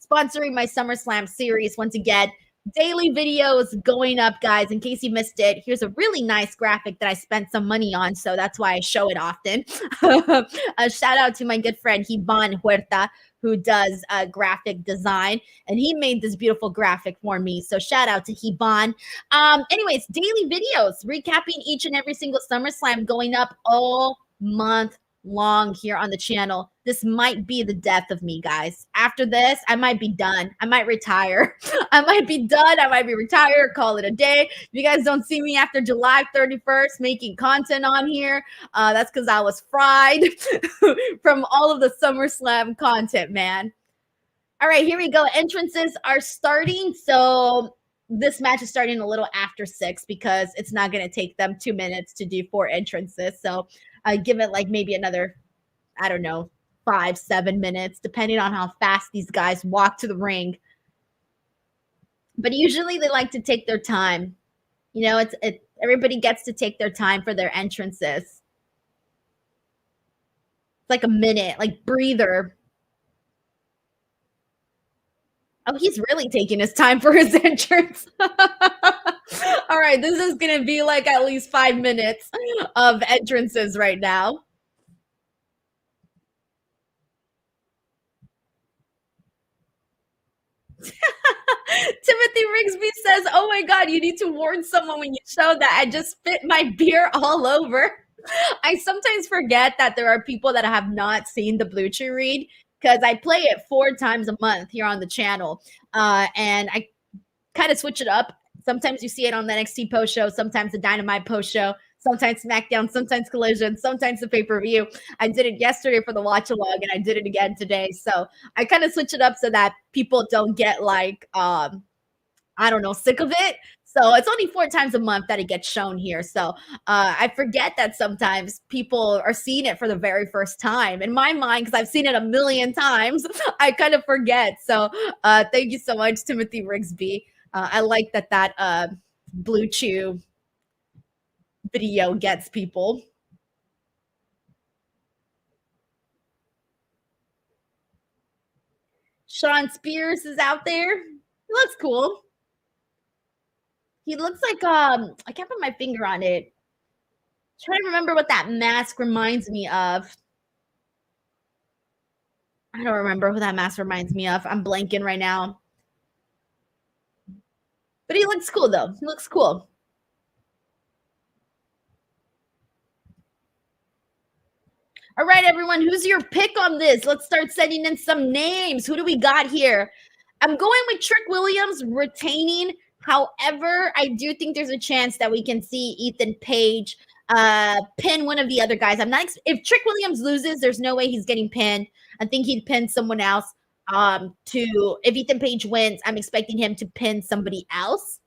A: sponsoring my SummerSlam series once again. Daily videos going up, guys. In case you missed it, here's a really nice graphic that I spent some money on, so that's why I show it often. A shout out to my good friend Hiban Huerta, who does graphic design, and he made this beautiful graphic for me. So shout out to Hiban. Anyways, daily videos recapping each and every single SummerSlam going up all month long here on the channel. This might be the death of me, guys. After this, I might be done. I might retire. I might be done. I might be retired. Call it a day. If you guys don't see me after July 31st making content on here, that's because I was fried from all of the SummerSlam content, man. All right, here we go. Entrances are starting. So this match is starting a little after 6 because it's not going to take them 2 minutes to do 4 entrances. So give it like maybe another, I don't know, 5-7 minutes, depending on how fast these guys walk to the ring. But usually they like to take their time. You know, everybody gets to take their time for their entrances. like a minute, like breather. Oh, he's really taking his time for his entrance. All right, this is going to be like at least 5 minutes of entrances right now. Timothy Rigsby says, "Oh my God, you need to warn someone when you show that I just spit my beer all over." I sometimes forget that there are people that have not seen the Blue Chew read because I play it 4 times a month here on the channel. And I kind of switch it up. Sometimes you see it on the NXT post show, sometimes the Dynamite post show, sometimes SmackDown, sometimes Collision, sometimes the pay per view. I did it yesterday for the Watchalong, and I did it again today. So I kind of switch it up so that people don't get like I don't know, sick of it. So it's only 4 times a month that it gets shown here. So I forget that sometimes people are seeing it for the very first time. In my mind, because I've seen it a million times, I kind of forget. So thank you so much, Timothy Rigsby. I like that Blue Chew video gets people. Shawn Spears is out there. He looks cool. He looks like I can't put my finger on it. Trying to remember what that mask reminds me of. I don't remember who that mask reminds me of. I'm blanking right now. But he looks cool though. He looks cool. All right, everyone, who's your pick on this? Let's start sending in some names. Who do we got here? I'm going with Trick Williams retaining. However, I do think there's a chance that we can see Ethan Page pin one of the other guys. I'm not if Trick Williams loses, there's no way he's getting pinned. I think he'd pin someone else. If Ethan Page wins, I'm expecting him to pin somebody else.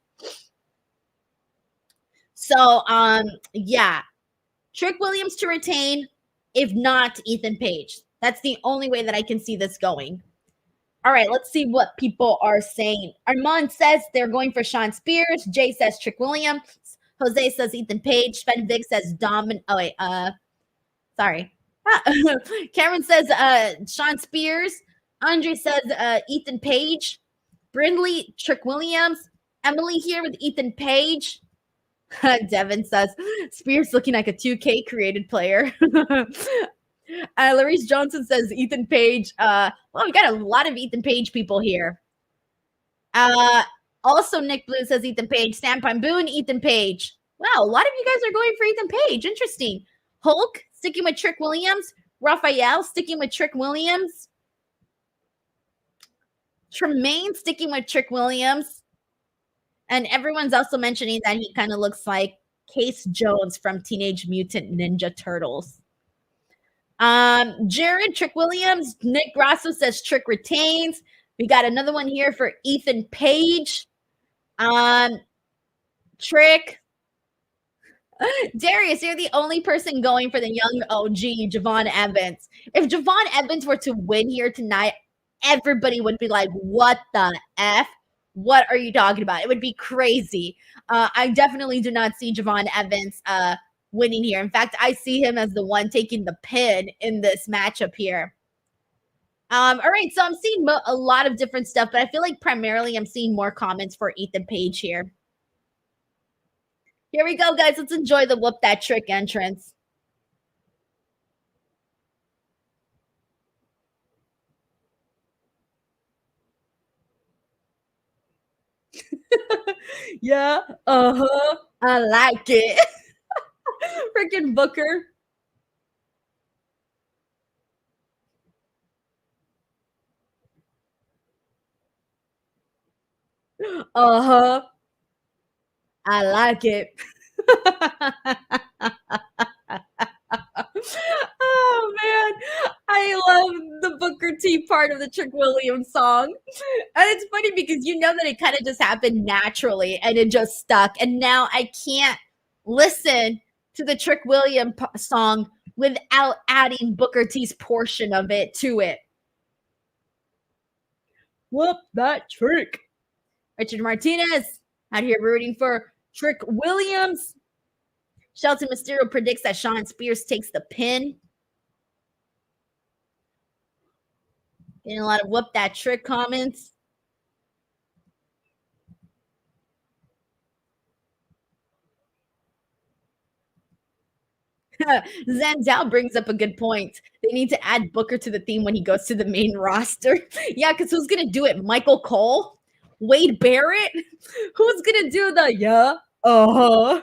A: So yeah, Trick Williams to retain. If not, Ethan Page. That's the only way that I can see this going. All right, let's see what people are saying. Armand says they're going for Shawn Spears. Jay says Trick Williams. Jose says Ethan Page. Sven Vic says Domin. Oh wait, sorry. Cameron says Shawn Spears. Andre says Ethan Page. Brindley, Trick Williams. Emily here with Ethan Page. Devin says Spears looking like a 2K created player. Larice Johnson says Ethan Page. Well, we got a lot of Ethan Page people here. Also, Nick Blue says Ethan Page. Stan Boone, Ethan Page. Wow, a lot of you guys are going for Ethan Page. Interesting. Hulk sticking with Trick Williams. Raphael sticking with Trick Williams. Tremaine sticking with Trick Williams. And everyone's also mentioning that he kind of looks like Case Jones from Teenage Mutant Ninja Turtles. Jared, Trick Williams. Nick Grasso says Trick retains. We got another one here for Ethan Page. Trick. Darius, you're the only person going for the young OG, Javon Evans. If Javon Evans were to win here tonight, everybody would be like, what the F? What are you talking about? It would be crazy. I definitely do not see Javon Evans winning here. In fact, I see him as the one taking the pin in this matchup here. All right, so I'm seeing a lot of different stuff, but I feel like primarily I'm seeing more comments for Ethan Page here. Here we go, guys. Let's enjoy the Whoop That Trick entrance. Yeah, I like it. Freaking Booker. I like it. Oh man, I love the Booker T part of the Trick Williams song. And it's funny because you know that it kind of just happened naturally and it just stuck. And now I can't listen to the Trick Williams song without adding Booker T's portion of it to it. Whoop that trick. Richard Martinez out here rooting for Trick Williams. Shelton Mysterio predicts that Shawn Spears takes the pin. Getting a lot of whoop that trick comments. Zandal brings up a good point. They need to add Booker to the theme when he goes to the main roster. Yeah, because who's gonna do it? Michael Cole? Wade Barrett? Who's gonna do the yeah? Uh-huh.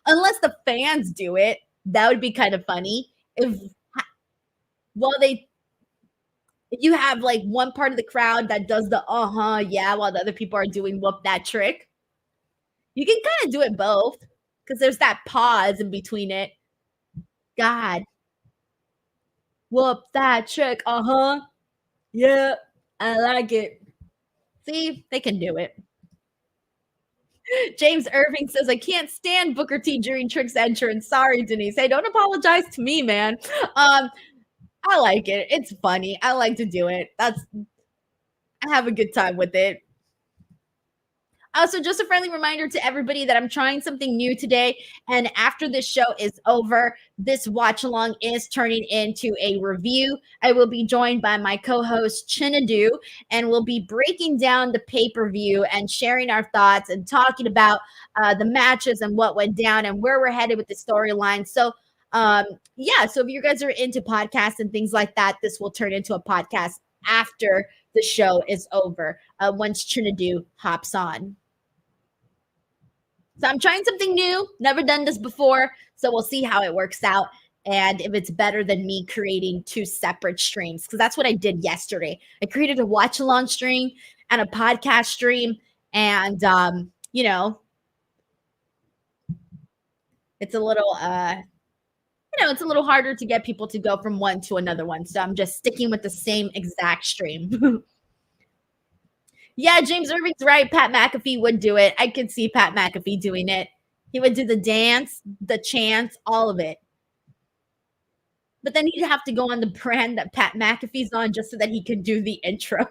A: Unless the fans do it. That would be kind of funny. If well they you have like one part of the crowd that does the uh-huh, yeah, while the other people are doing whoop that trick. You can kind of do it both because there's that pause in between it. God, whoop that trick. Uh huh. Yeah, I like it. See, they can do it. James Irving says, I can't stand Booker T during Trick's entrance. Sorry, Denise. Hey, don't apologize to me, man. I like it. It's funny. I like to do it. I have a good time with it. Also, just a friendly reminder to everybody that I'm trying something new today. And after this show is over, this watch along is turning into a review. I will be joined by my co host, Chinadu, and we'll be breaking down the pay per view and sharing our thoughts and talking about the matches and what went down and where we're headed with the storyline. So, yeah, so if you guys are into podcasts and things like that, this will turn into a podcast after the show is over once Chinadu hops on. So I'm trying something new, never done this before. So we'll see how it works out and if it's better than me creating two separate streams. Because that's what I did yesterday. I created a watch along stream and a podcast stream. And, it's a little, it's a little harder to get people to go from one to another one. So I'm just sticking with the same exact stream. Yeah, James Irving's right. Pat McAfee would do it. I could see Pat McAfee doing it. He would do the dance, the chants, all of it. But then he'd have to go on the brand that Pat McAfee's on just so that he could do the intro.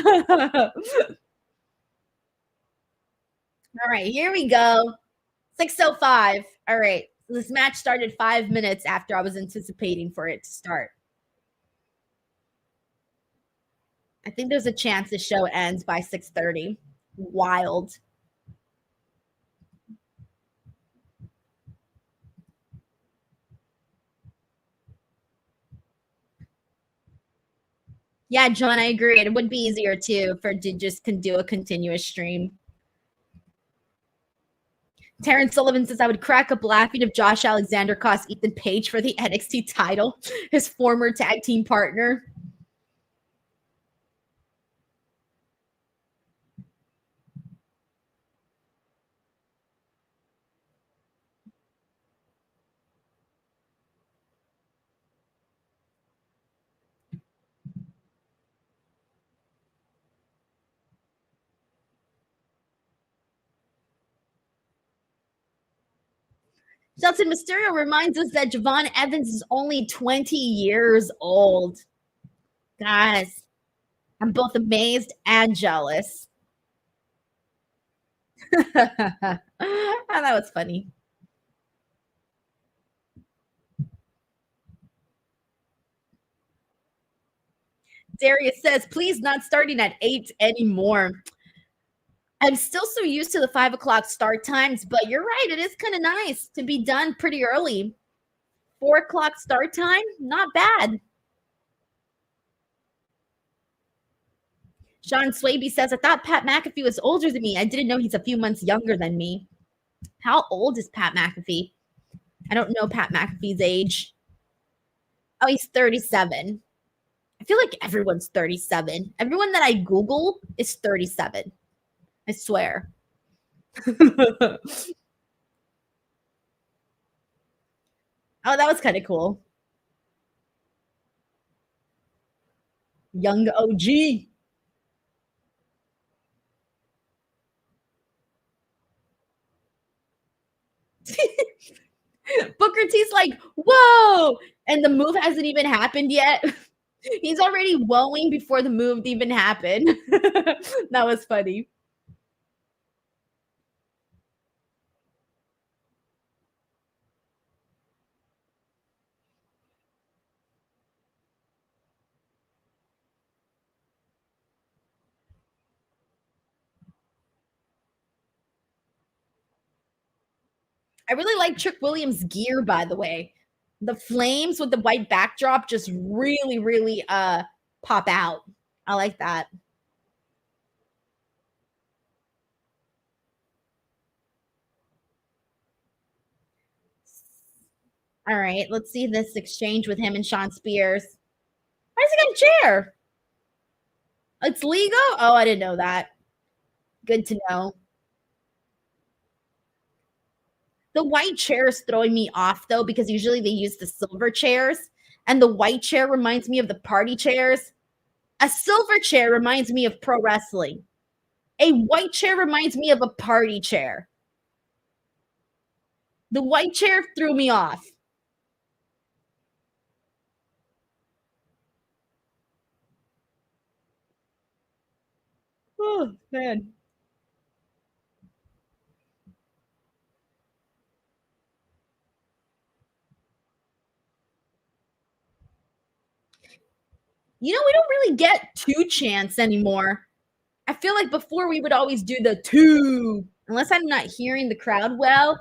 A: All right, here we go. 6:05. All right. So this match started 5 minutes after I was anticipating for it to start. I think there's a chance the show ends by 6:30. Wild. Yeah, John, I agree. It would be easier too for to just can do a continuous stream. Terrence Sullivan says, I would crack up laughing if Josh Alexander cost Ethan Page for the NXT title, his former tag team partner. Shelton Mysterio reminds us that Javon Evans is only 20 years old. Guys, I'm both amazed and jealous. Oh, that was funny. Darius says, please not starting at 8 anymore. I'm still so used to the 5 o'clock start times, but you're right. It is kind of nice to be done pretty early. 4 o'clock start time, not bad. Sean Swaby says, I thought Pat McAfee was older than me. I didn't know he's a few months younger than me. How old is Pat McAfee? I don't know Pat McAfee's age. Oh, he's 37. I feel like everyone's 37. Everyone that I Google is 37. I swear. Oh, that was kind of cool. Young OG. Booker T's like, whoa. And the move hasn't even happened yet. He's already whoaing before the move even happened. That was funny. I really like Trick Williams' gear, by the way. The flames with the white backdrop just really, really pop out. I like that. All right, let's see this exchange with him and Shawn Spears. Why does he got a chair? It's legal? Oh, I didn't know that. Good to know. The white chair is throwing me off though, because usually they use the silver chairs, and the white chair reminds me of the party chairs. A silver chair reminds me of pro wrestling. A white chair reminds me of a party chair. The white chair threw me off. Oh, man. You know, we don't really get two chants anymore. I feel like before we would always do the two. Unless I'm not hearing the crowd well,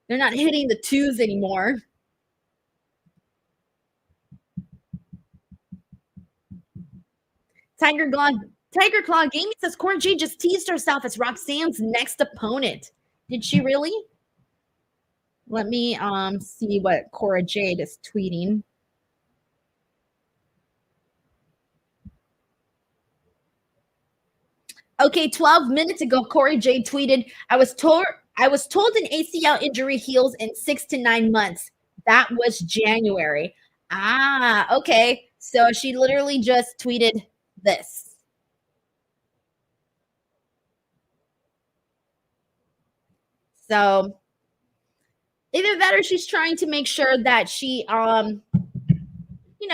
A: they're not hitting the twos anymore. Tiger Claw Gaming says Cora Jade just teased herself as Roxanne's next opponent. Did she really? Let me see what Cora Jade is tweeting. Okay, 12 minutes ago, Cora Jade tweeted, I was told an ACL injury heals in 6 to 9 months. That was January. Ah, okay. So she literally just tweeted this. So either that or she's trying to make sure that she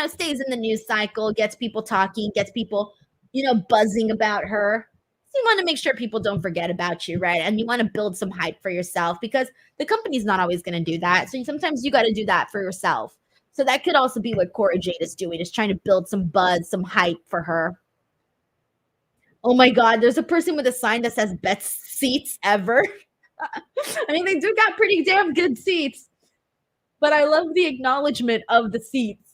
A: stays in the news cycle, gets people talking, gets people, buzzing about her. So you want to make sure people don't forget about you, right? And you want to build some hype for yourself, because the company's not always going to do that. So sometimes you got to do that for yourself. So that could also be what Cora Jade is doing, is trying to build some buzz, some hype for her. Oh my God, there's a person with a sign that says best seats ever. I mean, they do got pretty damn good seats, but I love the acknowledgement of the seats.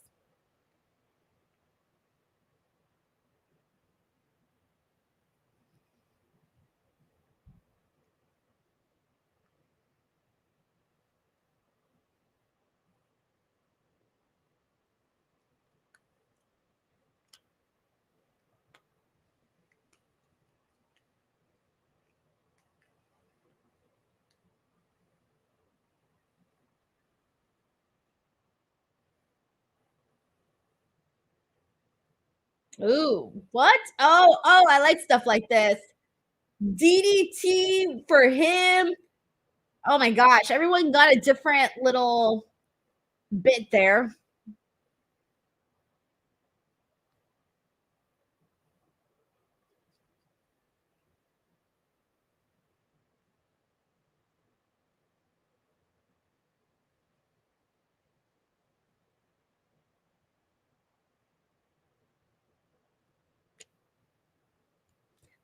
A: Ooh, what? Oh, I like stuff like this. DDT for him. Oh my gosh, everyone got a different little bit there.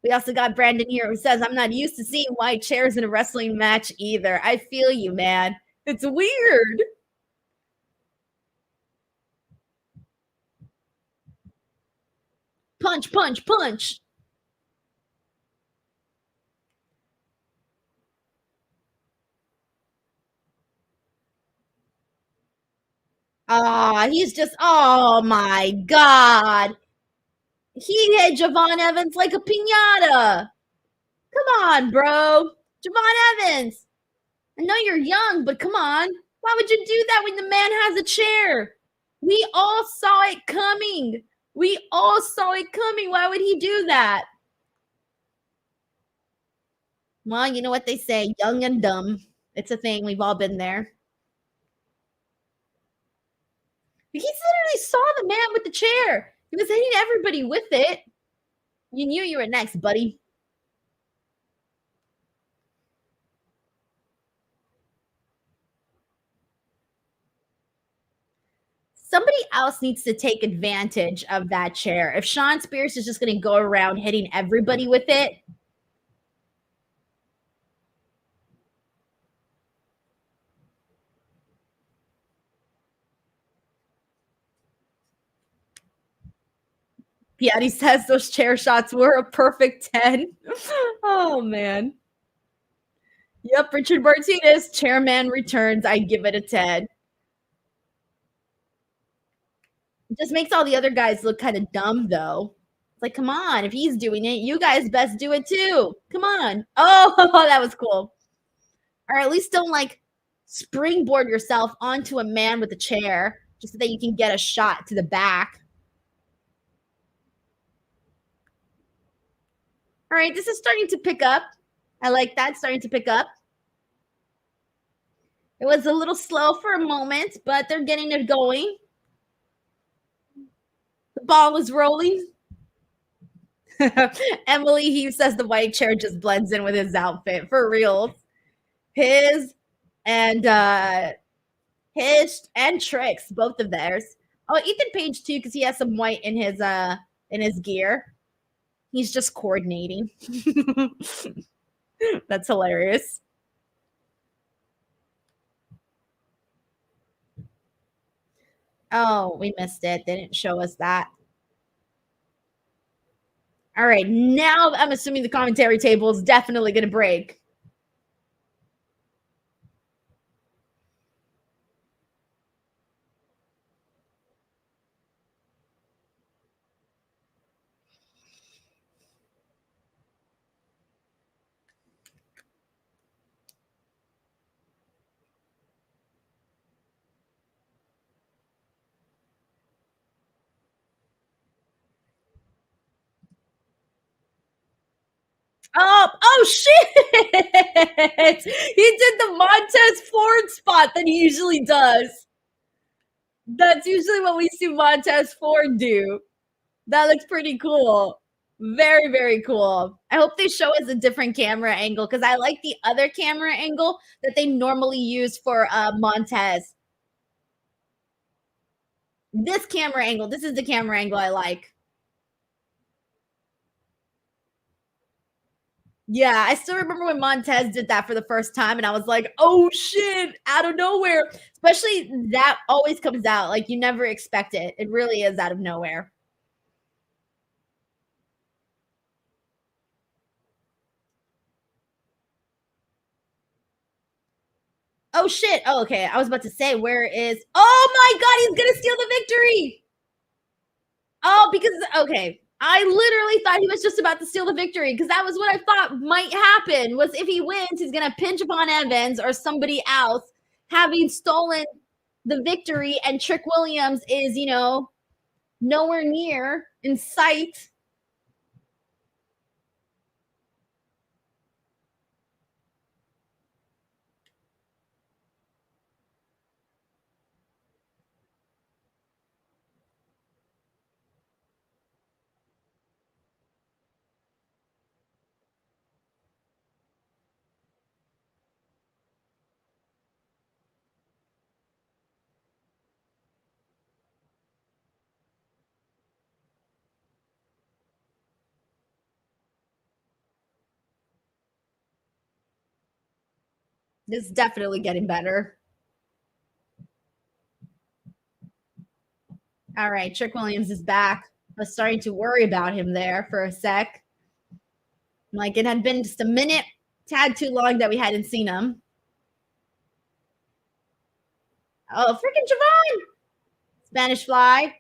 A: We also got Brandon here who says, I'm not used to seeing white chairs in a wrestling match either. I feel you, man. It's weird. Punch, punch, punch. He's just, oh my God. He hit Javon Evans like a pinata. Come on, bro. Javon Evans. I know you're young, but come on. Why would you do that when the man has a chair? We all saw it coming. We all saw it coming. Why would he do that? Well, you know what they say, young and dumb. It's a thing. We've all been there. He literally saw the man with the chair. He was hitting everybody with it. You knew you were next, buddy. Somebody else needs to take advantage of that chair. If Shawn Spears is just going to go around hitting everybody with it, Piatti says those chair shots were a perfect 10. Oh, man. Yep, Richard Martinez, chairman returns. I give it a 10. It just makes all the other guys look kind of dumb, though. It's like, come on, if he's doing it, you guys best do it too. Come on. Oh, that was cool. Or at least don't like springboard yourself onto a man with a chair just so that you can get a shot to the back. All right, this is starting to pick up. I like that, starting to pick up. It was a little slow for a moment, but they're getting it going. The ball is rolling. Emily, he says the white chair just blends in with his outfit for real. His and Tricks, both of theirs. Oh, Ethan Page too, because he has some white in his gear. He's just coordinating. That's hilarious. Oh, we missed it. They didn't show us that. All right, now I'm assuming the commentary table is definitely going to break. Oh shit! He did the Montez Ford spot that he usually does. That's usually what we see Montez Ford do. That looks pretty cool. Very, very cool. I hope they show us a different camera angle because I like the other camera angle that they normally use for Montez. This camera angle, this is the camera angle I like. Yeah, I still remember when Montez did that for the first time, and I was like, oh shit, out of nowhere. Especially that always comes out. Like, you never expect it. It really is out of nowhere. Oh shit. Oh, okay. I was about to say, where is. Oh my god, he's going to steal the victory. Oh, because, okay. I literally thought he was just about to steal the victory because that was what I thought might happen was if he wins, he's going to pinch upon Evans or somebody else having stolen the victory and Trick Williams is, nowhere near in sight. This is definitely getting better. All right, Trick Williams is back. I was starting to worry about him there for a sec. Like it had been just a minute, tad too long that we hadn't seen him. Oh, freaking Javon! Spanish Fly.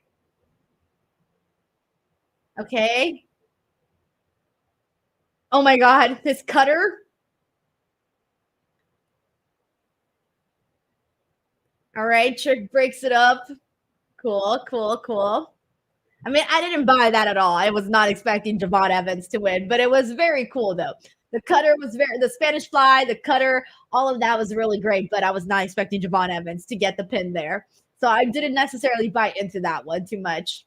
A: Okay. Oh my god, this cutter. All right, Trick breaks it up. Cool, cool, cool. I mean, I didn't buy that at all. I was not expecting Javon Evans to win, but it was very cool though. The cutter was the Spanish Fly, the cutter, all of that was really great, but I was not expecting Javon Evans to get the pin there. So I didn't necessarily buy into that one too much.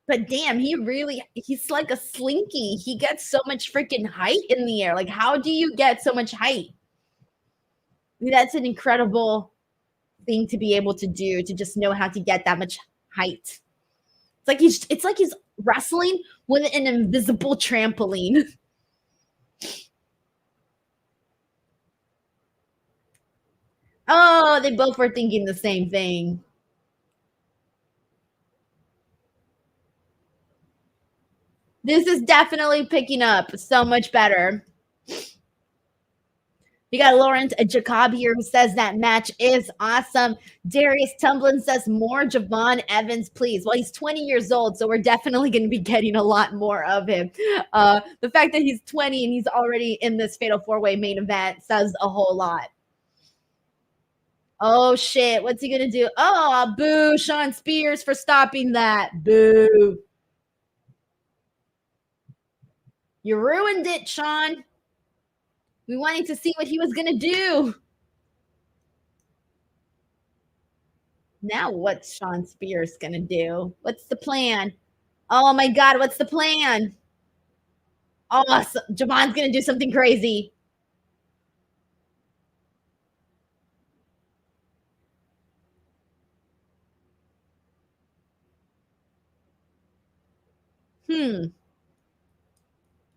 A: But damn, he's like a slinky. He gets so much freaking height in the air. Like, how do you get so much height? I mean, that's an incredible thing to be able to do, to just know how to get that much height. It's like he's wrestling with an invisible trampoline. Oh, they both were thinking the same thing. This is definitely picking up so much better. We got Laurent Jacob here who says that match is awesome. Darius Tumblin says more Javon Evans, please. Well, he's 20 years old, so we're definitely going to be getting a lot more of him. The fact that he's 20 and he's already in this Fatal 4-Way main event says a whole lot. Oh, shit. What's he going to do? Oh, boo. Shawn Spears for stopping that. Boo. You ruined it, Shawn. We wanted to see what he was going to do. Now what's Shawn Spears going to do? What's the plan? Oh, my God. What's the plan? Oh, Javon's going to do something crazy.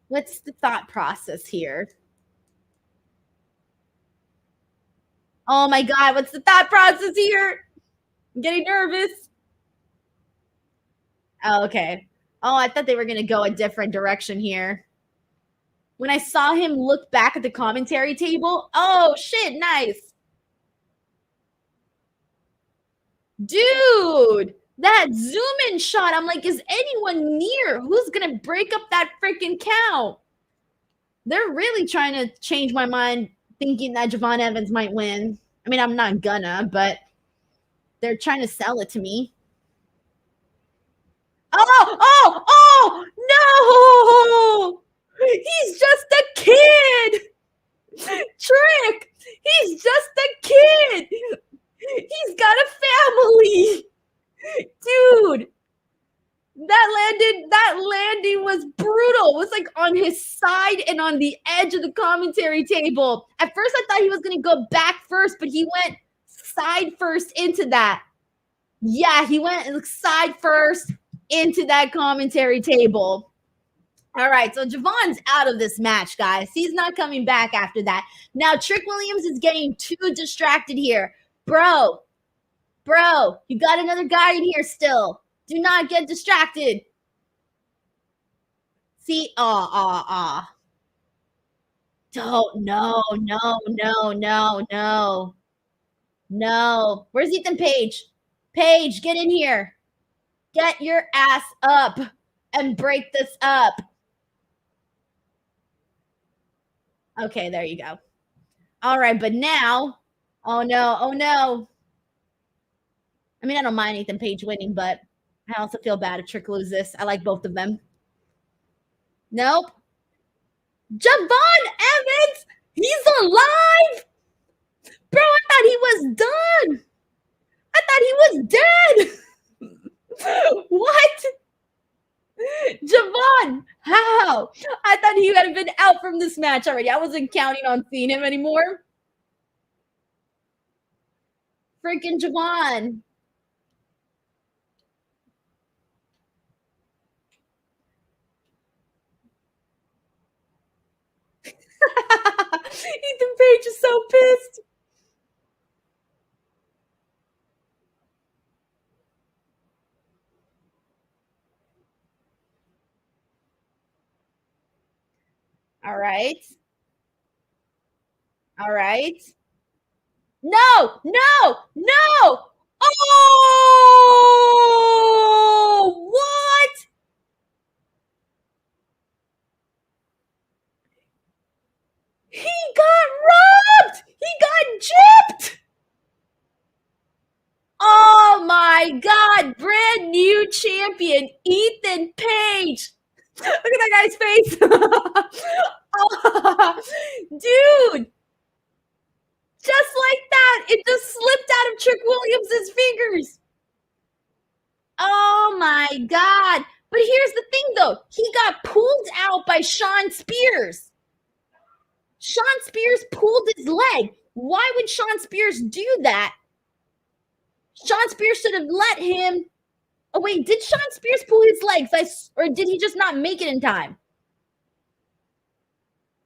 A: What's the thought process here? Oh, my God. What's the thought process here? I'm getting nervous. Oh, okay. Oh, I thought they were going to go a different direction here. When I saw him look back at the commentary table, oh, shit, nice. Dude, that zoom in shot, I'm like, is anyone near? Who's going to break up that freaking count? They're really trying to change my mind thinking that Javon Evans might win. I mean, I'm not gonna, but they're trying to sell it to me. Oh, no! He's just a kid! Trick! He's just a kid! He's got a family! Dude! That landing was brutal. It was like on his side and on the edge of the commentary table. At first, I thought he was going to go back first, but he went side first into that. Yeah, he went side first into that commentary table. All right, so Javon's out of this match, guys. He's not coming back after that. Now, Trick Williams is getting too distracted here. Bro, you got another guy in here still. Do not get distracted. See, Don't, no. Where's Ethan Page? Page, get in here. Get your ass up and break this up. Okay, there you go. All right, but now, oh no. I mean, I don't mind Ethan Page winning, but I also feel bad if Trick loses this. I like both of them. Nope. Javon Evans, he's alive. Bro, I thought he was done. I thought he was dead. What? Javon, how? I thought he had been out from this match already. I wasn't counting on seeing him anymore. Freaking Javon. Ethan Page is so pissed. All right. No. Oh, what? He got robbed. He got gypped. Oh my God. Brand new champion, Ethan Page. Look at that guy's face. Dude. Just like that. It just slipped out of Trick Williams' fingers. Oh my God. But here's the thing though. He got pulled out by Shawn Spears. Shawn Spears pulled his leg. Why would Shawn Spears do that? Shawn Spears should have let him. Oh, wait, did Shawn Spears pull his legs? Or did he just not make it in time?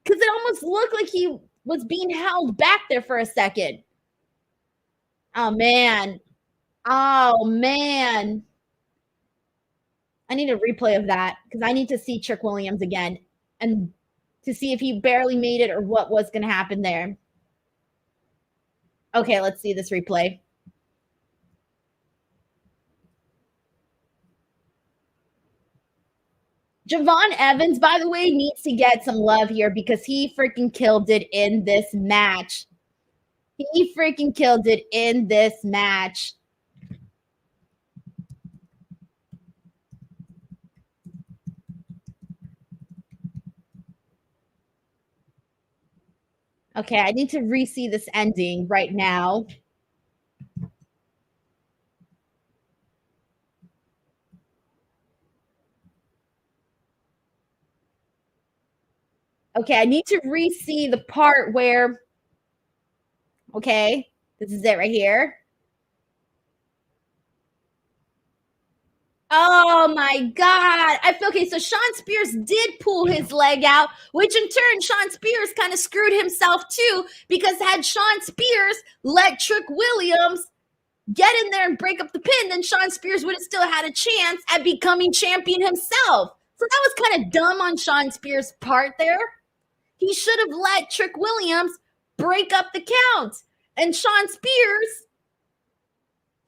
A: Because it almost looked like he was being held back there for a second. Oh man. Oh man. I need a replay of that because I need to see Trick Williams again and to see if he barely made it or what was going to happen there. Okay, let's see this replay. Javon Evans, by the way, needs to get some love here because he freaking killed it in this match. He freaking killed it in this match. Okay, I need to re-see this ending right now. Okay, I need to re-see the part where, okay, this is it right here. Oh my God. I feel okay. So Shawn Spears did pull his leg out, which in turn, Shawn Spears kind of screwed himself too, because had Shawn Spears let Trick Williams get in there and break up the pin, then Shawn Spears would have still had a chance at becoming champion himself. So that was kind of dumb on Shawn Spears' part there. He should have let Trick Williams break up the count. And Shawn Spears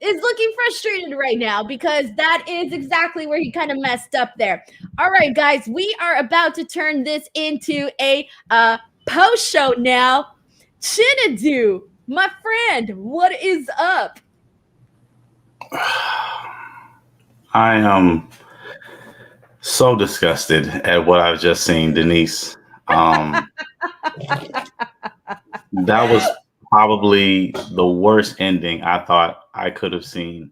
A: is looking frustrated right now because that is exactly where he kind of messed up there. All right, guys, we are about to turn this into a post show now. Chinadu, my friend, what is up?
C: I am so disgusted at what I've just seen, Denise. That was probably the worst ending I thought I could have seen.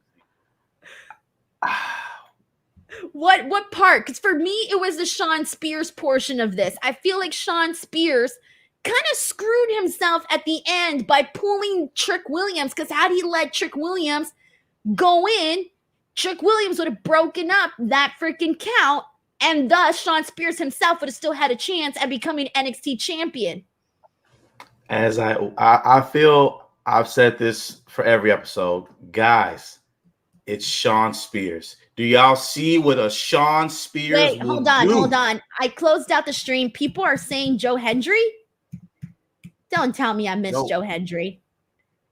A: What part? Because for me, it was the Shawn Spears portion of this. I feel like Shawn Spears kind of screwed himself at the end by pulling Trick Williams, because had he let Trick Williams go in, Trick Williams would have broken up that freaking count, and thus Shawn Spears himself would have still had a chance at becoming NXT champion.
C: As I feel I've said this for every episode, guys, it's Shawn Spears. Do y'all see what a Shawn Spears
A: Wait,
C: will
A: hold on,
C: do?
A: hold on. I closed out the stream. People are saying Joe Hendry. Don't tell me I missed Joe Hendry.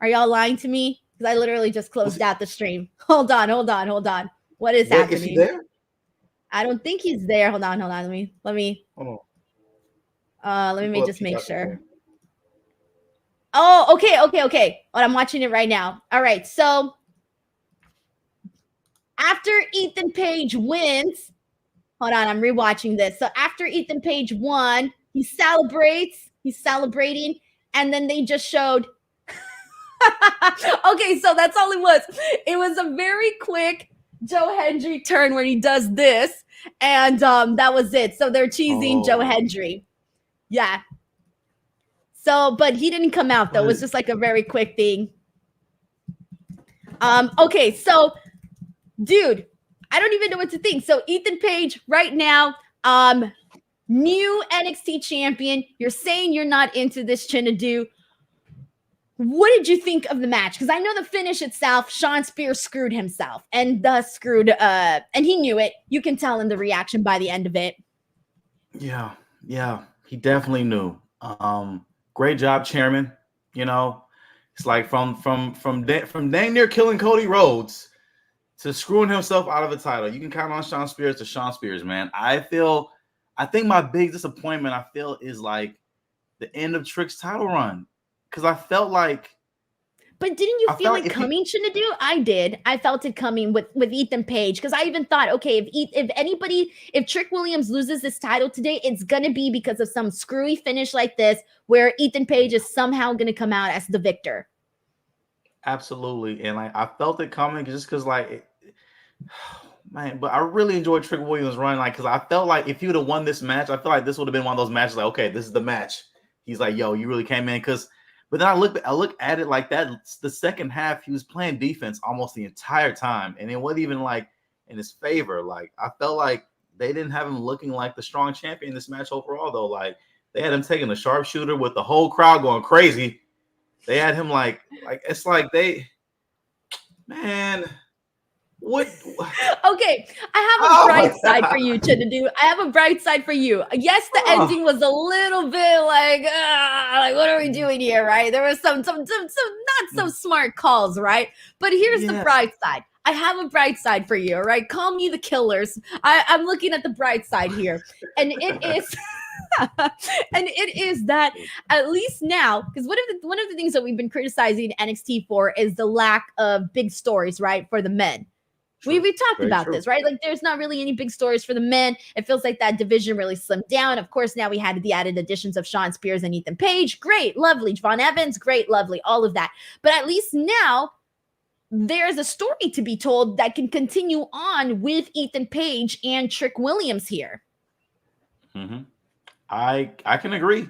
A: Are y'all lying to me? Because I literally just closed out the stream. Hold on. What is happening?
C: Is he there?
A: I don't think he's there. Hold on. Let me just make sure. Oh, okay. But I'm watching it right now. All right, so after Ethan Page wins, hold on, I'm rewatching this. So after Ethan Page won, he's celebrating, and then they just showed. Okay, so that's all it was. It was a very quick Joe Hendry turn where he does this, and that was it. So they're cheesing Joe Hendry. Yeah. So, but he didn't come out though. It was just like a very quick thing. Okay, so dude, I don't even know what to think. So Ethan Page right now, new NXT champion. You're saying you're not into this Chinadu. What did you think of the match? Because I know the finish itself, Shawn Spears screwed himself and thus screwed, and he knew it. You can tell in the reaction by the end of it.
C: Yeah, he definitely knew. Great job, chairman. You know, it's like from dang near killing Cody Rhodes to screwing himself out of a title. You can count on Shawn Spears to Shawn Spears, man. I think my big disappointment, is like the end of Trick's title run. Because I felt like.
A: But didn't you feel it coming, Chinadu? I did. I felt it coming with Ethan Page, because I even thought, okay, if Trick Williams loses this title today, it's gonna be because of some screwy finish like this, where Ethan Page is somehow gonna come out as the victor.
C: Absolutely, and like I felt it coming just because, like, man. But I really enjoyed Trick Williams' run, like, because I felt like if he would have won this match, I feel like this would have been one of those matches. Like, okay, this is the match. He's like, yo, you really came in, because. But then I look at it like that. The second half, he was playing defense almost the entire time, and it wasn't even like in his favor. Like I felt like they didn't have him looking like the strong champion in this match overall, though. Like they had him taking the sharpshooter with the whole crowd going crazy. They had him like it's like they Man, what?
A: Okay, I have a
C: Oh
A: bright
C: my
A: side for
C: God.
A: you, Chinadu. I have a bright side for you. Yes, the
C: Oh,
A: ending was a little bit like what are we doing here, right? There was some not so smart calls, right? But here's the
C: yes.
A: bright side. I have a bright side for you, all right? Call me the killers. I'm looking at the bright side here, and it is. And it is that at least now, because one of the things that we've been criticizing NXT for is the lack of big stories, right, for the men. We talked
C: Very
A: about
C: true.
A: this, right? Like there's not really any big stories for the men. It feels like that division really slimmed down. Of course, now we had the added additions of Shawn Spears and Ethan Page. Great, lovely. Javon Evans, great, lovely, all of that. But at least now there's a story to be told that can continue on with Ethan Page and Trick Williams here.
C: Mm-hmm. I can agree.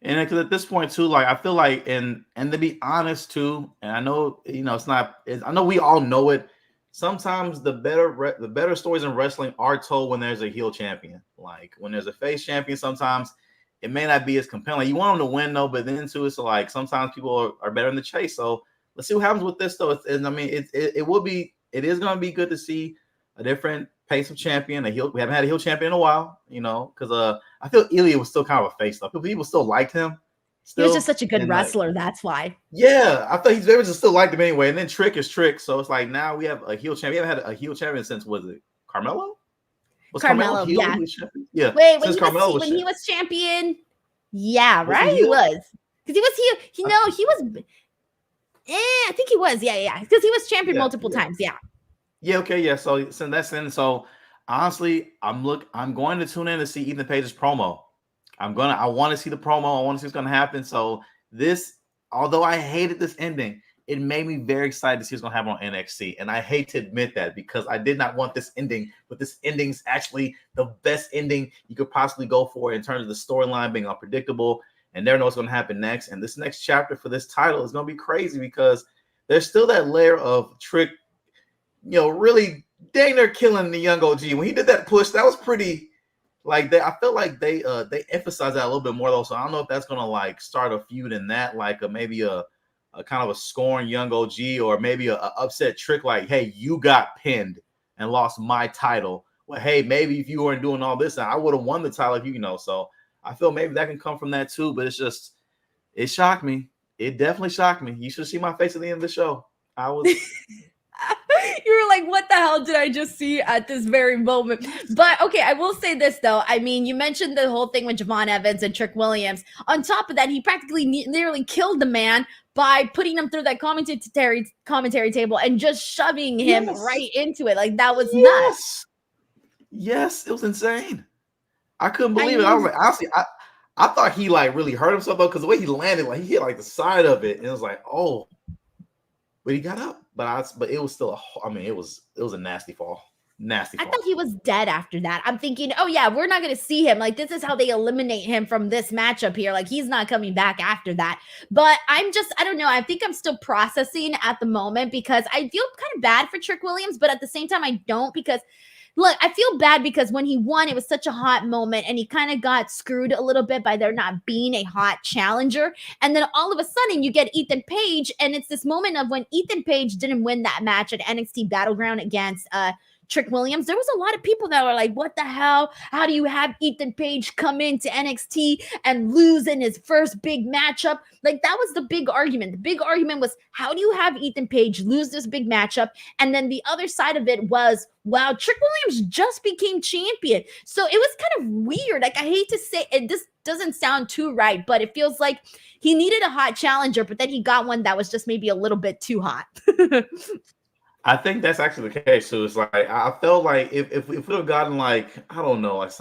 C: And because at this point too, like I feel like, and to be honest too, and I know it's not. I know we all know it. Sometimes the better stories in wrestling are told when there's a heel champion. Like when there's a face champion, sometimes it may not be as compelling. You want them to win though, but then too, it's like sometimes people are better in the chase. So let's see what happens with this though. It is going to be good to see a different pace of champion. A heel. We haven't had a heel champion in a while, because I feel Ilya was still kind of a face though. People still liked him.
A: He was
C: Still,
A: just such a good
C: and
A: wrestler. That's why.
C: yeah, I thought they just still liked him anyway. And then Trick is Trick, so it's like now we have a heel champion. We haven't had a heel champion since, was it Carmelo? Was Carmelo
A: Carmelo,
C: heel when
A: yeah.
C: he was champion? Yeah,
A: Wait,
C: since Carmelo was
A: when he was champion, yeah,
C: Was he
A: right? He
C: heel?
A: was. Because he was heel. He was. I think he was. Yeah. Because he was champion
C: Yeah,
A: multiple times. Yeah.
C: yeah. Okay, yeah. So that's in. So honestly, I'm going to tune in to see Ethan Page's promo. I want to see the promo. I want to see what's going to happen. So this, although I hated this ending, it made me very excited to see what's going to happen on NXT. And I hate to admit that because I did not want this ending, but this ending's actually the best ending you could possibly go for in terms of the storyline being unpredictable and never know what's going to happen next. And this next chapter for this title is going to be crazy because there's still that layer of Trick, really dang near killing the young OG. When he did that push, that was pretty. Like I feel like they emphasize that a little bit more though. So I don't know if that's gonna like start a feud in that, like maybe a kind of a scorn young OG or maybe a upset Trick, like, hey, you got pinned and lost my title. Well, hey, maybe if you weren't doing all this, I would have won the title if So I feel maybe that can come from that too. But it shocked me. It definitely shocked me. You should see my face at the end of the show. I was.
A: You were like, what the hell did I just see at this very moment? But okay, I will say this though. I mean, you mentioned the whole thing with Javon Evans and Trick Williams. On top of that, he practically nearly killed the man by putting him through that commentary table and just shoving him right into it. Like that was nuts.
C: Yes, it was insane. I couldn't believe it. I
A: mean,
C: was like, honestly, I thought he like really hurt himself though, because the way he landed, like he hit like the side of it, and it was like, oh, but he got up. But it was still it was a nasty fall. Nasty fall.
A: I thought he was dead after that. I'm thinking, oh yeah, we're not going to see him. Like this is how they eliminate him from this matchup here. Like he's not coming back after that. But I don't know. I think I'm still processing at the moment because I feel kind of bad for Trick Williams, but at the same time I don't because look, I feel bad because when he won, it was such a hot moment and he kind of got screwed a little bit by there not being a hot challenger. And then all of a sudden you get Ethan Page and it's this moment of when Ethan Page didn't win that match at NXT Battleground against Trick Williams, there was a lot of people that were like, what the hell? How do you have Ethan Page come into NXT and lose in his first big matchup? Like that was the big argument. The big argument was, how do you have Ethan Page lose this big matchup? And then the other side of it was, wow, Trick Williams just became champion. So it was kind of weird. Like I hate to say it, this doesn't sound too right, but it feels like he needed a hot challenger, but then he got one that was just maybe a little bit too hot.
C: I think that's actually the case. So it's like I felt like if we would have gotten like I don't know like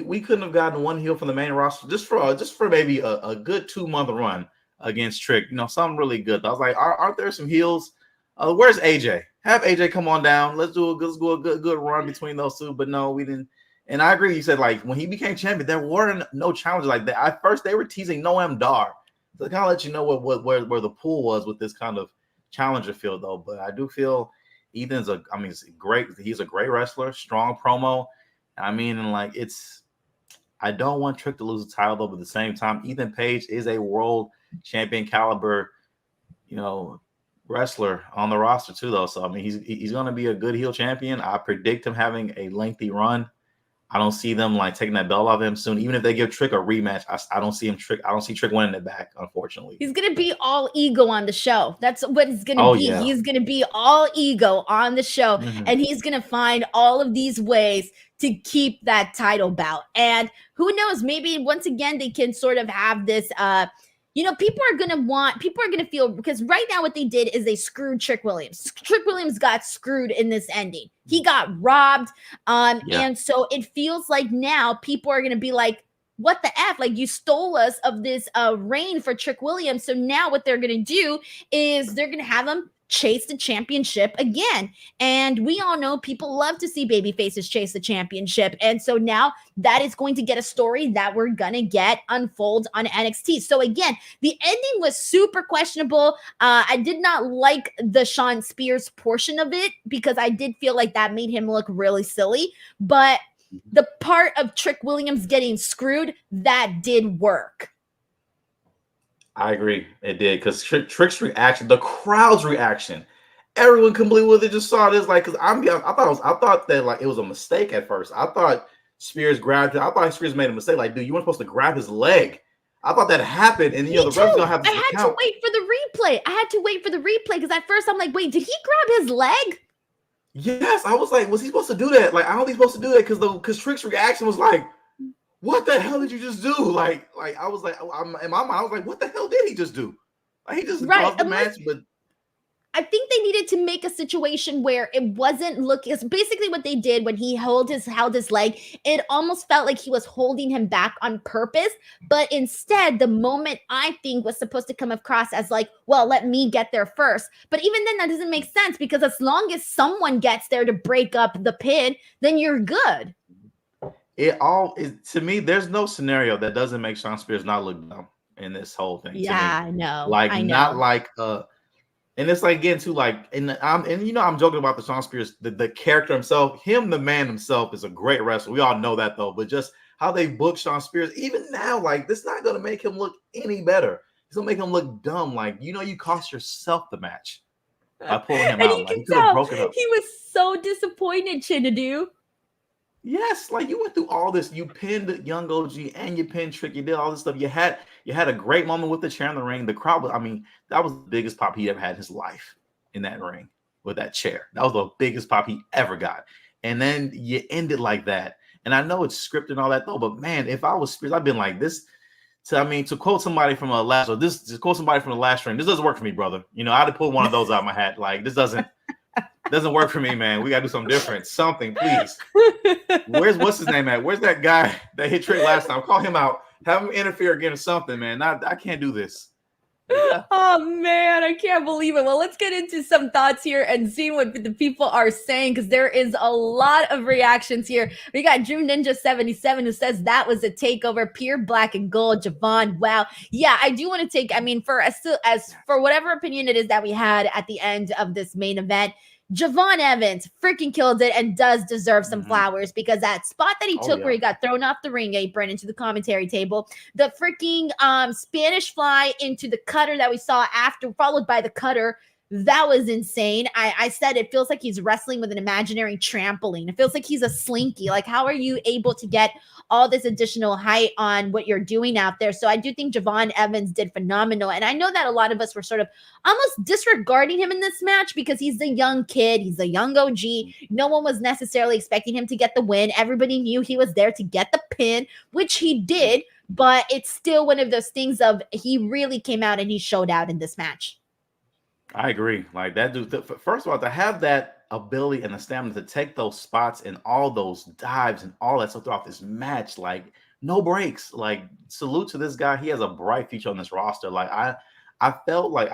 C: we couldn't have gotten one heel from the main roster just for maybe a good 2-month run against Trick. Something really good. I was like, aren't there some heels? Where's AJ? Have AJ come on down. Let's do a good run between those two. But no, we didn't. And I agree. You said like when he became champion, there weren't no challenges like that. At first, they were teasing Noam Dar to kind of let you know where the pool was with this kind of challenger field though. But I do feel Ethan's he's a great wrestler, strong promo. And like I don't want Trick to lose the title though, but at the same time, Ethan Page is a world champion caliber, wrestler on the roster too, though. So I mean, he's going to be a good heel champion. I predict him having a lengthy run. I don't see them like taking that belt off him soon. Even if they give Trick a rematch, I don't see him Trick. I don't see Trick winning it back, unfortunately.
A: He's gonna be all ego on the show. That's what he's gonna be.
C: Yeah.
A: He's gonna be all ego on the show, and he's gonna find all of these ways to keep that title bout. And who knows? Maybe once again they can sort of have this. People are gonna feel, because right now what they did is they screwed Trick Williams. Trick Williams got screwed in this ending. He got robbed. And so it feels like now people are gonna be like, what the F? Like, you stole us of this reign for Trick Williams. So now what they're gonna do is they're gonna have him chase the championship again. And we all know people love to see baby faces chase the championship. And so now that is going to get a story that we're going to get unfold on NXT. So again, the ending was super questionable. I did not like the Shawn Spears portion of it because I did feel like that made him look really silly. But the part of Trick Williams getting screwed, that did work.
C: I agree. It did, because Trick's reaction, the crowd's reaction, everyone completely with it just saw this. Like, because I thought that like it was a mistake at first. I thought Spears grabbed it. I thought Spears made a mistake. Like, dude, you weren't supposed to grab his leg. I thought that happened, and the ref's gonna have to.
A: I had to wait for the replay because at first I'm like, wait, did he grab his leg?
C: Yes, I was like, was he supposed to do that? Like, I don't think he's supposed to do that because Trick's reaction was like, what the hell did you just do? Like I was like, in my mind, I was like, what the hell did he just do? Like, he just caused the match, but
A: I think they needed to make a situation where it wasn't it's basically what they did when he held his leg. It almost felt like he was holding him back on purpose, but instead the moment I think was supposed to come across as like, well, let me get there first. But even then that doesn't make sense, because as long as someone gets there to break up the pin, then you're good.
C: To me, there's no scenario that doesn't make Shawn Spears not look dumb in this whole thing.
A: Yeah, I know.
C: Like,
A: I know.
C: Not like and it's like, again, too, like, I'm joking about the Shawn Spears, the character himself, the man himself is a great wrestler. We all know that, though. But just how they book Shawn Spears, even now, like, this is not gonna make him look any better. It's gonna make him look dumb. Like, you cost yourself the match by pulling him out. Like, he could have broken up.
A: He was so disappointed, Chinadu.
C: Yes, like, you went through all this. You pinned Young OG and you pinned Trick. You did all this stuff. You had a great moment with the chair in the ring. The crowd, that was the biggest pop he ever had in his life in that ring with that chair. That was the biggest pop he ever got. And then you end it like that. And I know it's scripted and all that, though. But man, if I was Spears, I've been like this. To quote somebody from the last ring, this doesn't work for me, brother. I'd have pulled one of those out of my hat. Like, this doesn't work for me, man. We gotta do something different. Something, please. What's his name at? Where's that guy that hit Trick last time? Call him out. Have him interfere again or something, man. I can't do this. Yeah.
A: Oh man, I can't believe it. Well, let's get into some thoughts here and see what the people are saying, because there is a lot of reactions here. We got Drew Ninja 77 who says that was a takeover, pure black and gold. Javon, wow. Yeah, I do want to take, for whatever opinion it is that we had at the end of this main event, Javon Evans freaking killed it and does deserve some flowers, because that spot that he took where he got thrown off the ring apron into the commentary table, the freaking Spanish fly into the cutter that we saw after, followed by the cutter, that was insane. I said it feels like he's wrestling with an imaginary trampoline. It feels like he's a slinky. Like, how are you able to get all this additional height on what you're doing out there? So I do think Javon Evans did phenomenal. And I know that a lot of us were sort of almost disregarding him in this match because he's the young kid. He's a young OG. No one was necessarily expecting him to get the win. Everybody knew he was there to get the pin, which he did. But it's still one of those things of he really came out and he showed out in this match.
C: I agree. Like, that dude, first of all, to have that ability and the stamina to take those spots and all those dives and all that stuff throughout this match, like, no breaks. Like, salute to this guy. He has a bright future on this roster. Like, I felt like,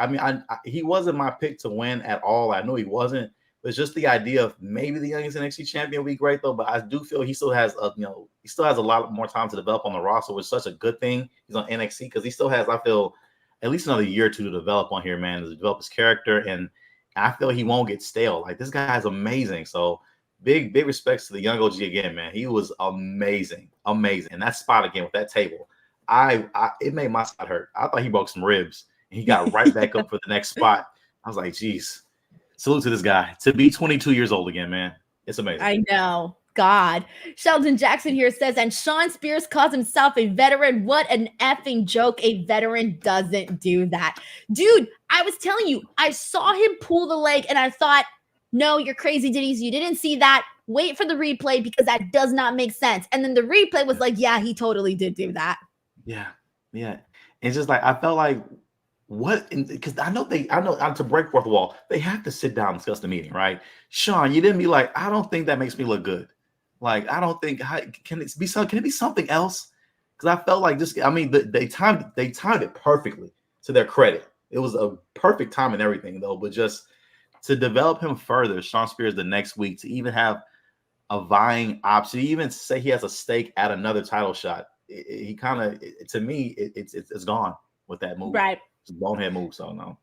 C: he wasn't my pick to win at all. I know he wasn't. But it's just the idea of maybe the youngest NXT champion would be great, though. But I do feel he still has a lot more time to develop on the roster, which is such a good thing. He's on NXT because he still has, I feel, at least another year or two to develop on here, man, to develop his character. And I feel he won't get stale. Like, this guy is amazing. So big respects to the young OG again, man. He was amazing. And that spot again with that table, it made my spot hurt. I thought he broke some ribs and he got right back up for the next spot. I was like, geez, salute to this guy. To be 22 years old again, man. It's amazing.
A: I know. God. Sheldon Jackson here says, and Shawn Spears calls himself a veteran. What an effing joke. A veteran doesn't do that. Dude, I was telling you, I saw him pull the leg and I thought, no, you're crazy, Diddies. You didn't see that. Wait for the replay because that does not make sense. And then the replay was like, yeah, he totally did do that.
C: Yeah. It's just like, I felt like, what? Because I know to break fourth wall, they have to sit down and discuss the meeting, right? Shawn, you didn't be like, I don't think that makes me look good. Like, I don't think, can it be something else? Because I felt like they timed it perfectly to their credit. It was a perfect time and everything though, but just to develop him further, Shawn Spears the next week, to even have a vying option, even say he has a stake at another title shot. He kind of, to me, it's gone with that move.
A: Right.
C: It's a bonehead move. So no.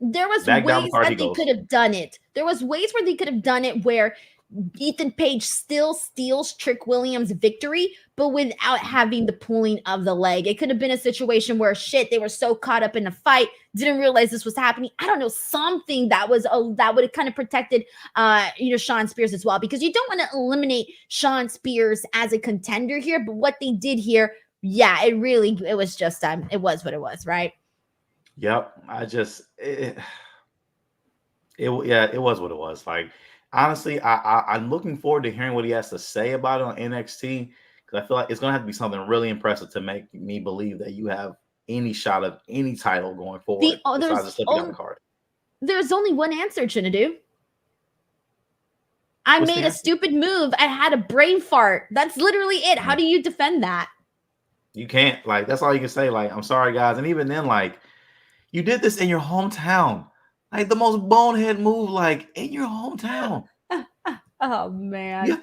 A: There was ways that they could have done it. There was ways where they could have done it where Ethan Page still steals Trick Williams' victory, but without having the pulling of the leg. It could have been a situation where they were so caught up in the fight, didn't realize this was happening. I don't know, something that would have kind of protected Shawn Spears as well, because you don't want to eliminate Shawn Spears as a contender here. But what they did here, yeah, it was just it was what it was, right?
C: Yep. It was what it was. Like, honestly, I'm looking forward to hearing what he has to say about it on NXT, because I feel like it's gonna have to be something really impressive to make me believe that you have any shot of any title going forward. Besides just looking on the card.
A: There's only one answer, Chinadu. I made a stupid move. I had a brain fart. That's literally it. How do you defend that?
C: You can't. Like, that's all you can say. Like, I'm sorry, guys. And even then, like, you did this in your hometown. Like, the most bonehead move, like, in your hometown.
A: Oh, man.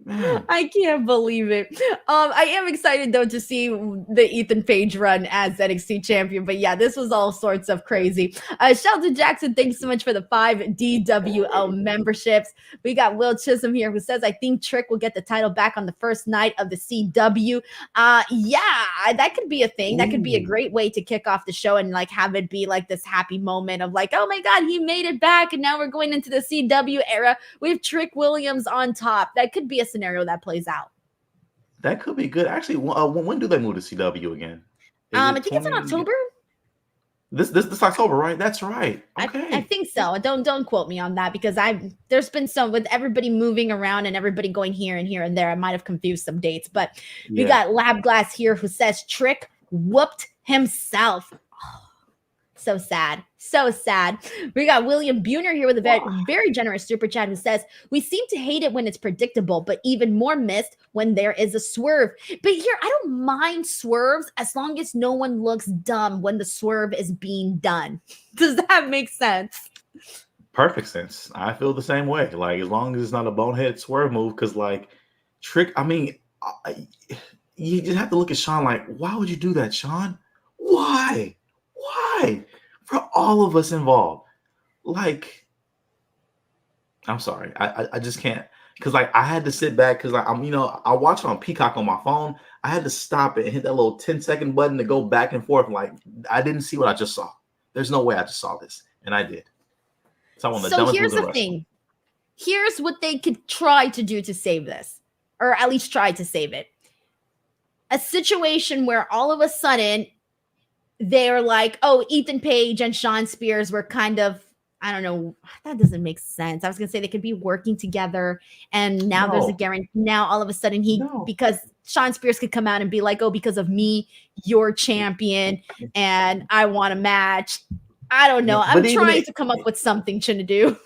C: Man.
A: I can't believe it. I am excited though to see the Ethan Page run as NXT champion. But yeah, this was all sorts of crazy. Sheldon Jackson, thanks so much for the 5 DWO memberships. We got Will Chisholm here who says, I think Trick will get the title back on the first night of the CW. Yeah, that could be a thing. That could be a great way to kick off the show and like have it be like this happy moment of like, oh my God, he made it back. And now we're going into the CW era with Trick Williams on top. That could be a scenario that plays out.
C: That could be good. Actually, when do they move to CW again?
A: I think it's in October.
C: This October, right? That's right. Okay.
A: I think so. Don't quote me on that, because there's been some with everybody moving around and everybody going here and there. I might have confused some dates, but we got Lab Glass here who says Trick whooped himself. So sad. So sad. We got William Buhner here with a very generous super chat who says, we seem to hate it when it's predictable, but even more missed when there is a swerve. But here, I don't mind swerves as long as no one looks dumb when the swerve is being done. Does that make sense?
C: Perfect sense. I feel the same way. Like, as long as it's not a bonehead swerve move, because like Trick, I mean, you just have to look at Shawn like, why would you do that, Shawn? Why? For all of us involved. Like, I'm sorry. I just can't, because like I had to sit back because I watch it on Peacock on my phone. I had to stop it and hit that little 10-second button to go back and forth. Like, I didn't see what I just saw. There's no way I just saw this. And I did. So
A: here's the thing. Here's what they could try to do to save this, or at least try to save it. A situation where all of a sudden they're like, oh, Ethan Page and Shawn Spears were kind of, I don't know, that doesn't make sense. I was going to say they could be working together, and now there's a guarantee. Now all of a sudden because Shawn Spears could come out and be like, oh, because of me, you're champion, and I want a match. I don't know. I'm trying to come up with something to do.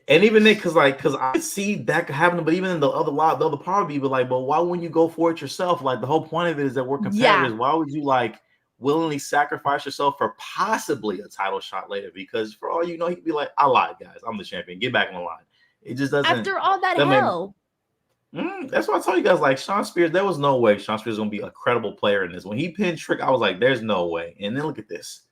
C: And even then, because I see that happening, but even in the other part of you, but like, but why wouldn't you go for it yourself? Like, the whole point of it is that we're competitors. Why would you like willingly sacrifice yourself for possibly a title shot later? Because for all you know, he could be like, I lied, guys. I'm the champion. Get back in the line. It just doesn't.
A: After all that hell.
C: That's why I told you guys, like, Shawn Spears, there was no way Shawn Spears was going to be a credible player in this. When he pinned Trick, I was like, there's no way. And then look at this.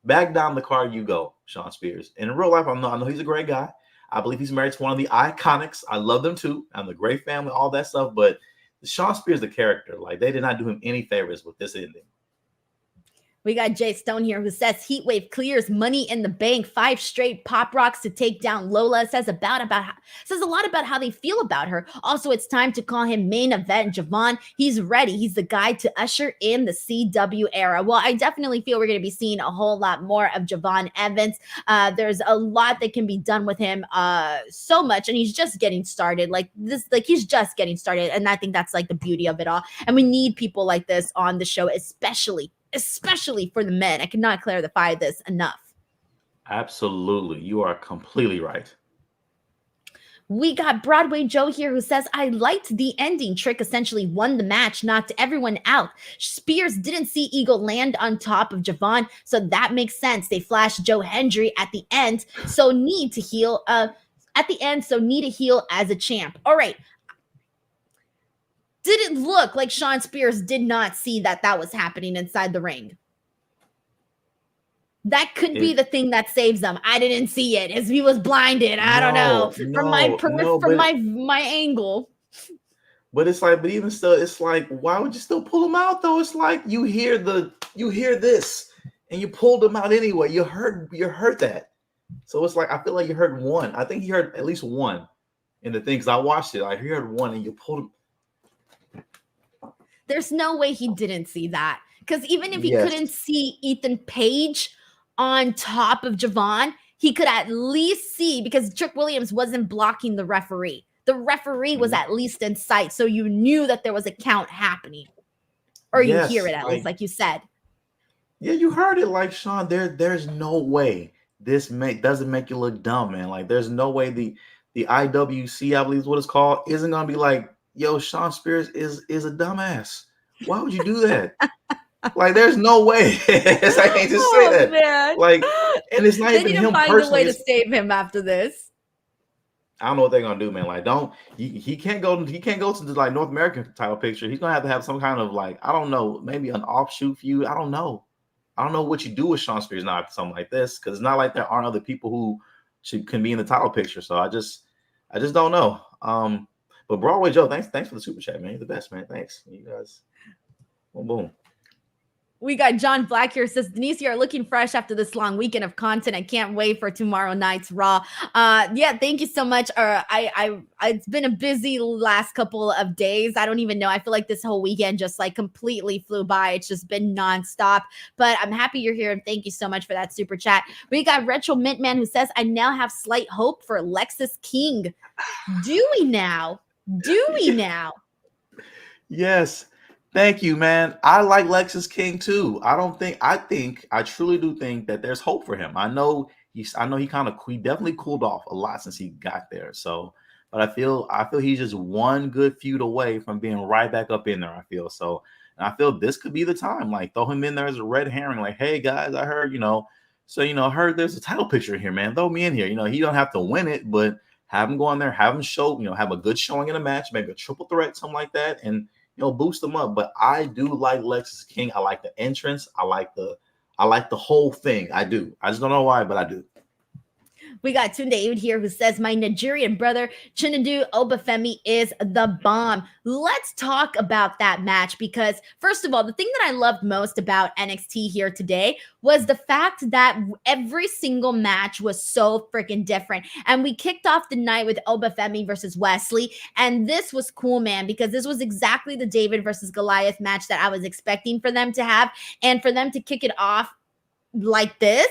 C: Back down the card you go, Shawn Spears. And in real life, I know he's a great guy. I believe he's married to one of the Iconics. I love them too. I'm the great family, all that stuff. But Shawn Spears, the character, like, they did not do him any favors with this ending.
A: We got Jay Stone here who says Heatwave clears Money in the Bank, 5 straight pop rocks to take down Lola. Says a lot about how they feel about her. Also, it's time to call him main event Javon. He's ready. He's the guy to usher in the CW era. Well, I definitely feel we're going to be seeing a whole lot more of Javon Evans. There's a lot that can be done with him, so much, and he's just getting started. He's just getting started, and I think that's like the beauty of it all. And we need people like this on the show, especially for the men. I cannot clarify this enough.
C: Absolutely. You are completely right.
A: We got Broadway Joe here who says, I liked the ending. Trick essentially won the match, knocked everyone out. Spears didn't see Eagle land on top of Javon, so that makes sense. They flashed Joe Hendry at the end, so need to heal as a champ. All right. Did it look like Shawn Spears did not see that was happening inside the ring? That could be the thing that saves him. I didn't see it. He was blinded. I don't know. From my angle.
C: But it's like, but even still, it's like, why would you still pull him out though? It's like you hear this and you pulled him out anyway. You heard that. So it's like, I feel like you heard one. I think he heard at least one in the things. I watched it. I heard one and you pulled him.
A: There's no way he didn't see that. Because even if he couldn't see Ethan Page on top of Javon, he could at least see, because Trick Williams wasn't blocking the referee. The referee was at least in sight. So you knew that there was a count happening. Or you hear it at least, like you said.
C: Yeah, you heard it. Like, Shawn, there's no way this doesn't make you look dumb, man. Like, there's no way the IWC, I believe is what it's called, isn't going to be like, yo, Shawn Spears is a dumbass. Why would you do that? Like, there's no way. I can't just say that.
A: Man.
C: Like, and it's not even him
A: find
C: personally.
A: A way to save him after this.
C: I don't know what they're gonna do, man. Like, he can't go to the like North American title picture. He's gonna have some kind of, like, I don't know, maybe an offshoot feud. I don't know what you do with Shawn Spears now after something like this, because it's not like there aren't other people who can be in the title picture. So I just don't know. But Broadway Joe, thanks for the super chat, man. You're the best, man. Thanks, you guys. Boom.
A: We got John Black here, says, Denise, you are looking fresh after this long weekend of content. I can't wait for tomorrow night's Raw. Thank you so much. It's been a busy last couple of days. I don't even know. I feel like this whole weekend just like completely flew by. It's just been nonstop. But I'm happy you're here, and thank you so much for that super chat. We got Retro Mintman who says, I now have slight hope for Lexis King. Do we now?
C: Yes. Thank you, man. I like Lexis King too. I truly do think that there's hope for him. I know he definitely cooled off a lot since he got there. So, but I feel he's just one good feud away from being right back up in there. I feel so, and I feel this could be the time. Like, throw him in there as a red herring. Like, hey guys, I heard, I heard there's a title picture here, man. Throw me in here. He don't have to win it, but have him go in there, have him show, have a good showing in a match, maybe a triple threat, something like that, and boost them up. But I do like Lexis King. I like the entrance. I like the whole thing. I do. I just don't know why, but I do.
A: We got Tunde Aid here who says, my Nigerian brother, Chinadu Oba Femi, is the bomb. Let's talk about that match, because first of all, the thing that I loved most about NXT here today was the fact that every single match was so freaking different. And we kicked off the night with Oba Femi versus Wes Lee. And this was cool, man, because this was exactly the David versus Goliath match that I was expecting for them to have. And for them to kick it off like this,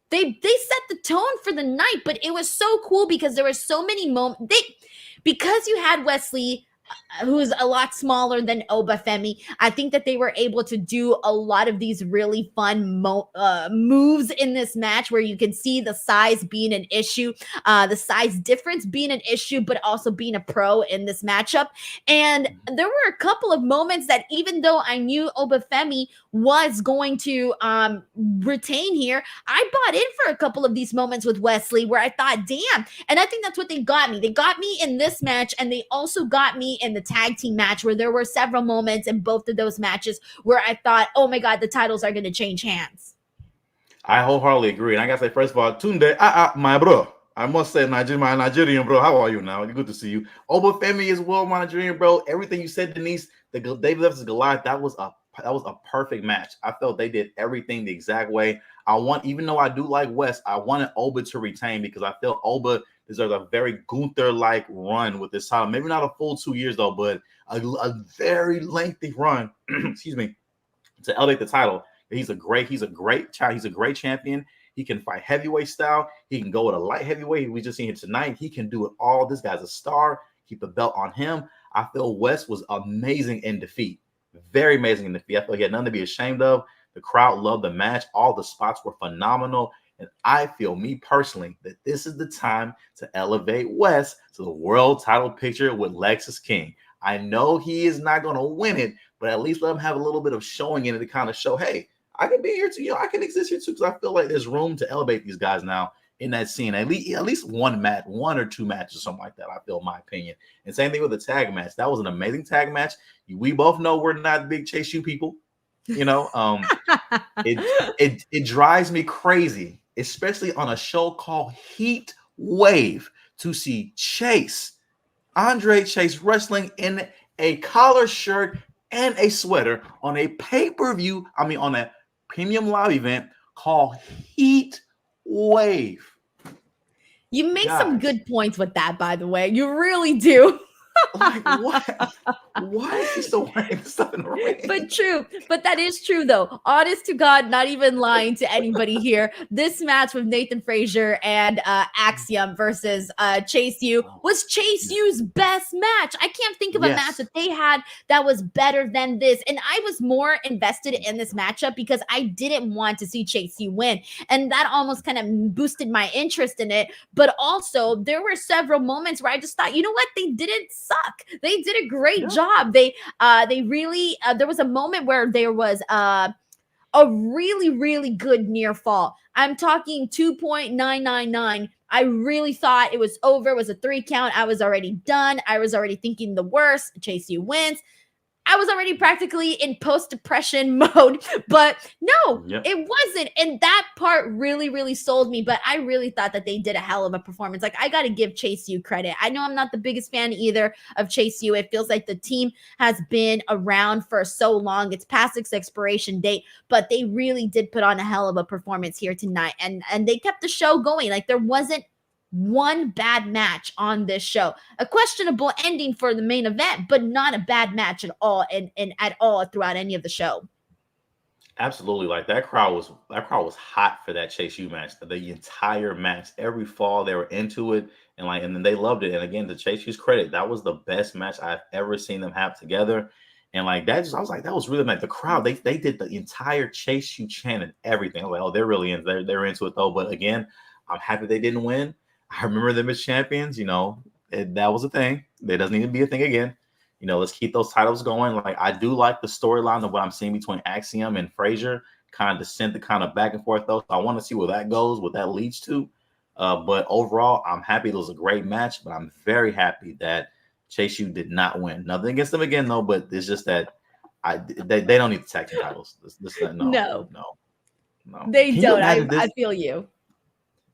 A: They set the tone for the night, but it was so cool because there were so many moments. Because you had Wes Lee, who's a lot smaller than Oba Femi, I think that they were able to do a lot of these really fun moves in this match, where you can see the size being an issue, the size difference being an issue, but also being a pro in this matchup. And there were a couple of moments that, even though I knew Oba Femi was going to retain here, I bought in for a couple of these moments with Wes Lee where I thought, damn. And I think that's what they got me. They got me in this match, and they also got me in the tag team match, where there were several moments in both of those matches where I thought, oh my God, the titles are going to change hands.
C: I wholeheartedly agree. And I got to say, first of all, Tunde, my bro. I must say, my Nigerian bro, how are you now? Good to see you. Oba Femi as well, my Nigerian bro. Everything you said, Denise, the David versus Goliath, that was a a perfect match. I felt they did everything the exact way. Even though I do like Wes, I wanted Oba to retain because I feel Oba deserves a very Gunther-like run with this title. Maybe not a full 2 years though, but a very lengthy run. Excuse me, to elevate the title. He's a great champion. He can fight heavyweight style. He can go with a light heavyweight. We just seen him tonight. He can do it all. This guy's a star. Keep the belt on him. I feel Wes was amazing in defeat. Very amazing in defeat. I feel he had nothing to be ashamed of. The crowd loved the match. All the spots were phenomenal. And I feel, me personally, that this is the time to elevate Wes to the world title picture with Lexus King. I know he is not going to win it, but at least let him have a little bit of showing in it to kind of show, hey, I can be here too. I can exist here too, because I feel like there's room to elevate these guys now in that scene. At least one or two matches, something like that, I feel, in my opinion. And same thing with the tag match. That was an amazing tag match. We both know we're not big Chase U people. It drives me crazy, especially on a show called Heat Wave, to see Andre Chase wrestling in a collar shirt and a sweater on a pay-per-view, on a premium live event called Heat Wave.
A: You make some good points with that, by the way. You really do.
C: Like, what? Why is he still wearing this stuff in the ring?
A: But that is true, though. Honest to God, not even lying to anybody here. This match with Nathan Frazer and Axiom versus Chase U was Chase U's best match. I can't think of a match that they had that was better than this. And I was more invested in this matchup because I didn't want to see Chase U win. And that almost kind of boosted my interest in it. But also, there were several moments where I just thought, you know what? They didn't suck. They did a great job. They really, there was a moment where there was a really, really good near fall. I'm talking 2.999. I really thought it was over. It was a 3 count. I was already done. I was already thinking the worst. Chase U wins. I was already practically in post-depression mode, but no, it wasn't. And that part really, really sold me, but I really thought that they did a hell of a performance. Like, I got to give Chase U credit. I know I'm not the biggest fan either of Chase U. It feels like the team has been around for so long. It's past its expiration date, but they really did put on a hell of a performance here tonight. And they kept the show going. Like, there wasn't one bad match on this show. A questionable ending for the main event, but not a bad match at all, and at all throughout any of the show.
C: Absolutely. Like, that crowd was hot for that Chase U match. The entire match, every fall, they were into it, and then they loved it. And again, to Chase U's credit, that was the best match I've ever seen them have together. And I was like, that was really nice. The crowd, they did the entire Chase U chant and everything. I was like, oh, they're really into they're into it though. But again, I'm happy they didn't win. I remember them as champions, that was a thing. It doesn't need to be a thing again. Let's keep those titles going. Like, I do like the storyline of what I'm seeing between Axiom and Frazer, kind of descent, kind of back and forth though. So I want to see where that goes, what that leads to. But overall, I'm happy it was a great match, but I'm very happy that Chase U did not win. Nothing against them again though, but it's just that they don't need the tag team titles. No.
A: They don't. I feel you.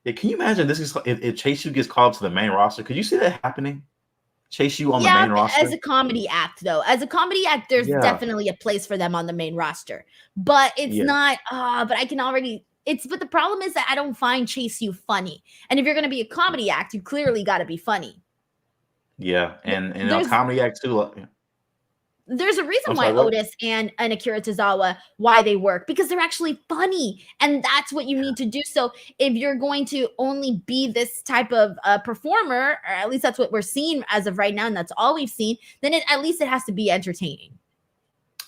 C: Yeah, can you imagine this is if Chase U gets called up to the main roster? Could you see that happening? Chase U on the main roster?
A: As a comedy act, though. As a comedy act, there's definitely a place for them on the main roster. But it's not, but I can already, but the problem is that I don't find Chase U funny. And if you're going to be a comedy act, you clearly got to be funny.
C: Yeah, and a comedy act too.
A: There's a reason why Otis and Akira Tozawa, why they work, because they're actually funny. And that's what you need to do. So if you're going to only be this type of performer, or at least that's what we're seeing as of right now, and that's all we've seen, then at least it has to be entertaining.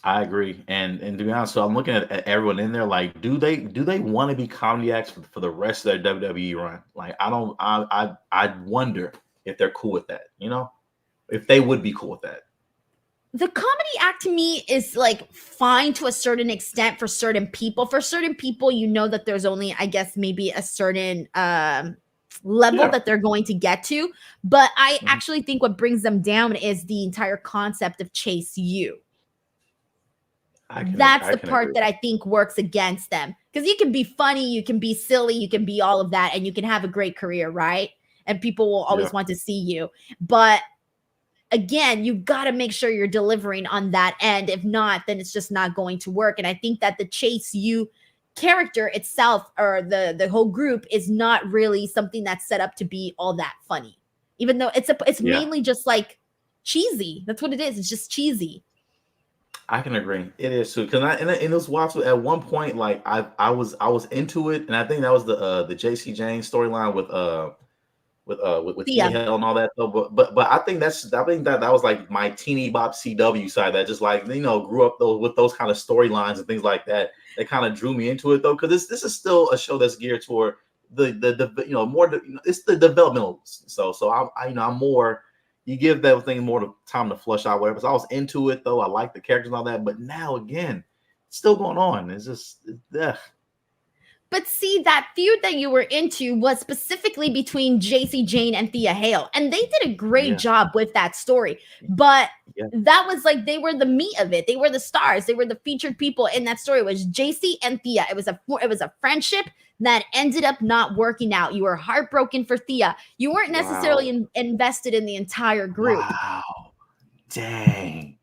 C: I agree. And to be honest, so I'm looking at everyone in there, like, do they want to be comedy acts for the rest of their WWE run? Like, I wonder if they're cool with that, if they would be cool with that.
A: The comedy act to me is like fine to a certain extent for certain people. For certain people, that there's only, I guess, maybe a certain level that they're going to get to. But I actually think what brings them down is the entire concept of Chase U. That's the part that I think works against them. Because you can be funny, you can be silly, you can be all of that, and you can have a great career, right? And people will always want to see you. But again, you got to make sure you're delivering on that end. If not, then it's just not going to work. And I think that the Chase U character itself, or the whole group, is not really something that's set up to be all that funny, even though it's mainly just like cheesy. That's what it is. It's just cheesy.
C: I can agree. It is too. Because in this watch at one point, like I was into it, and I think that was the JC Jane storyline with Tia Hell and all that. So, but I think that was like my teeny bop CW side that just like grew up with those kind of storylines and things like that. That kind of drew me into it though, because this is still a show that's geared toward the more it's the developmental. So I'm more. You give that thing more time to flush out whatever. So I was into it though. I like the characters and all that. But now again, it's still going on. It's just
A: But see, that feud that you were into was specifically between JC Jane and Thea Hale. And they did a great job with that story. But that was like, they were the meat of it. They were the stars. They were the featured people in that story. It was JC and Thea. It was a friendship that ended up not working out. You were heartbroken for Thea. You weren't necessarily invested in the entire group.
C: Wow. Dang.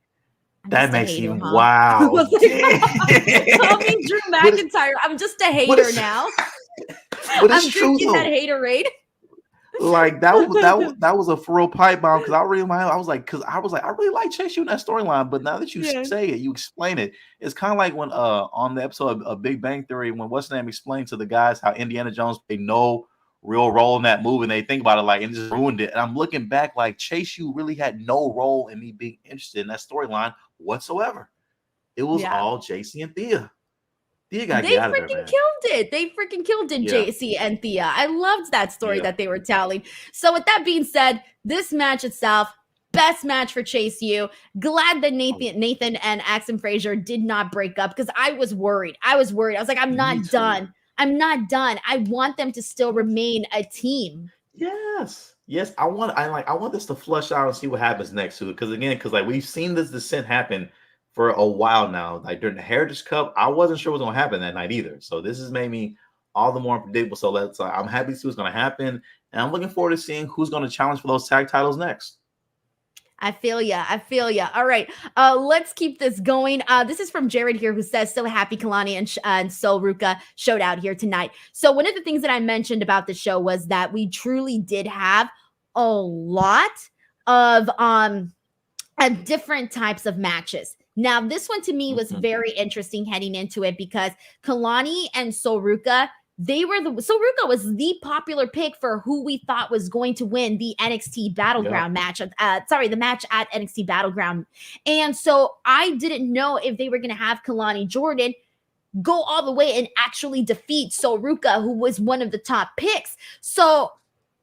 A: I'm
C: that makes you
A: huh?
C: wow.
A: Call me Drew McIntyre. I'm just a hater now.
C: But
A: I'm drinking that haterade.
C: Like that was a for real pipe bomb, because I really I really like Chase U in that storyline. But now that you say it, you explain it. It's kind of like when on the episode of Big Bang Theory, when what's name explained to the guys how Indiana Jones played no real role in that movie, and they think about it like and just ruined it. And I'm looking back like Chase U really had no role in me being interested in that storyline whatsoever. It was all JC and Thea. They freaking
A: killed it. They freaking killed it, JC and Thea. I loved that story that they were telling. So with that being said, this match itself, best match for Chase U. Glad that Nathan and Axiom Frazer did not break up, because I was worried. I was like, I'm not done. I'm not done. I want them to still remain a team.
C: Yes. I want this to flush out and see what happens next too. Because like we've seen this descent happen for a while now. Like during the Heritage Cup, I wasn't sure what was going to happen that night either. So this has made me all the more unpredictable. So I'm happy to see what's going to happen, and I'm looking forward to seeing who's going to challenge for those tag titles next.
A: I feel ya. All right, let's keep this going. This is from Jared here, who says, so happy Kelani and Sol Ruca showed out here tonight. So one of the things that I mentioned about the show was that we truly did have a lot of different types of matches. Now, this one to me was very interesting heading into it, because Kelani and Sol Ruca, Sol Ruca was the popular pick for who we thought was going to win the NXT Battleground match. The match at NXT Battleground. And so I didn't know if they were going to have Kelani Jordan go all the way and actually defeat Sol Ruca, who was one of the top picks. So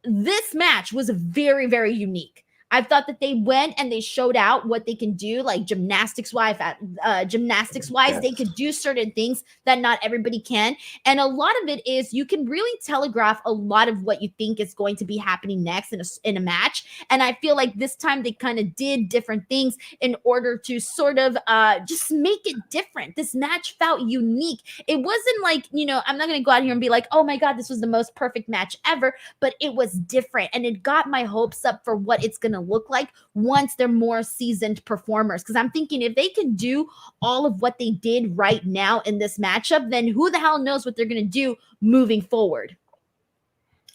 A: this match was very, very unique. I thought that they went and they showed out what they can do, like gymnastics-wise. They could do certain things that not everybody can. And a lot of it is you can really telegraph a lot of what you think is going to be happening next in a match. And I feel like this time they kind of did different things in order to sort of just make it different. This match felt unique. It wasn't like, I'm not going to go out here and be like, oh my God, this was the most perfect match ever, but it was different. And it got my hopes up for what it's going to look like once they're more seasoned performers. Because I'm thinking if they can do all of what they did right now in this matchup, then who the hell knows what they're going to do moving forward.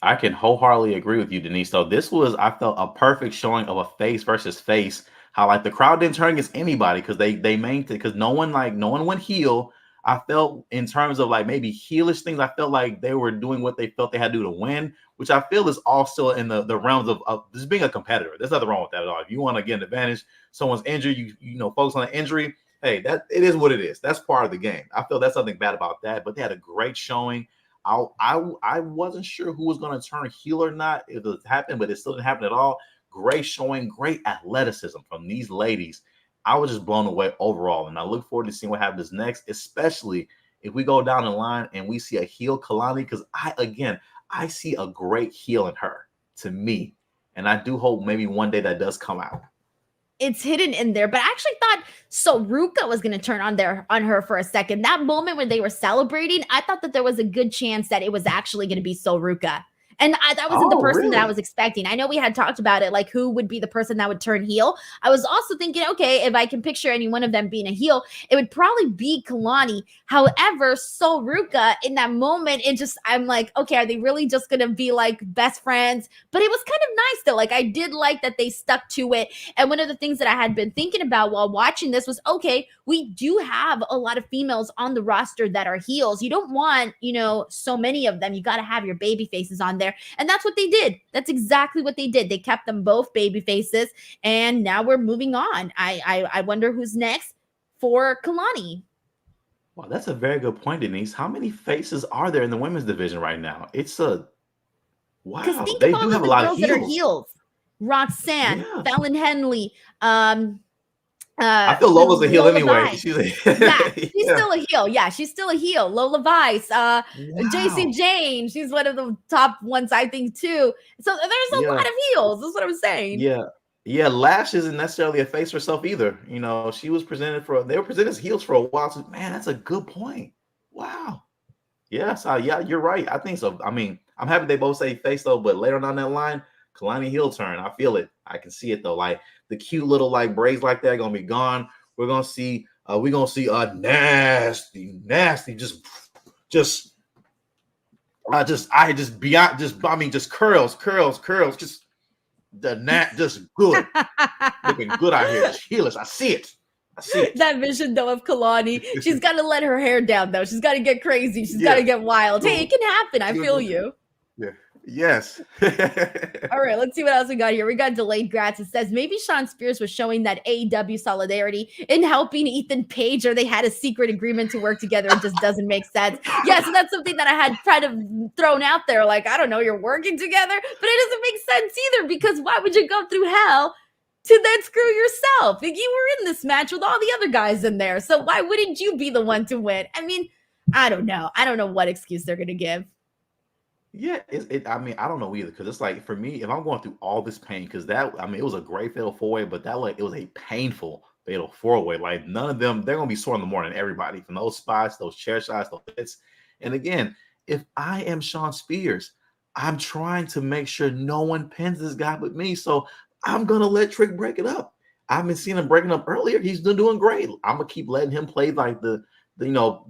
C: I can wholeheartedly agree with you, Denise. So this was, I felt, a perfect showing of a face versus face. How like the crowd didn't turn against anybody, because they maintained, because no one went heel. I felt in terms of like maybe heelish things, I felt like they were doing what they felt they had to do to win, which I feel is also in the realms of just being a competitor. There's nothing wrong with that at all. If you want to get an advantage, someone's injured, you focus on the injury. Hey, that it is what it is. That's part of the game. I feel that's something bad about that, but they had a great showing. I wasn't sure who was going to turn heel or not if it happened, but it still didn't happen at all. Great showing, great athleticism from these ladies. I was just blown away overall, and I look forward to seeing what happens next, especially if we go down the line and we see a heel Kelani, because I see a great heel in her, to me, and I do hope maybe one day that does come out.
A: It's hidden in there, but I actually thought Sol Ruca was going to turn on her for a second. That moment when they were celebrating, I thought that there was a good chance that it was actually going to be Sol Ruca. And that wasn't the person that I
C: really?
A: was expecting. I know we had talked about it, like who would be the person that would turn heel. I was also thinking, okay, if I can picture any one of them being a heel, it would probably be Kelani. However, so Ruca in that moment, I'm like, okay, are they really just gonna be like best friends? But it was kind of nice though. Like I did like that they stuck to it. And one of the things that I had been thinking about while watching this was, okay, we do have a lot of females on the roster that are heels. You don't want, so many of them. You got to have your baby faces on there. And that's what they did. That's exactly what they did. They kept them both baby faces. And now we're moving on. I wonder who's next for Kelani.
C: Well, that's a very good point, Denise. How many faces are there in the women's division right now?
A: Because
C: Wow.
A: think of
C: They do
A: all of
C: have a
A: the
C: lot of
A: girls that are
C: heels.
A: heels. Roxanne,
C: Yeah.
A: Fallon Henley,
C: I feel Lola's a heel
A: Lola
C: anyway.
A: Vice.
C: She's
A: Yeah, she's
C: yeah.
A: still a heel. Yeah, she's still a heel. Lola Vice, JC
C: Wow.
A: Jane, she's one of the top ones, I think, too. So there's a lot
C: Yeah.
A: of heels. That's what I'm saying.
C: Yeah. Yeah. Lash isn't necessarily a face herself either. She was they were presented as heels for a while. So, man, that's a good point. Wow. Yes. Yeah, you're right. I think so. I mean, I'm happy they both say face though, but later down that line, Kalani heel turn. I feel it. I can see it though. Like the cute little like braids like that are gonna be gone. We're gonna see nasty, just curls, just just good, looking good out here, just heelish. I see it.
A: That vision though of Kelani, she's got to let her hair down though. She's got to get crazy. She's got to get wild. Hey, it can happen. I feel you.
C: Yeah. Yes.
A: All right, let's see what else we got here. We got delayed grats. It says maybe Shawn Spears was showing that AEW solidarity in helping Ethan Page, or they had a secret agreement to work together. It just doesn't make sense. Yeah, so that's something that I had kind of thrown out there. Like, I don't know, you're working together, but it doesn't make sense either, because why would you go through hell to then screw yourself? Like, you were in this match with all the other guys in there, so why wouldn't you be the one to win? I mean, I don't know. I don't know what excuse they're going to give.
C: Yeah, I mean, I don't know either, because it's like for me, if I'm going through all this pain, because it was a great fatal four way, but it was a painful fatal four way. Like none of them, they're gonna be sore in the morning. Everybody from those spots, those chair shots, those hits. And again, if I am Shawn Spears, I'm trying to make sure no one pins this guy but me. So I'm gonna let Trick break it up. I've been seeing him breaking up earlier. He's been doing great. I'm gonna keep letting him play like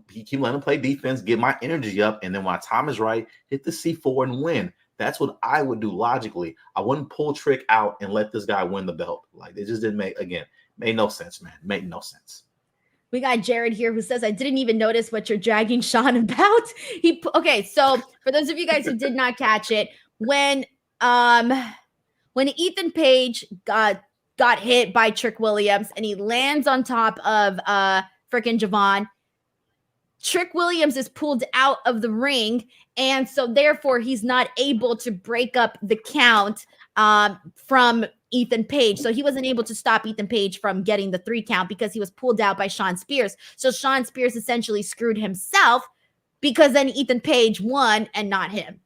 C: keep letting him play defense, get my energy up, and then when time is right, hit the C4 and win. That's what I would do logically. I wouldn't pull Trick out and let this guy win the belt. Like it just didn't made no sense, man. Made no sense.
A: We got Jared here who says, I didn't even notice what you're dragging Shawn about. Okay, so for those of you guys who did not catch it, when Ethan Page got hit by Trick Williams and he lands on top of freaking Javon, Trick Williams is pulled out of the ring, and so therefore he's not able to break up the count from Ethan Page. So he wasn't able to stop Ethan Page from getting the 3 count because he was pulled out by Shawn Spears. So Shawn Spears essentially screwed himself, because then Ethan Page won and not him.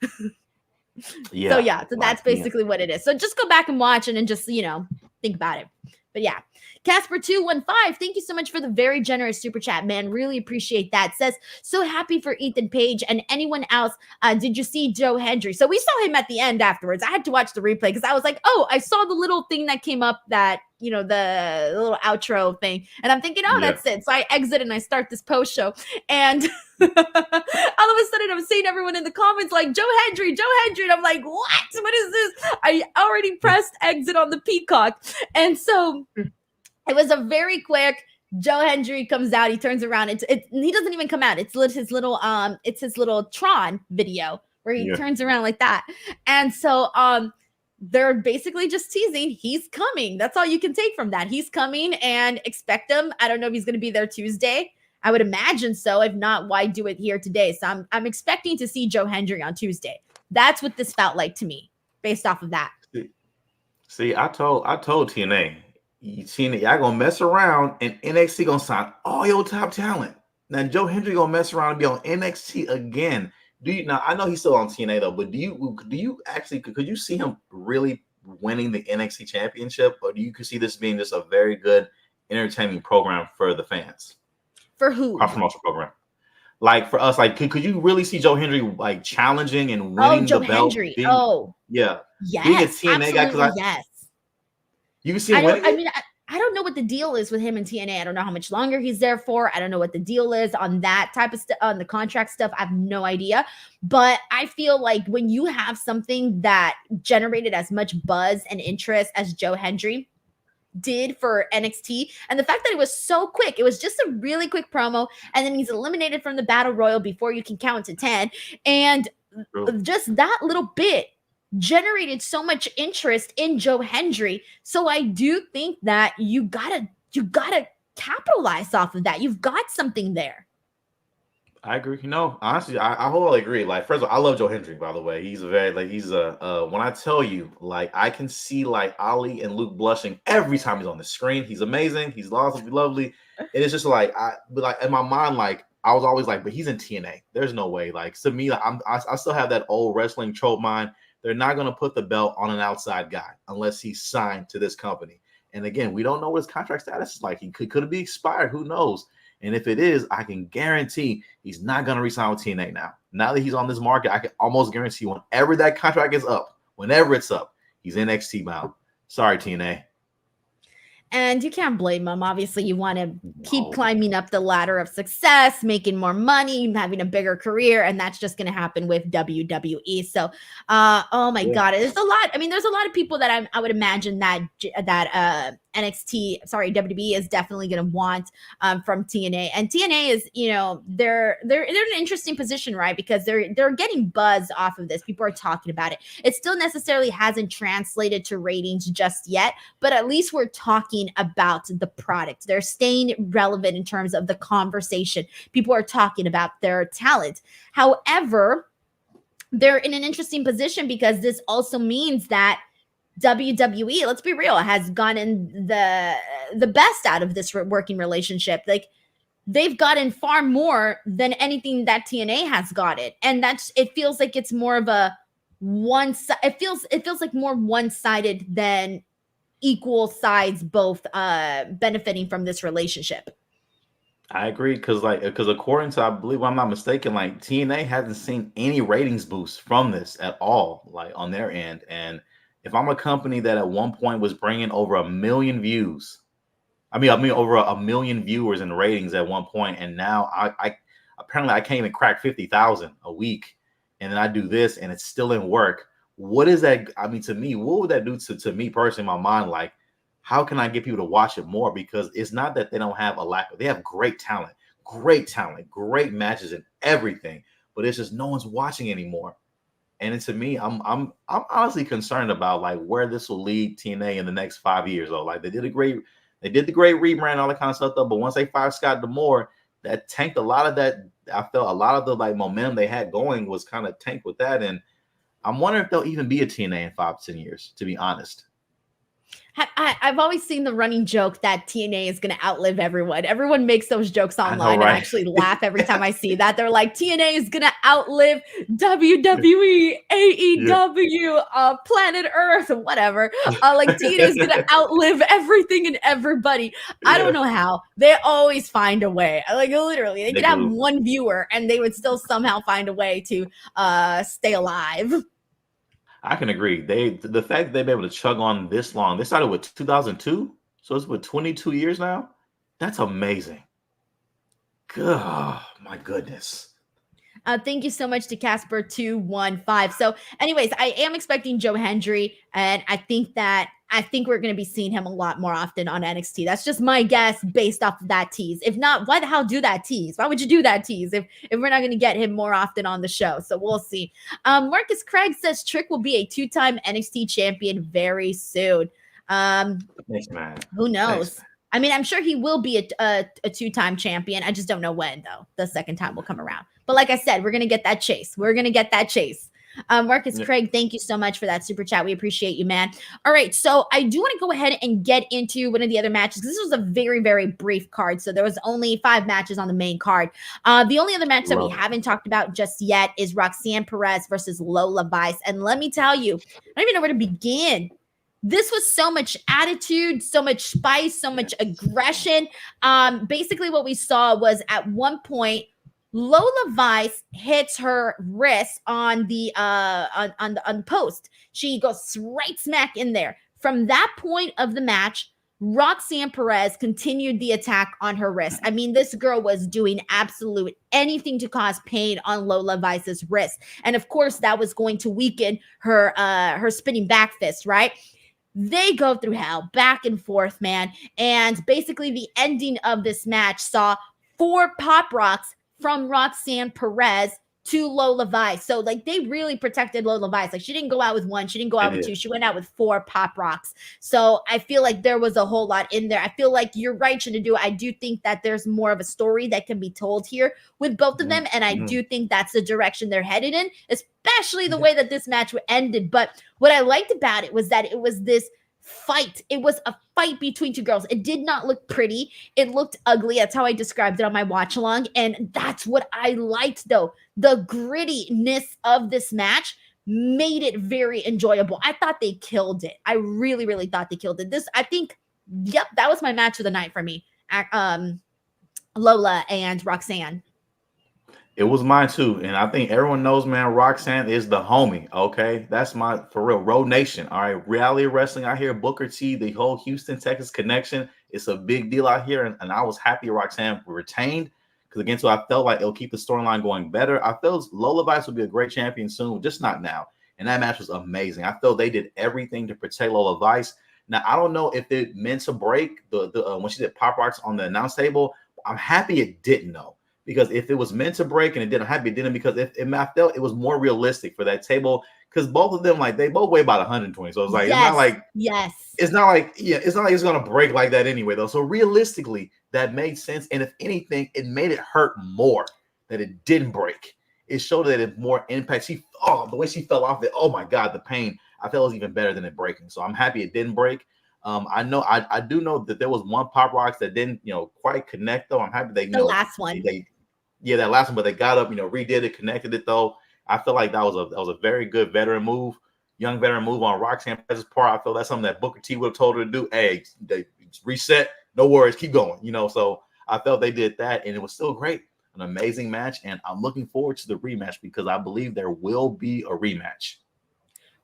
C: Yeah.
A: So that's basically what it is. So just go back and watch it and just, think about it. But yeah. Casper215, thank you so much for the very generous super chat, man. Really appreciate that. Says, so happy for Ethan Page and anyone else. Did you see Joe Hendry? So we saw him at the end afterwards. I had to watch the replay because I was like, oh, I saw the little thing that came up that, the little outro thing. And I'm thinking, oh, that's it. So I exit and I start this post show. And all of a sudden I'm seeing everyone in the comments like, Joe Hendry. And I'm like, what is this? I already pressed exit on the Peacock. And so it was a very quick. Joe Hendry comes out. He turns around. He doesn't even come out. It's his little Tron video where he turns around like that. And so they're basically just teasing. He's coming. That's all you can take from that. He's coming, and expect him. I don't know if he's going to be there Tuesday. I would imagine so. If not, why do it here today? So I'm expecting to see Joe Hendry on Tuesday. That's what this felt like to me, based off of that.
C: See, I told TNA. Y'all gonna mess around and NXT gonna sign all your top talent. Now Joe Hendry gonna mess around and be on NXT again. Now I know he's still on TNA though, but do you actually could you see him really winning the NXT championship, or do you see this being just a very good entertaining program for the fans?
A: For who?
C: Cross promotion program. Like for us, like could you really see Joe Hendry like challenging and
A: Oh,
C: winning
A: Joe
C: the belt?
A: Hendry.
C: Being
A: Oh,
C: yeah, being a
A: yes,
C: TNA guy because
A: absolutely yes.
C: you can see him winning it.
A: I don't know what the deal is with him and TNA. I don't know how much longer he's there for. I don't know what the deal is on that type of stuff, on the contract stuff. I have no idea. But I feel like when you have something that generated as much buzz and interest as Joe Hendry did for NXT, and the fact that it was so quick, it was just a really quick promo, and then he's eliminated from the Battle Royal before you can count to 10. And just that little bit generated so much interest in Joe Hendry. So I do think that you gotta capitalize off of that. You've got something there.
C: I agree. Honestly, I wholly agree. Like, first of all, I love Joe Hendry, by the way. He's a very he's a when I tell you, like, I can see like Ali and Luke blushing every time he's on the screen. He's amazing. He's lovely. And it's just like but like in my mind, like I was always like, but he's in TNA. There's no way. Like to me, like, I still have that old wrestling trope mind. They're not going to put the belt on an outside guy unless he's signed to this company. And again, we don't know what his contract status is like. He could it be expired? Who knows? And if it is, I can guarantee he's not going to resign with TNA now. Now that he's on this market, I can almost guarantee whenever that contract is up, whenever it's up, he's NXT bound. Sorry, TNA.
A: And you can't blame him. Obviously, you want to keep climbing up the ladder of success, making more money, having a bigger career, and that's just going to happen with WWE. So, oh my God, there's a lot. I mean, there's a lot of people that I would imagine that WWE is definitely going to want from TNA. And TNA is, they're in an interesting position, right? Because they're getting buzz off of this. People are talking about it. It still necessarily hasn't translated to ratings just yet, but at least we're talking about the product. They're staying relevant in terms of the conversation. People are talking about their talent. However, they're in an interesting position because this also means that WWE, let's be real, has gotten the best out of this working relationship. Like, they've gotten far more than anything that TNA has gotten, and it feels like it's more of a it feels like more one-sided than equal sides both benefiting from this relationship.
C: I agree because according to, I believe I'm not mistaken, like TNA hasn't seen any ratings boost from this at all, like on their end. And if I'm a company that at one point was bringing over 1 million views, I mean over 1 million viewers in ratings at one point, and now I apparently I can't even crack 50,000 a week, and then I do this and it's still in work. What is that? I mean, to me, what would that do to me personally in my mind? Like, how can I get people to watch it more? Because it's not that they don't have a lack of, they have great talent, great matches and everything, but it's just no one's watching anymore. And to me, I'm honestly concerned about like where this will lead TNA in the next 5 years. Though, like they did the great rebrand, all that kind of stuff. Though, but once they fired Scott D'Amore, that tanked a lot of that. I felt a lot of the like momentum they had going was kind of tanked with that. And I'm wondering if they'll even be a TNA in 5 to 10 years. To be honest.
A: I've always seen the running joke that TNA is going to outlive everyone. Everyone makes those jokes online, and I actually laugh every time I see that. They're like, TNA is going to outlive WWE, AEW, Planet Earth, whatever. Like TNA is going to outlive everything and everybody. I don't know how. They always find a way. Like literally, they could have one viewer and they would still somehow find a way to stay alive.
C: I can agree. The fact that they've been able to chug on this long, they started with 2002, so it's with 22 years now. That's amazing. God, my goodness.
A: Thank you so much to Casper215. So anyways, I am expecting Joe Hendry, and I think we're going to be seeing him a lot more often on NXT. That's just my guess based off of that tease. If not, why the hell do that tease? Why would you do that tease if we're not going to get him more often on the show? So we'll see. Marcus Craig says Trick will be a 2-time NXT champion very soon.
C: Thanks, man.
A: Who knows? Thanks, man. I mean, I'm sure he will be a 2-time champion. I just don't know when, though. The second time will come around. But like I said, we're going to get that chase. Marcus Craig, thank you so much for that super chat. We appreciate you, man. All right, so I do want to go ahead and get into one of the other matches. This was a very, very brief card, so there was only 5 matches on the main card. The only other match that we haven't talked about just yet is Roxanne Perez versus Lola Vice. And let me tell you, I don't even know where to begin. This was so much attitude, so much spice, so much aggression. Basically what we saw was at one point, Lola Vice hits her wrist on the on the post. She goes right smack in there. From that point of the match, Roxanne Perez continued the attack on her wrist. I mean, this girl was doing absolute anything to cause pain on Lola Vice's wrist. And of course, that was going to weaken her spinning back fist, right? They go through hell, back and forth, man. And basically, the ending of this match saw 4 pop rocks from Roxanne Perez to Lola Vice. So, like, they really protected Lola Vice. Like, she didn't go out with 1, she didn't go out with 2, she went out with 4 pop rocks. So, I feel like there was a whole lot in there. I feel like you're right, Shinadu. I do think that there's more of a story that can be told here with both of them. And I do think that's the direction they're headed in, especially the way that this match ended. But what I liked about it was that it was this fight. It was a fight between 2 girls. It did not look pretty. It looked ugly. That's how I described it on my watch along. And that's what I liked, though. The grittiness of this match made it very enjoyable. I thought they killed it. I really, really thought they killed it. I think, yep, that was my match of the night for me. Lola and Roxanne.
C: It was mine too. And I think everyone knows, man, Roxanne is the homie. Okay. That's my, for real, Road Nation. All right. Reality wrestling out here, Booker T, the whole Houston, Texas connection. It's a big deal out here. And I was happy Roxanne retained because, again, so I felt like it'll keep the storyline going better. I felt Lola Vice would be a great champion soon, just not now. And that match was amazing. I felt they did everything to protect Lola Vice. Now, I don't know if it meant to break when she did pop rocks on the announce table. I'm happy it didn't, though. Because if it was meant to break and it didn't, happy it didn't, because I felt it was more realistic for that table, because both of them, like, they both weigh about 120. So it's like, it's not like it's gonna break like that anyway, though. So realistically, that made sense. And if anything, it made it hurt more that it didn't break. It showed that it more impact. The way she fell off it, oh my God, the pain. I felt it was even better than it breaking. So I'm happy it didn't break. I do know that there was one pop rocks that didn't, quite connect, though. I'm happy
A: the last one.
C: That last one, but they got up, redid it, connected it, though. I feel like that was a very good veteran move, young veteran move on Roxanne Perez's part. I feel that's something that Booker T would have told her to do. Hey, they reset, no worries, keep going, So I felt they did that, and it was still great, an amazing match, and I'm looking forward to the rematch because I believe there will be a rematch.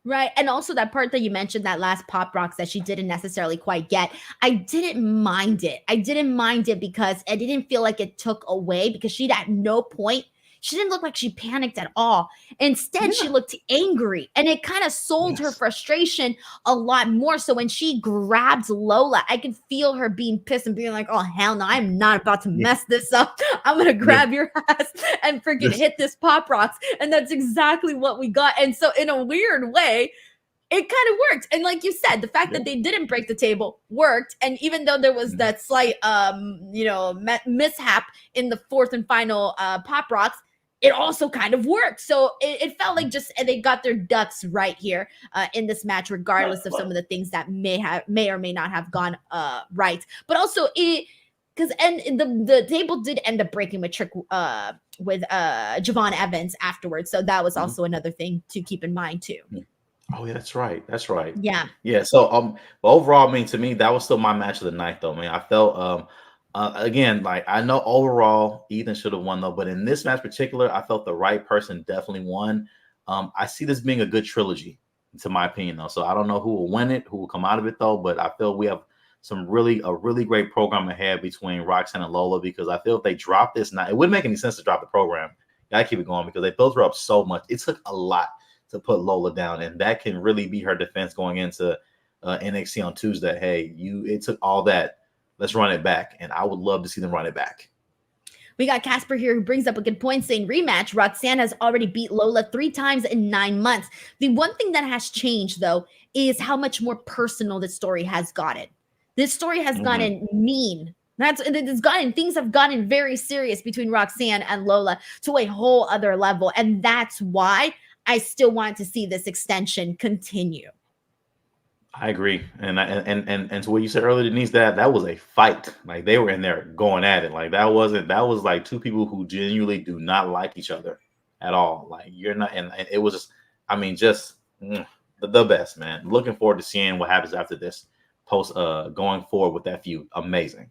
A: Right. And also that part that you mentioned, that last pop rocks that she didn't necessarily quite get, I didn't mind it. I didn't mind it because I didn't feel like it took away, because she at no point, she didn't look like she panicked at all. Instead, she looked angry, and it kind of sold her frustration a lot more. So when she grabbed Lola, I could feel her being pissed and being like, oh, hell no, I'm not about to mess this up. I'm going to grab your ass and freaking hit this pop rocks. And that's exactly what we got. And so in a weird way, it kind of worked. And like you said, the fact that they didn't break the table worked. And even though there was that slight, mishap in the 4th and final pop rocks, it also kind of worked. So it felt like just they got their ducks right here in this match, regardless of some of the things that may or may not have gone right. But also because the table did end up breaking with Javon Evans afterwards. So that was also another thing to keep in mind too.
C: Oh yeah, that's right. That's right.
A: Yeah.
C: Yeah. So overall, I mean, to me, that was still my match of the night, though, man. I felt again, like, I know overall Ethan should have won, though, but in this match particular, I felt the right person definitely won. I see this being a good trilogy, to my opinion, though. So I don't know who will win it, who will come out of it, though, but I feel we have a really great program ahead between Roxanne and Lola, because I feel if they drop this now, it wouldn't make any sense to drop the program. Gotta keep it going because they built her up so much. It took a lot to put Lola down, and that can really be her defense going into NXT on Tuesday. Hey, it took all that. Let's run it back, and I would love to see them run it back.
A: We got Casper here who brings up a good point, saying rematch. Roxanne has already beat Lola 3 times in 9 months. The one thing that has changed, though, is how much more personal this story has gotten. This story has gotten mean. Things have gotten very serious between Roxanne and Lola to a whole other level, and that's why I still want to see this extension continue.
C: I agree, and to what you said earlier, Denise, that was a fight. Like, they were in there going at it. Like, that was like 2 people who genuinely do not like each other at all. Like, you're not, and it was just, I mean, just the best, man. Looking forward to seeing what happens after this post going forward with that feud. Amazing.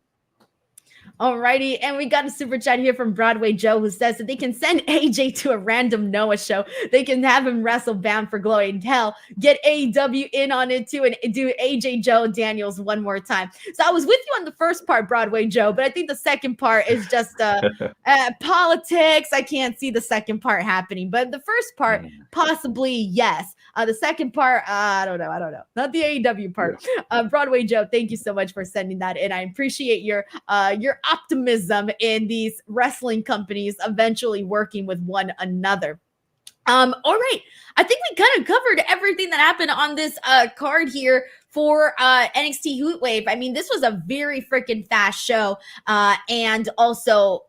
A: Alrighty, and we got a super chat here from Broadway Joe who says that they can send AJ to a random Noah show. They can have him wrestle Bound for Glory and hell, get AEW in on it too, and do AJ Joe Daniels one more time. So I was with you on the first part, Broadway Joe, but I think the second part is just politics. I can't see the second part happening, but the first part, possibly yes. The second part, I don't know. Not the AEW part. Broadway Joe, thank you so much for sending that in. I appreciate your optimism in these wrestling companies eventually working with one another. All right. I think we kind of covered everything that happened on this card here for NXT Heatwave. I mean, this was a very freaking fast show. And also,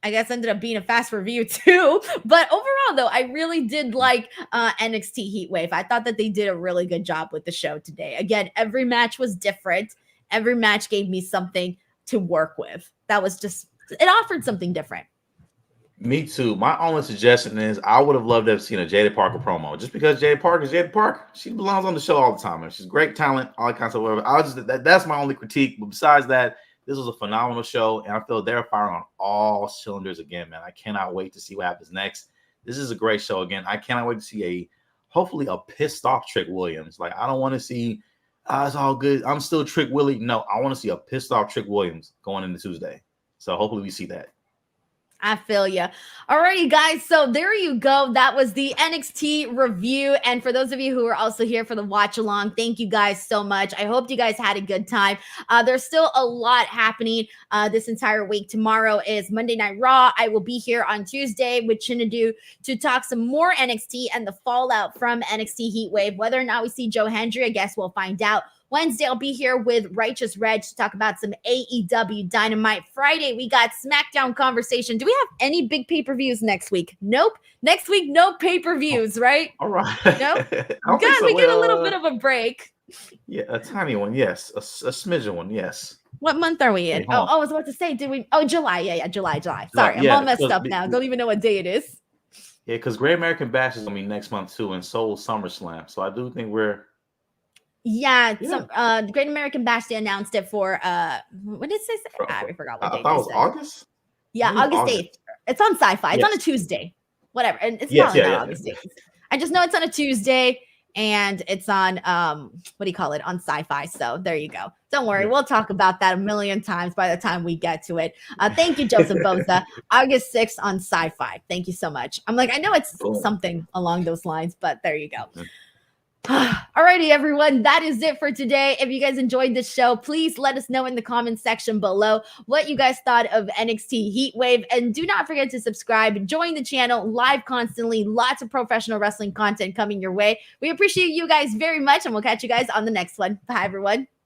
A: I guess ended up being a fast review too. But overall, though, I really did like NXT Heatwave. I thought that they did a really good job with the show today. Again, every match was different. Every match gave me something to work with. That was just, it offered something different.
C: Me too. My only suggestion is I would have loved to have seen a Jada Parker promo. Just because Jada Parker is Jada Parker, she belongs on the show all the time. And she's great talent, all that kind of stuff. Whatever. That's my only critique. But besides that, this was a phenomenal show, and I feel they're firing on all cylinders again, man. I cannot wait to see what happens next. This is a great show again. I cannot wait to see hopefully a pissed off Trick Williams. Like, I don't want to see, it's all good, I'm still Trick Willie. No, I want to see a pissed off Trick Williams going into Tuesday. So hopefully we see that.
A: I feel you. Alrighty, guys. So there you go. That was the NXT review. And for those of you who are also here for the watch along, thank you guys so much. I hope you guys had a good time. There's still a lot happening this entire week. Tomorrow is Monday Night Raw. I will be here on Tuesday with Chinadu to talk some more NXT and the fallout from NXT Heatwave. Whether or not we see Joe Hendry, I guess we'll find out. Wednesday, I'll be here with Righteous Reg to talk about some AEW Dynamite. Friday, we got SmackDown conversation. Do we have any big pay-per-views next week? Nope. Next week, no pay-per-views, right?
C: All right.
A: Nope. Good. So. We get a little bit of a break.
C: Yeah, a tiny one, yes. A smidgen one, yes.
A: What month are we in? I was about to say, did we? Oh, July. Yeah, July. Sorry, I'm all messed up now. Don't even know what day it is.
C: Yeah, because Great American Bash is going to be next month, too, and so will SummerSlam. So I do think we're...
A: Yeah. Some Great American Bash, they announced it for what did it say? I forgot what date.
C: I thought it was August.
A: Yeah, August 8th. It's on Sci-Fi. It's on a Tuesday. Whatever. And it's not August 8th. I just know it's on a Tuesday and it's on what do you call it? On Sci-Fi. So there you go. Don't worry, we'll talk about that a million times by the time we get to it. Thank you, Joseph Boza. August 6th on Sci-Fi. Thank you so much. I'm like, I know it's something along those lines, but there you go. Alrighty, everyone, that is it for today. If you guys enjoyed this show, please let us know in the comments section below what you guys thought of NXT Heatwave, and do not forget to subscribe, join the channel live constantly, lots of professional wrestling content coming your way. We appreciate you guys very much, and we'll catch you guys on the next one. Bye, everyone.